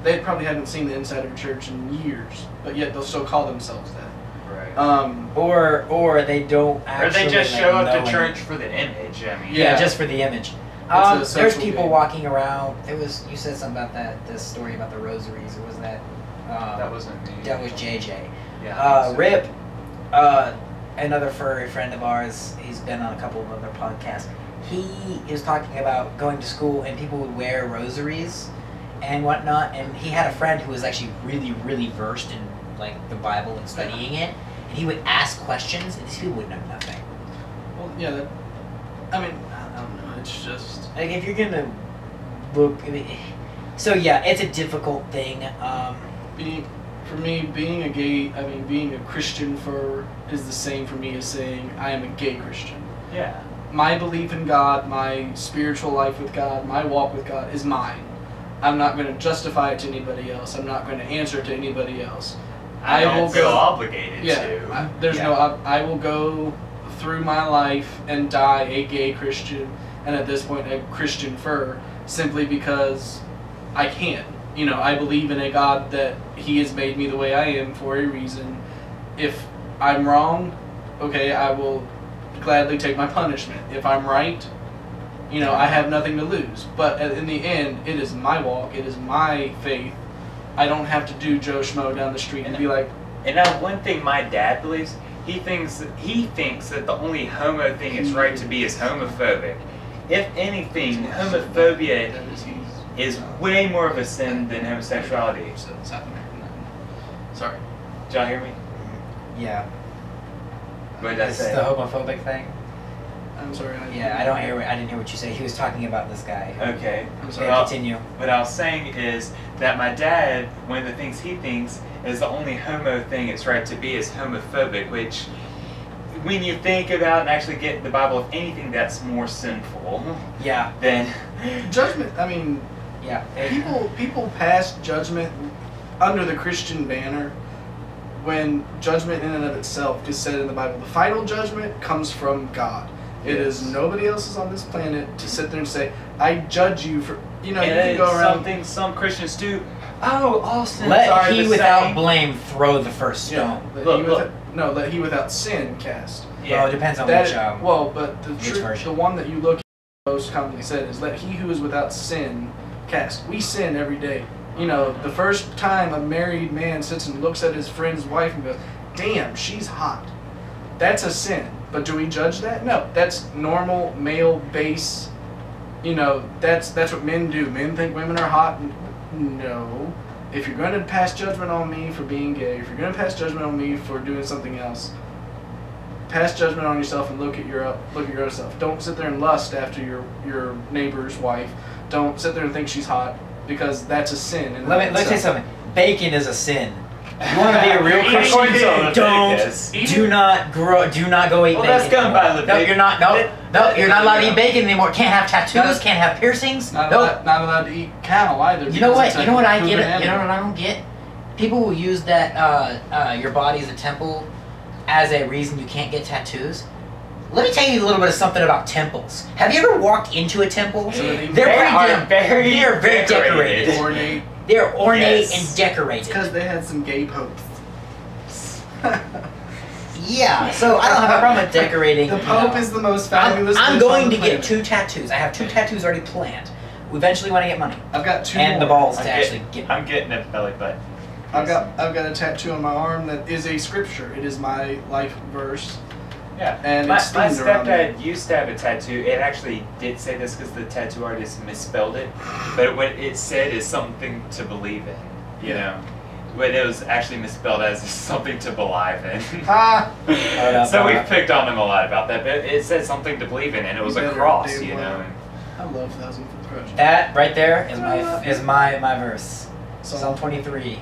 Speaker 2: They probably haven't seen the inside of a church in years, but yet they'll still call themselves that.
Speaker 3: Right.
Speaker 5: Or they don't actually.
Speaker 3: Or they just show up
Speaker 5: know
Speaker 3: to church for the image. I mean.
Speaker 5: Yeah, just for the image.
Speaker 2: It's a
Speaker 5: There's
Speaker 2: social
Speaker 5: people
Speaker 2: game.
Speaker 5: walking around. You said something about this story about the rosaries. Or was that?
Speaker 3: That wasn't me.
Speaker 5: That was JJ.
Speaker 3: Yeah. I think so.
Speaker 5: Rip, another furry friend of ours. He's been on a couple of other podcasts. He was talking about going to school and people would wear rosaries and whatnot. And he had a friend who was actually really, really versed in like the Bible and studying it. And he would ask questions, and these people would know nothing.
Speaker 2: Well, yeah. I mean, I don't know. It's just
Speaker 5: Like if you're gonna look, I mean, so yeah, it's a difficult thing.
Speaker 2: for me, being a Christian is the same for me as saying I am a gay Christian.
Speaker 3: Yeah.
Speaker 2: My belief in God, my spiritual life with God, my walk with God is mine. I'm not going to justify it to anybody else. I'm not going to answer it to anybody else.
Speaker 3: I don't feel obligated to.
Speaker 2: I will go through my life and die a gay Christian, and at this point a Christian fur, simply because I can. You know, I believe in a God that He has made me the way I am for a reason. If I'm wrong, okay, I will gladly take my punishment. If I'm right, you know, I have nothing to lose. But in the end, it is my walk, it is my faith. I don't have to do Joe Schmo down the street and be like...
Speaker 3: And now one thing my dad believes, he thinks that the only homo thing it's right to be is homophobic. If anything, homophobia is way more of a sin than homosexuality.
Speaker 2: South American. Sorry.
Speaker 3: Did y'all hear me?
Speaker 5: Yeah.
Speaker 3: What did I
Speaker 5: This
Speaker 3: say?
Speaker 5: is the homophobic thing.
Speaker 2: I'm sorry.
Speaker 5: I didn't hear what you said. He was talking about this guy.
Speaker 3: Okay.
Speaker 2: I'm sorry.
Speaker 5: Yeah, continue.
Speaker 3: What I was saying is that my dad, one of the things he thinks is the only homo thing it's right to be is homophobic, which when you think about and actually get in the Bible, if anything that's more sinful,
Speaker 5: Yeah.
Speaker 3: then
Speaker 2: Judgment, I mean,
Speaker 5: Yeah.
Speaker 2: people pass judgment under the Christian banner when judgment in and of itself is said in the Bible. The final judgment comes from God. It is nobody else's on this planet to sit there and say, I judge you for, you know, you can go around.
Speaker 3: Something some Christians do. Oh, all sins are
Speaker 5: Let he
Speaker 3: the
Speaker 5: without
Speaker 3: same.
Speaker 5: blame throw the first
Speaker 2: Yeah,
Speaker 5: stone.
Speaker 2: let he without sin cast.
Speaker 3: Yeah.
Speaker 5: Well, it depends on
Speaker 2: That
Speaker 5: which.
Speaker 2: but
Speaker 5: which
Speaker 2: the
Speaker 5: version?
Speaker 2: one that you look at most commonly said is, let he who is without sin cast. We sin every day. You know, the first time a married man sits and looks at his friend's wife and goes, damn, she's hot. That's a sin. But do we judge that? No. That's normal male base. You know, that's what men do. Men think women are hot. No. If you're going to pass judgment on me for being gay, if you're going to pass judgment on me for doing something else, pass judgment on yourself and look at your own self. Don't sit there and lust after your neighbor's wife. Don't sit there and think she's hot, because that's a sin. And
Speaker 5: Let me say something. Bacon is a sin. You want to be a real Christian? Do not go eat bacon.
Speaker 3: That's going by the
Speaker 5: No, you're not. No, you're not allowed to eat bacon anymore. Can't have tattoos. Can't have piercings.
Speaker 2: Not allowed to eat cow either.
Speaker 5: You know what?
Speaker 2: because
Speaker 5: You know what I
Speaker 2: it's a
Speaker 5: get?
Speaker 2: proven
Speaker 5: You know
Speaker 2: animal.
Speaker 5: what I don't get? People will use that your body is a temple as a reason you can't get tattoos. Let me tell you a little bit of something about temples. Have you ever walked into a temple?
Speaker 2: They're
Speaker 5: They're very decorated.
Speaker 2: Ornate.
Speaker 5: They're ornate
Speaker 3: Yes.
Speaker 5: and decorated.
Speaker 2: Because they had some gay popes.
Speaker 5: Yeah, so I don't have a problem with decorating.
Speaker 2: The Pope is the most fabulous.
Speaker 5: I'm
Speaker 2: fish
Speaker 5: going
Speaker 2: on
Speaker 5: to
Speaker 2: the
Speaker 5: get
Speaker 2: planet.
Speaker 5: 2 tattoos. I have 2 tattoos already planned. We eventually want to get money
Speaker 2: I've got 2
Speaker 5: and the
Speaker 2: more.
Speaker 5: balls to actually get.
Speaker 3: I'm getting a belly button.
Speaker 2: I've got a tattoo on my arm that is a scripture. It is my life verse.
Speaker 3: Yeah.
Speaker 2: And
Speaker 3: my
Speaker 2: it's themed around
Speaker 3: stepdad used to have a tattoo. It actually did say this because the tattoo artist misspelled it, but what it said is something to believe in. You know, but it was actually misspelled as something to believe in.
Speaker 2: Ah!
Speaker 3: So we've picked on him a lot about that, but it said something to believe in, and it was a
Speaker 2: Better
Speaker 3: cross.
Speaker 2: damn
Speaker 3: You
Speaker 2: well.
Speaker 3: know.
Speaker 2: I love 1,000 Foot Crush.
Speaker 5: That right there is my verse.
Speaker 2: So-
Speaker 5: Psalm 23.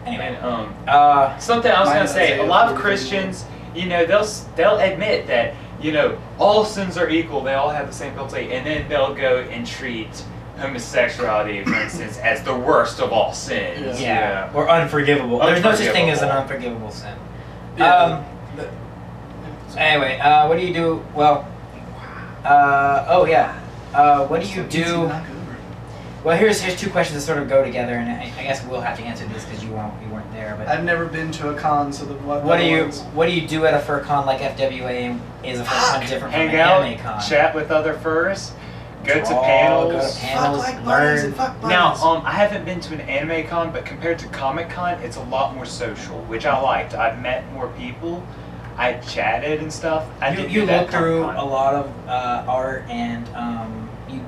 Speaker 5: Anyway,
Speaker 3: And something I was
Speaker 2: Mine
Speaker 3: gonna
Speaker 2: is
Speaker 3: say, a
Speaker 2: Isaiah
Speaker 3: lot of
Speaker 2: 40.
Speaker 3: Christians, you know, they'll admit that you know, all sins are equal, they all have the same penalty, and then they'll go and treat homosexuality, for instance, as the worst of all sins.
Speaker 5: Yeah. Or unforgivable. There's no such thing as an unforgivable sin.
Speaker 2: Yeah.
Speaker 5: Anyway, what do you do? Well, what do you do? Well, here's two questions that sort of go together, and I guess we'll have to answer this because you weren't there. But
Speaker 2: I've never been to a con, so
Speaker 5: what do you do at a fur con like FWA? Is a fur con different from
Speaker 3: Hang
Speaker 5: an
Speaker 3: out,
Speaker 5: anime con?
Speaker 3: chat with other furs, go to panels.
Speaker 5: Learn.
Speaker 3: Now, I haven't been to an anime con, but compared to Comic Con, it's a lot more social, which I liked. I've met more people. I chatted and stuff.
Speaker 5: You look through a lot of art, and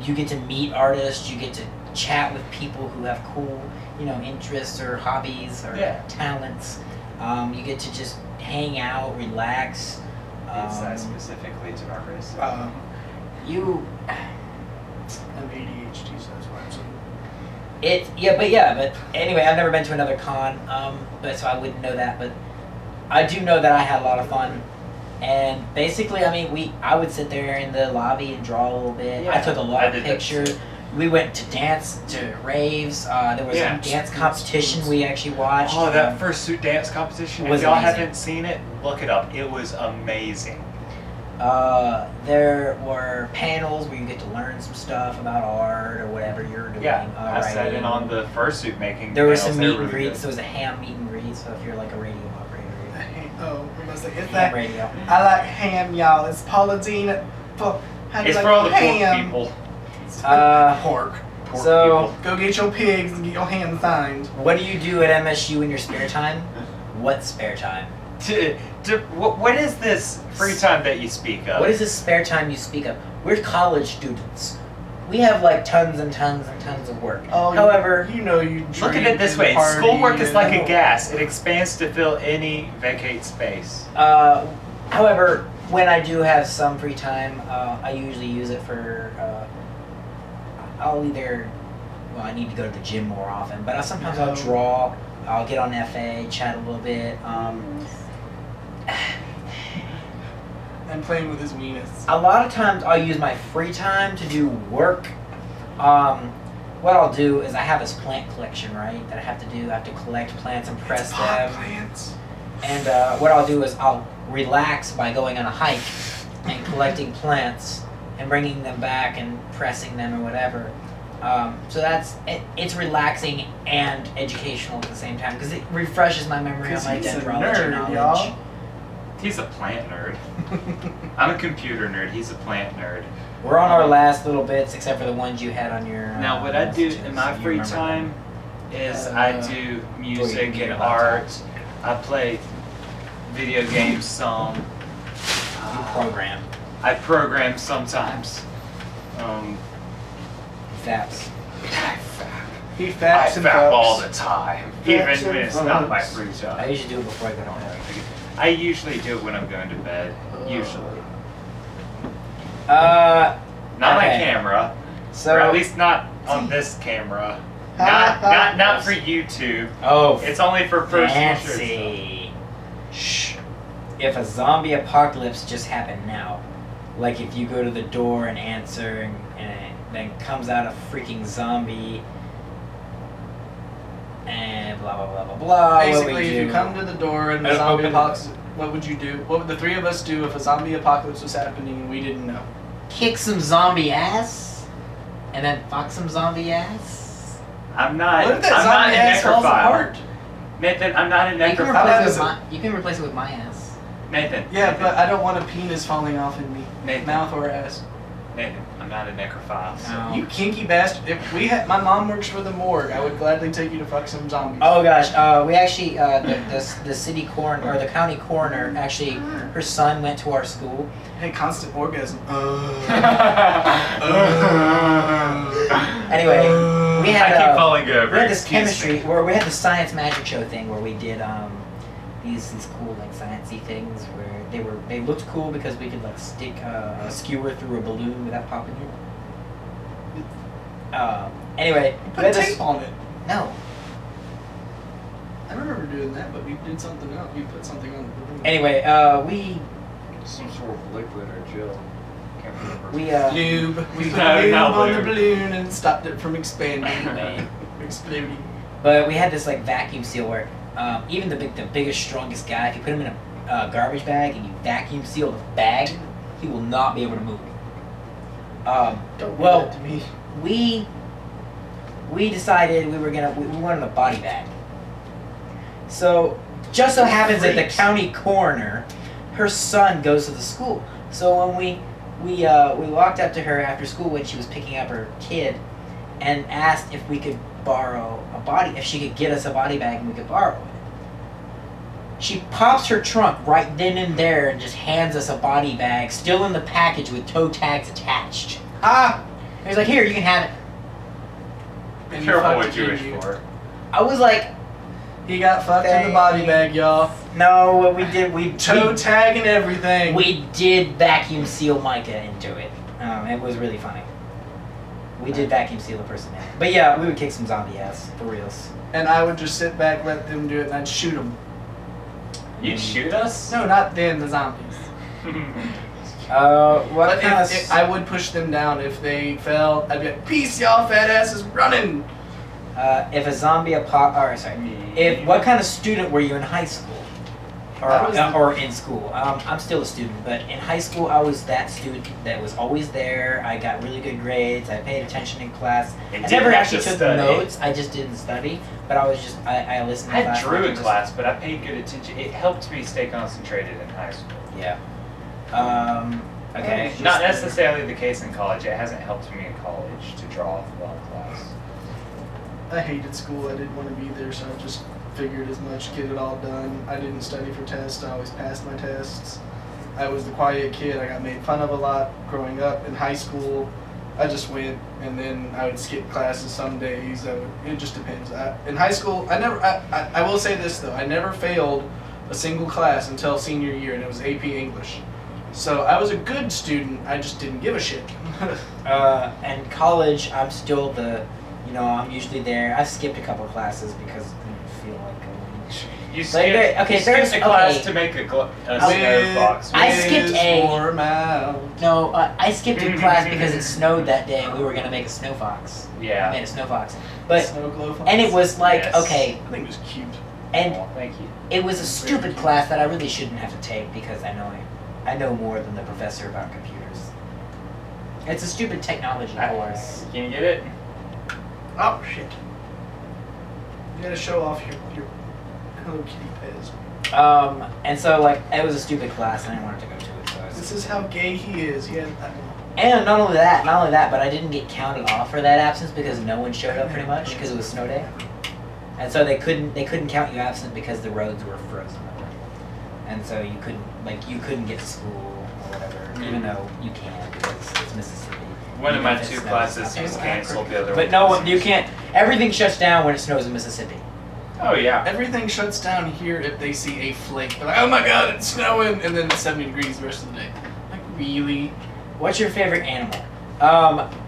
Speaker 5: you get to meet artists. You get to chat with people who have cool, interests or hobbies or talents. You get to just hang out, relax.
Speaker 3: It's specifically to artists.
Speaker 2: I'm ADHD, so that's why I'm saying.
Speaker 5: But anyway, I've never been to another con, but so I wouldn't know that. But I do know that I had a lot of fun, and basically, I would sit there in the lobby and draw a little bit.
Speaker 3: Yeah,
Speaker 5: I took a lot of pictures. We went to raves. There was a dance competition we actually watched.
Speaker 3: Oh, that fursuit dance competition! If y'all haven't seen it, look it up. It was amazing.
Speaker 5: There were panels where you get to learn some stuff about art or whatever you're doing.
Speaker 3: Yeah, I sat in on the fursuit making.
Speaker 5: There was some meet and greets. There was a ham meet and greet. So if you're like a radio operator,
Speaker 2: Ham radio. I like ham, y'all. It's Paula Dean.
Speaker 3: It's for all the pork people.
Speaker 2: Pork
Speaker 5: so
Speaker 2: people. Go get your pigs and get your ham signed.
Speaker 5: What do you do at MSU in your spare time? What spare time?
Speaker 3: What is this free time that you speak of?
Speaker 5: What is this spare time you speak of? We're college students. We have like tons and tons and tons of work.
Speaker 2: Oh,
Speaker 5: however,
Speaker 2: you
Speaker 3: look at it this way: schoolwork is like a gas; it expands to fill any vacant space.
Speaker 5: However, when I do have some free time, I usually use it for. I need to go to the gym more often, but sometimes I'll draw. I'll get on FA, chat a little bit.
Speaker 2: And playing with his weenus.
Speaker 5: A lot of times I'll use my free time to do work. What I'll do is I have this plant collection, right, that I have to do. I have to collect plants and press them.
Speaker 2: Plants.
Speaker 5: And what I'll do is I'll relax by going on a hike and collecting plants and bringing them back and pressing them or whatever. So it's relaxing and educational at the same time because it refreshes my memory on my dendrology knowledge.
Speaker 2: Y'all.
Speaker 3: He's a plant nerd. I'm a computer nerd. He's a plant nerd.
Speaker 5: We're on our last little bits, except for the ones you had on your.
Speaker 3: Now, what I do in my free time is I do music and art. I play video games some.
Speaker 5: You program.
Speaker 3: I program sometimes.
Speaker 5: Faps.
Speaker 2: He faps and
Speaker 3: fap
Speaker 2: fucks.
Speaker 3: all the time, even when it's not my free
Speaker 5: I
Speaker 3: time.
Speaker 5: usually do it before I go home.
Speaker 3: I usually do it when I'm going to bed. Usually.
Speaker 5: Not
Speaker 3: Not on camera.
Speaker 5: So
Speaker 3: Or at least not on this camera. Not for YouTube.
Speaker 5: Oh,
Speaker 3: It's only for personal
Speaker 5: fancy. Shh. If a zombie apocalypse just happened now, like if you go to the door and answer and then comes out a freaking zombie and blah blah blah blah blah.
Speaker 2: Basically, if you come to the door and the zombie apocalypse, what would you do? What would the three of us do if a zombie apocalypse was happening and we didn't know?
Speaker 5: Kick some zombie ass and then fuck some zombie ass.
Speaker 3: I'm not.
Speaker 2: What if that
Speaker 3: I'm not
Speaker 2: zombie
Speaker 3: a
Speaker 2: ass falls
Speaker 3: necrophile.
Speaker 2: apart?
Speaker 3: Nathan, I'm not a
Speaker 5: You can
Speaker 3: necrophile.
Speaker 5: replace it with my ass.
Speaker 3: Nathan.
Speaker 2: Yeah,
Speaker 3: Nathan,
Speaker 2: but I don't want a penis falling off in me,
Speaker 3: Nathan.
Speaker 2: mouth or ass.
Speaker 3: Nathan, I'm not a necrophile. So.
Speaker 5: No.
Speaker 2: You kinky bastard! If we had, my mom works for the morgue. I would gladly take you to fuck some zombies.
Speaker 5: Oh gosh, we actually the city coroner or the county coroner actually her son went to our school.
Speaker 2: Hey, constant orgasm.
Speaker 5: Anyway, we had
Speaker 3: I keep falling over.
Speaker 5: we had this
Speaker 3: Excuse
Speaker 5: chemistry
Speaker 3: me.
Speaker 5: where we had the science magic show thing where we did these cool like sciencey things where they looked cool because we could like stick a skewer through a balloon without popping it. Anyway, we
Speaker 2: Put
Speaker 5: had this,
Speaker 2: tape on it.
Speaker 5: no.
Speaker 2: I remember doing that, but we did something else. We put something on the balloon.
Speaker 5: Anyway,
Speaker 3: Some sort of liquid or gel. Can't remember.
Speaker 5: We
Speaker 2: Lube. We put
Speaker 3: No,
Speaker 2: lube
Speaker 3: not
Speaker 2: on the
Speaker 3: lube.
Speaker 2: balloon and stopped it from expanding. Exploding.
Speaker 5: But we had this like vacuum seal where even the biggest, strongest guy, if you put him in a garbage bag and you vacuum seal the bag, he will not be able to move.
Speaker 2: Don't do
Speaker 5: Well,
Speaker 2: that to me.
Speaker 5: we decided we wanted a body bag. So just so happens that the county coroner, her son goes to the school. So when we walked up to her after school when she was picking up her kid, and asked if we could borrow if she could get us a body bag and we could borrow it. She pops her trunk right then and there and just hands us a body bag, still in the package with toe tags attached. He was like, "Here, you can have it."
Speaker 2: And
Speaker 3: Careful
Speaker 2: fucked
Speaker 3: what you
Speaker 2: it,
Speaker 3: wish for.
Speaker 5: I was like,
Speaker 2: He got fucked in the body bag, y'all.
Speaker 5: "No, what we did,
Speaker 2: Toe tag and everything.
Speaker 5: we did vacuum seal Micah into it. It was really funny. We did vacuum seal a person in. But yeah, we would kick some zombie ass for reals.
Speaker 2: And I would just sit back, let them do it, and I'd shoot them.
Speaker 3: You'd shoot us?
Speaker 2: No, not them, the zombies.
Speaker 5: What
Speaker 2: But
Speaker 5: kind of?
Speaker 2: if I would push them down if they fell. I'd be like, "Peace, y'all fat asses, running!"
Speaker 5: If a zombie what kind of student were you in high school? Or in school? I'm still a student, but in high school I was that student that was always there. I got really good grades. I paid attention in class.
Speaker 3: And
Speaker 5: I
Speaker 3: didn't
Speaker 5: never
Speaker 3: have
Speaker 5: actually
Speaker 3: to
Speaker 5: took
Speaker 3: study.
Speaker 5: notes. I just didn't study. But I was just I listened.
Speaker 3: I
Speaker 5: to class
Speaker 3: drew
Speaker 5: and
Speaker 3: in
Speaker 5: just-
Speaker 3: class, but I paid good attention. It helped me stay concentrated in high school.
Speaker 5: Yeah. Okay.
Speaker 3: Not necessarily the case in college. It hasn't helped me in college to draw well in class.
Speaker 2: I hated school. I didn't want to be there, so I just figured as much, get it all done. I didn't study for tests. I always passed my tests. I was the quiet kid. I got made fun of a lot growing up. In high school, I just went, and then I would skip classes some days. It just depends. In high school, I will say this, though. I never failed a single class until senior year, and it was AP English. So I was a good student. I just didn't give a shit.
Speaker 5: And college, I'm still I'm usually there. I've skipped a couple of classes because I didn't feel like going.
Speaker 3: You
Speaker 5: there's
Speaker 3: skipped a class
Speaker 5: okay.
Speaker 3: to make a
Speaker 5: I
Speaker 3: snow fox.
Speaker 5: I skipped a-
Speaker 2: warm out.
Speaker 5: No, I skipped a class because it snowed that day and we were gonna make a snow fox. I
Speaker 3: Yeah.
Speaker 5: made a snow fox, but
Speaker 2: Snow glow fox.
Speaker 5: and it was like
Speaker 3: Yes.
Speaker 5: okay,
Speaker 2: I think it was cute.
Speaker 5: and
Speaker 3: Oh, thank you.
Speaker 5: it was a stupid class that I really shouldn't have to take because I know more than the professor about computers. It's a stupid technology course.
Speaker 3: Can you get it?
Speaker 2: Oh shit! You gotta show off your Hello Kitty pez.
Speaker 5: And so like it was a stupid class and I didn't want to go to it. So I
Speaker 2: This is how gay he is. Yeah.
Speaker 5: And not only that, but I didn't get counted off for that absence because no one showed up pretty much because it was snow day. And so they couldn't count you absent because the roads were frozen over. And so you couldn't get to school or whatever, even though you can because it's Mississippi.
Speaker 3: One of my
Speaker 5: Even if it
Speaker 3: two
Speaker 5: snows,
Speaker 3: classes
Speaker 5: it's
Speaker 3: was
Speaker 5: not
Speaker 3: canceled. The other
Speaker 5: But
Speaker 3: one
Speaker 5: no,
Speaker 3: wasn't.
Speaker 5: you can't. Everything shuts down when it snows in Mississippi.
Speaker 3: Oh yeah.
Speaker 2: Everything shuts down here if they see a flake. They're like, oh my god, it's snowing, and then it's 70 degrees the rest of the day. Like, really?
Speaker 5: What's your favorite animal?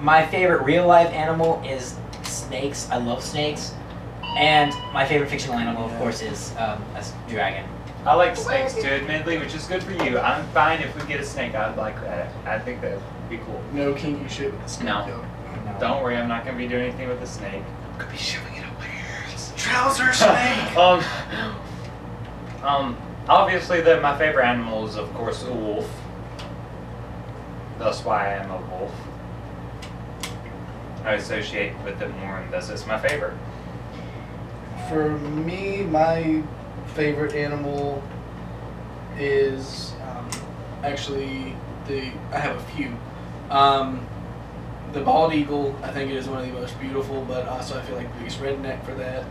Speaker 5: My favorite real life animal is snakes. I love snakes. And my favorite fictional animal, of course, is a dragon.
Speaker 3: I like snakes too, admittedly, which is good for you. I'm fine if we get a snake. I'd like that. I think that would be cool.
Speaker 2: No kinky shit with the snake.
Speaker 3: No.
Speaker 2: Yo.
Speaker 3: Don't worry, I'm not gonna be doing anything with the snake.
Speaker 2: Could be shoving it up my ears. Trouser snake.
Speaker 3: Obviously, my favorite animal is, of course, a wolf. That's why I am a wolf. I associate with it more, and thus it's my favorite.
Speaker 2: For me, my favorite animal is actually I have a few. The bald eagle, I think it is one of the most beautiful, but also I feel like the biggest redneck for that.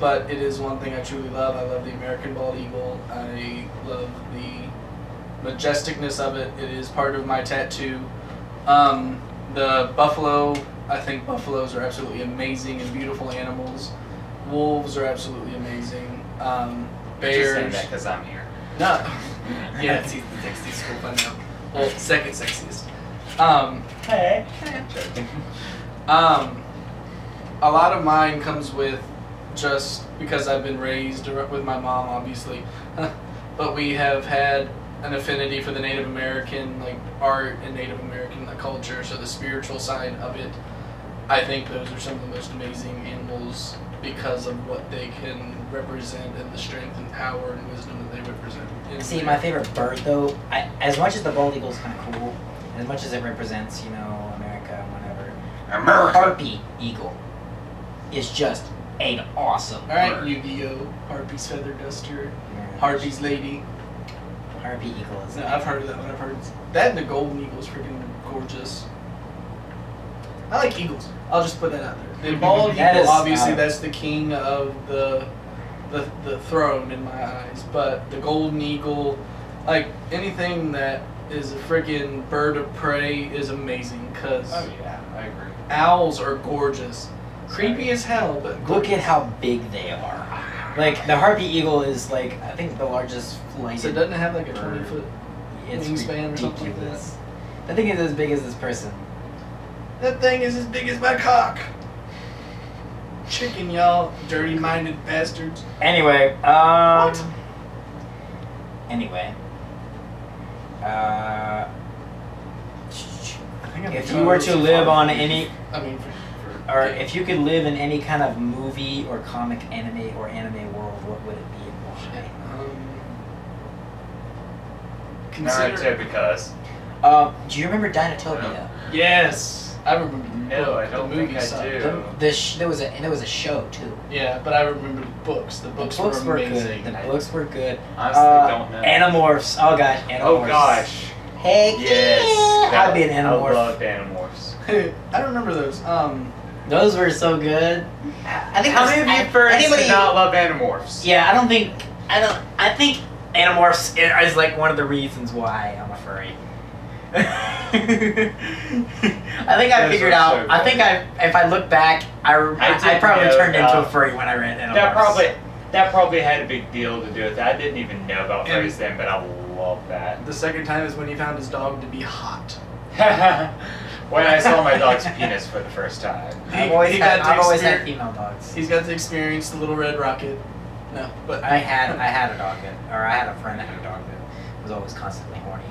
Speaker 2: But it is one thing I truly love. I love the American bald eagle. I love the majesticness of it. It is part of my tattoo. The buffalo, I think buffaloes are absolutely amazing and beautiful animals. Wolves are absolutely amazing.
Speaker 3: Just saying
Speaker 2: Bears.
Speaker 3: that because I'm here.
Speaker 2: No. Yeah, it's the sexiest school by now. Well, second sexiest.
Speaker 3: Hey. I'm joking.
Speaker 2: A lot of mine comes with just because I've been raised with my mom, obviously. But we have had an affinity for the Native American like art and Native American culture, so the spiritual side of it. I think those are some of the most amazing animals because of what they can represent and the strength and power and wisdom that they represent.
Speaker 5: See, my favorite bird though, as much as the bald eagle is kind of cool, as much as it represents, you know, America and whatever,
Speaker 4: America.
Speaker 5: harpy eagle is just an awesome
Speaker 2: Alright,
Speaker 5: bird.
Speaker 2: Yu-Gi-Oh! Harpy's feather duster,
Speaker 5: Yeah.
Speaker 2: Harpy's lady.
Speaker 5: Harpy eagle is.
Speaker 2: No, I've heard of that one. I've heard that and the golden eagle is freaking gorgeous. I like eagles. I'll just put that out there. The bald
Speaker 5: That
Speaker 2: eagle,
Speaker 5: is,
Speaker 2: obviously, that's the king of the throne in my eyes. But the golden eagle, like anything that is a freaking bird of prey, is amazing. Cause
Speaker 3: Oh yeah, I agree.
Speaker 2: owls are gorgeous, creepy as hell. But
Speaker 5: Look at how big they are. Like the harpy eagle is like I think the largest flighted.
Speaker 2: So it doesn't have like a
Speaker 5: bird.
Speaker 2: 20-foot.
Speaker 5: It's
Speaker 2: wingspan or something like that.
Speaker 5: ridiculous. I think it's as big as this person.
Speaker 2: That thing is as big as my cock. Chicken, y'all, dirty-minded bastards.
Speaker 5: Anyway,
Speaker 2: What?
Speaker 5: Anyway,
Speaker 2: I think
Speaker 5: if you were to live on any,
Speaker 2: I mean,
Speaker 5: or if you could live in any kind of movie or comic, anime or anime world, what would it be and why?
Speaker 2: Consider.
Speaker 3: Naruto because.
Speaker 5: Do you remember Dinotopia?
Speaker 2: Yes, I remember. the
Speaker 3: No,
Speaker 2: book.
Speaker 3: I don't
Speaker 2: the movie
Speaker 3: think I
Speaker 2: sucked.
Speaker 3: do.
Speaker 5: There was a show too.
Speaker 2: Yeah, but I remember the books. The books,
Speaker 5: Books
Speaker 2: were
Speaker 5: were
Speaker 2: amazing.
Speaker 5: good. The books were good.
Speaker 3: Honestly, don't know.
Speaker 5: Animorphs. Oh gosh, Animorphs.
Speaker 3: Oh gosh.
Speaker 5: Heck
Speaker 3: Yes.
Speaker 5: yeah! I'd be an
Speaker 3: I
Speaker 5: Animorph.
Speaker 3: loved Animorphs.
Speaker 2: I don't remember those.
Speaker 5: Those were so good. I think
Speaker 3: How many of you furries
Speaker 5: anybody-
Speaker 3: did not love Animorphs?
Speaker 5: Yeah, I think Animorphs is like one of the reasons why I'm a furry. I think I
Speaker 3: Those
Speaker 5: figured
Speaker 3: are
Speaker 5: out.
Speaker 3: so
Speaker 5: I think if I look back, I
Speaker 3: did
Speaker 5: probably
Speaker 3: know
Speaker 5: turned into a
Speaker 3: about-
Speaker 5: furry when I read Animorphs.
Speaker 3: That probably had a big deal to do with it. I didn't even know about
Speaker 2: And-
Speaker 3: furries then, but I love that.
Speaker 2: the second time is when he found his dog to be hot.
Speaker 3: When I saw my dog's penis for the first time.
Speaker 5: I've always
Speaker 2: he
Speaker 5: had,
Speaker 2: got to
Speaker 5: I've always had
Speaker 2: experience-
Speaker 5: female dogs.
Speaker 2: He's got to experience the little red rocket. No, but
Speaker 5: I had a dog or I had a friend that had a dog that was always constantly horny.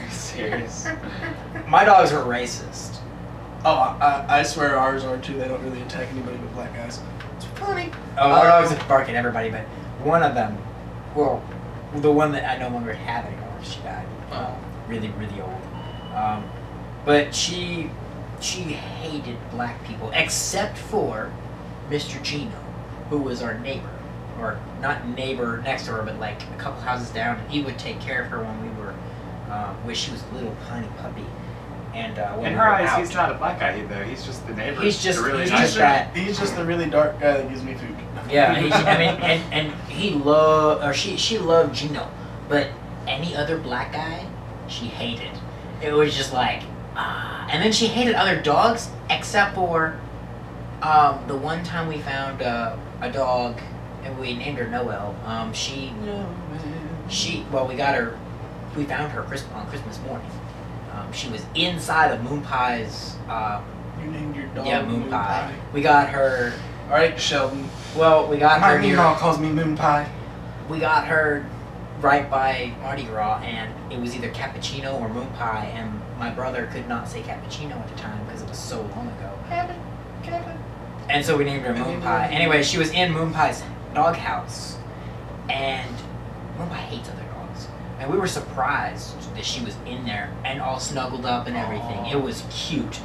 Speaker 3: Serious.
Speaker 5: My dogs were racist.
Speaker 2: Oh, I swear ours are too. They don't really attack anybody but black guys. It's funny.
Speaker 5: Oh, our dogs would bark at everybody, but one of them, well, the one that I no longer have anymore, she died. Really, really old. But she hated black people, except for Mr. Gino, who was our neighbor. Or not neighbor next to her, but like a couple houses down. And he would take care of her when we were, when she was a little tiny puppy. And when
Speaker 3: In
Speaker 5: we
Speaker 3: her
Speaker 5: were
Speaker 3: eyes,
Speaker 5: out.
Speaker 3: he's not a black guy though. He's just the neighbor.
Speaker 5: He's just-
Speaker 3: The really
Speaker 5: he's
Speaker 3: nice
Speaker 5: just
Speaker 3: guy.
Speaker 5: that.
Speaker 2: He's just the really dark guy that gives me food.
Speaker 5: Yeah, I mean, and he loved, or she loved Gino, but any other black guy, she hated. It was just like, and then she hated other dogs, except for, the one time we found a dog, and we named her Noelle. Well, we found her on Christmas morning. She was inside of Moon Pie's,
Speaker 2: You named your dog
Speaker 5: Moon Pie. We got her.
Speaker 2: All right, Sheldon.
Speaker 5: Well, we got
Speaker 2: My
Speaker 5: her near.
Speaker 2: mom calls me Moon Pie.
Speaker 5: We got her right by Mardi Gras, and it was either cappuccino or moon pie, and my brother could not say cappuccino at the time because it was so long ago. And so we named her Moon Pie. Anyway, she was in Moon Pie's doghouse, and Moon Pie hates other dogs. And we were surprised that she was in there and all snuggled up and everything.
Speaker 2: Aww.
Speaker 5: It was cute.